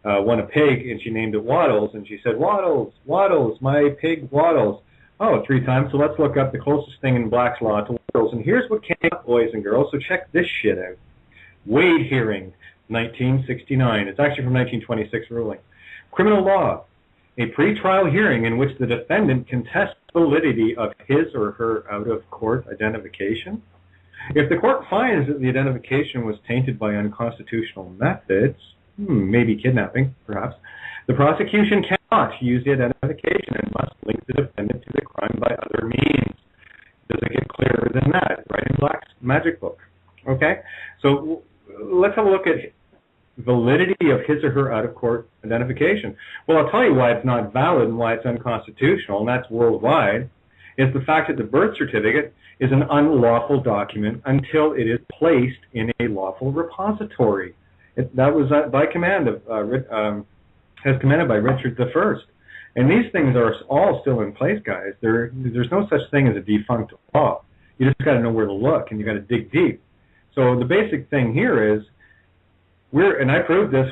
won a pig, and she named it Waddles, and she said, Waddles, Waddles, my pig Waddles. Oh, 3 times, so let's look up the closest thing in Black's Law to Waddles. And here's what came up, boys and girls, so check this shit out. Wade hearing, 1969. It's actually from 1926 ruling. Criminal law, a pretrial hearing in which the defendant contests the validity of his or her out-of-court identification. If the court finds that the identification was tainted by unconstitutional methods, maybe kidnapping, perhaps, the prosecution cannot use the identification and must link the defendant to the crime by other means. Does it get clearer than that? Right in Black's magic book. Okay? So let's have a look at validity of his or her out-of-court identification. Well, I'll tell you why it's not valid and why it's unconstitutional, and that's worldwide, is the fact that the birth certificate is an unlawful document until it is placed in a lawful repository. That was by command of as commanded by Richard I. And these things are all still in place, guys. There's no such thing as a defunct law. You just got to know where to look, and you got to dig deep. So the basic thing here is, and I proved this,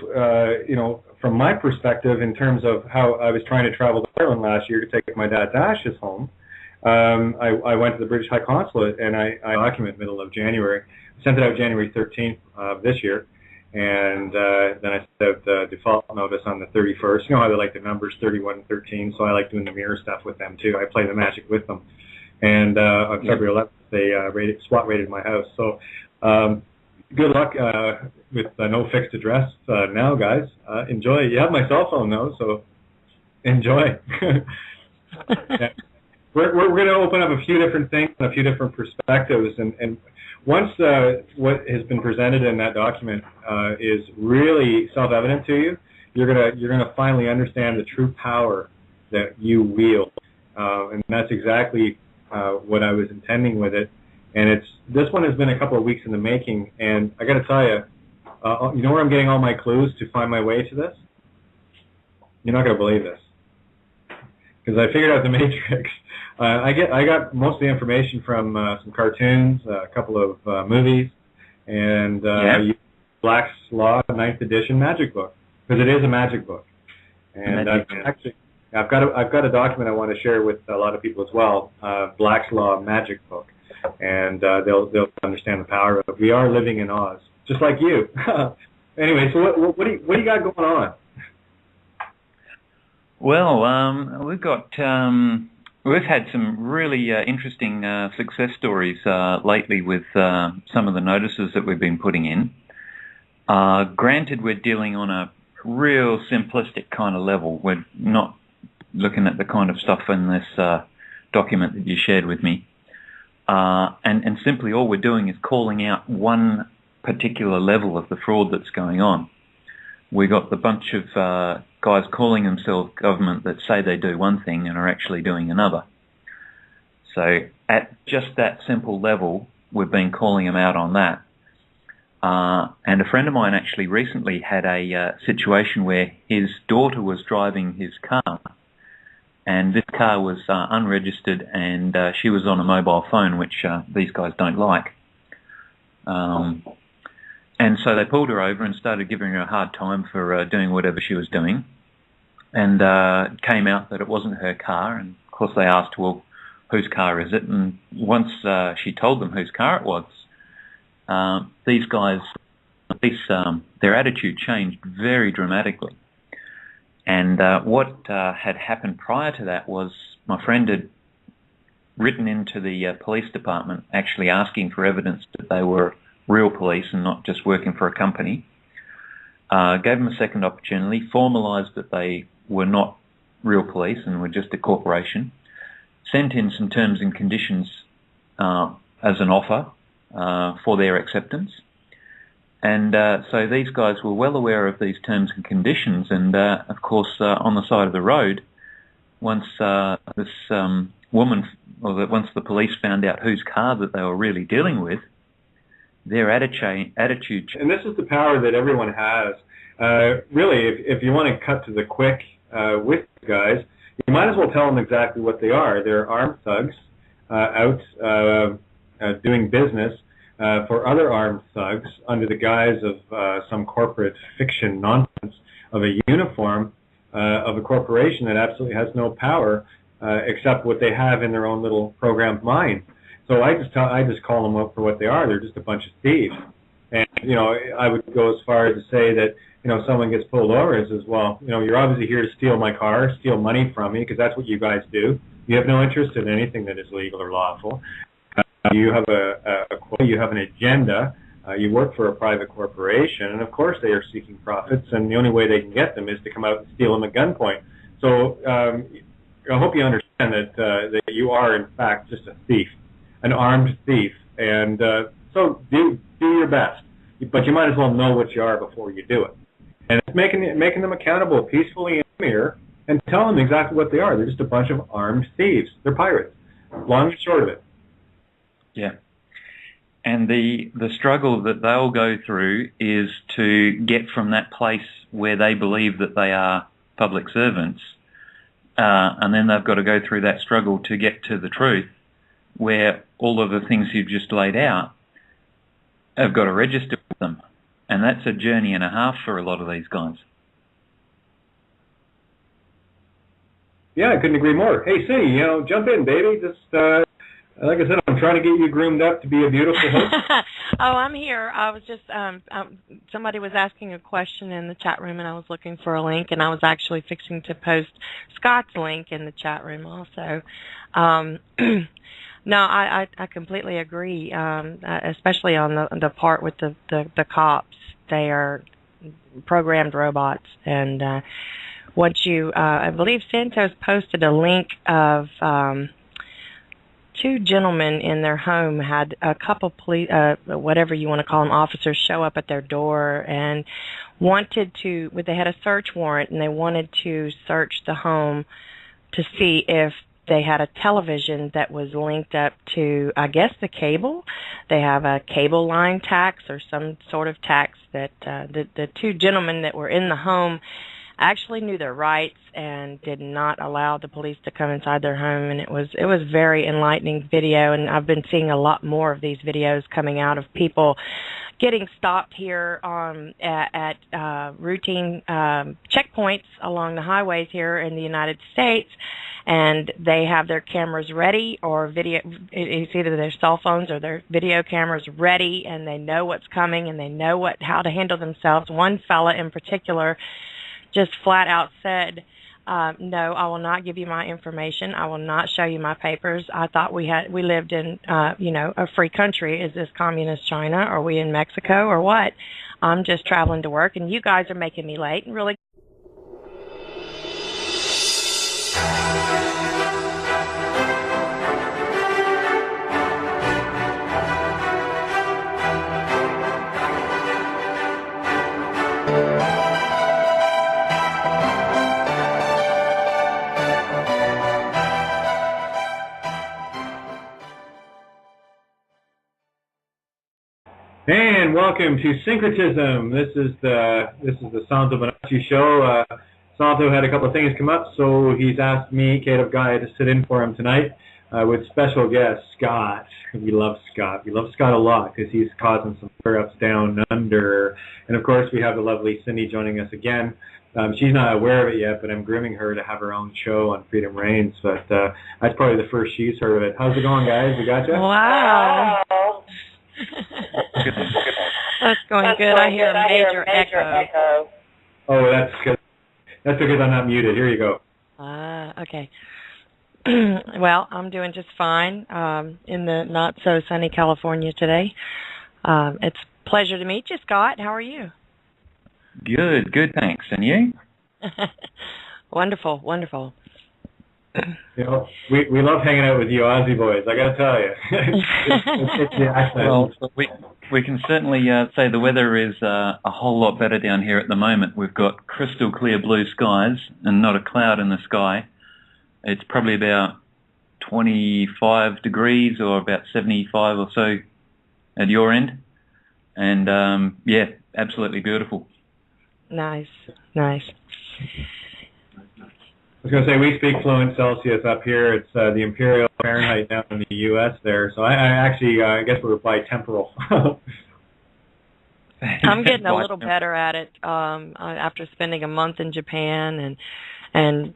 from my perspective in terms of how I was trying to travel to Ireland last year to take my dad's ashes home. I went to the British High Consulate, and I documented middle of January. I sent it out January 13th of this year. And then I sent out the default notice on the 31st. You know how they like the numbers, 31 and 13, so I like doing the mirror stuff with them, too. I play the magic with them. And on February 11th, they SWAT raided my house. So good luck with no fixed address now, guys. Enjoy. You have my cell phone, though, so enjoy. We're going to open up a few different things, a few different perspectives, and once what has been presented in that document is really self-evident to you, you're gonna finally understand the true power that you wield, and that's exactly what I was intending with it. And this one has been a couple of weeks in the making, and I got to tell you, you know where I'm getting all my clues to find my way to this? You're not going to believe this, because I figured out the matrix. I got most of the information from some cartoons, a couple of movies, and Black's Law 9th edition magic book, because it is a magic book. And I've got a document I want to share with a lot of people as well, Black's Law magic book, and they'll understand the power of it. We are living in Oz, just like you. Anyway, so what do you got going on? Well, we've had some really interesting success stories lately with some of the notices that we've been putting in. Granted, we're dealing on a real simplistic kind of level. We're not looking at the kind of stuff in this document that you shared with me. And simply all we're doing is calling out one particular level of the fraud that's going on. We got the bunch of guys calling themselves government that say they do one thing and are actually doing another. So at just that simple level, we've been calling them out on that. And a friend of mine actually recently had a situation where his daughter was driving his car, and this car was unregistered, and she was on a mobile phone, which these guys don't like. And so they pulled her over and started giving her a hard time for doing whatever she was doing. And it came out that it wasn't her car. And of course they asked, well, whose car is it? And once she told them whose car it was, these guys, their attitude changed very dramatically. And what had happened prior to that was my friend had written into the police department actually asking for evidence that they were real police and not just working for a company. Gave them a second opportunity, formalised that they were not real police and were just a corporation, sent in some terms and conditions as an offer for their acceptance. And so these guys were well aware of these terms and conditions, and of course on the side of the road, once this woman, or once the police found out whose car that they were really dealing with, their attitude. And this is the power that everyone has. Really, if you want to cut to the quick with the guys, you might as well tell them exactly what they are. They're armed thugs out doing business for other armed thugs under the guise of some corporate fiction nonsense of a uniform of a corporation that absolutely has no power except what they have in their own little programmed mind. So I just call them up for what they are. They're just a bunch of thieves. And, I would go as far as to say that, someone gets pulled over and says, well, you're obviously here to steal my car, steal money from me, because that's what you guys do. You have no interest in anything that is legal or lawful. You have you have an agenda. You work for a private corporation, and of course they are seeking profits, and the only way they can get them is to come out and steal them at gunpoint. So I hope you understand that you are, in fact, just a thief. An armed thief, and so do your best, but you might as well know what you are before you do it. And it's making them accountable peacefully in the mirror and tell them exactly what they are. They're just a bunch of armed thieves. They're pirates, long and short of it. Yeah, and the struggle that they'll go through is to get from that place where they believe that they are public servants, and then they've got to go through that struggle to get to the truth, where all of the things you've just laid out have got to register with them. And that's a journey and a half for a lot of these guys. Yeah, I couldn't agree more. Hey, Cindy, jump in, baby. Just, like I said, I'm trying to get you groomed up to be a beautiful host. Oh, I'm here. I was just, somebody was asking a question in the chat room, and I was looking for a link, and I was actually fixing to post Scott's link in the chat room also. No, I completely agree, especially on the part with the cops. They are programmed robots, and once you, I believe Santos posted a link of two gentlemen in their home had a couple police, whatever you want to call them, officers show up at their door and wanted to, they had a search warrant and they wanted to search the home to see if they had a television that was linked up to, I guess, the cable. They have a cable line tax or some sort of tax that the two gentlemen that were in the home actually knew their rights and did not allow the police to come inside their home. And it was very enlightening video, and I've been seeing a lot more of these videos coming out of people getting stopped here at routine checkpoints along the highways here in the United States, and they have their cameras ready, or video, it's either their cell phones or their video cameras ready, and they know what's coming and they know how to handle themselves. One fella in particular just flat out said, no, I will not give you my information. I will not show you my papers. I thought we lived in, a free country. Is this communist China? Are we in Mexico or what? I'm just traveling to work, and you guys are making me late. And really. And welcome to Syncretism. This is the Santos Bonacci show. Santo had a couple of things come up, so he's asked me, Kate of Gaia, to sit in for him tonight with special guest Scott. We love Scott. We love Scott a lot because he's causing some flare-ups down under. And of course, we have the lovely Cindy joining us again. She's not aware of it yet, but I'm grooming her to have her own show on Freedom Reigns. But that's probably the first she's heard of it. How's it going, guys? We got you? Wow. That's going good. I hear a major echo. Oh, that's good. That's because I'm not muted. Here you go. Okay. Well, I'm doing just fine in the not-so-sunny California today. It's a pleasure to meet you, Scott. How are you? Good, thanks. And you? Wonderful. You know, we love hanging out with you Aussie boys, I got to tell you. Well, we can certainly say the weather is a whole lot better down here at the moment. We've got crystal clear blue skies and not a cloud in the sky. It's probably about 25 degrees or about 75 or so at your end. And, yeah, absolutely beautiful. Nice. I was going to say, we speak fluent Celsius up here. It's the Imperial Fahrenheit down in the U.S. there. So I guess we're bitemporal. I'm getting a little better at it after spending a month in Japan and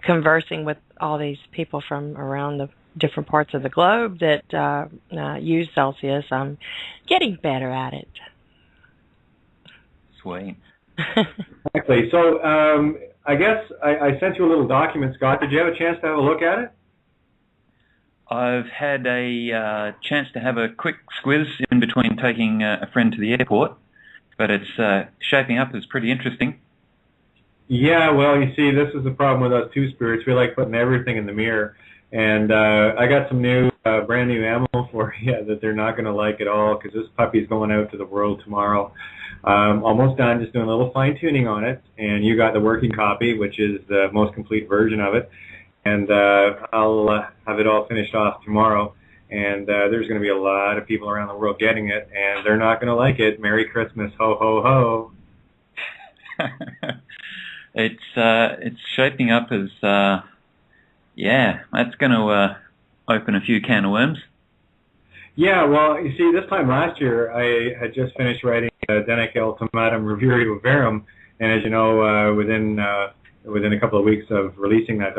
conversing with all these people from around the different parts of the globe that use Celsius. I'm getting better at it. Sweet. Exactly. So I guess I sent you a little document, Scott. Did you have a chance to have a look at it? I've had a chance to have a quick squiz in between taking a friend to the airport, but it's shaping up as pretty interesting. Yeah, well, you see, this is the problem with us two spirits. We like putting everything in the mirror. And I got some brand new ammo for you that they're not going to like at all, because this puppy's going out to the world tomorrow. Almost done, just doing a little fine-tuning on it. And you got the working copy, which is the most complete version of it. And I'll have it all finished off tomorrow. And there's going to be a lot of people around the world getting it, and they're not going to like it. Merry Christmas, ho, ho, ho. It's shaping up as, yeah, that's going to open a few can of worms. Yeah, well, you see, this time last year, I had just finished writing Denic Ultimatum Reviewio Verum, and as you know, within a couple of weeks of releasing that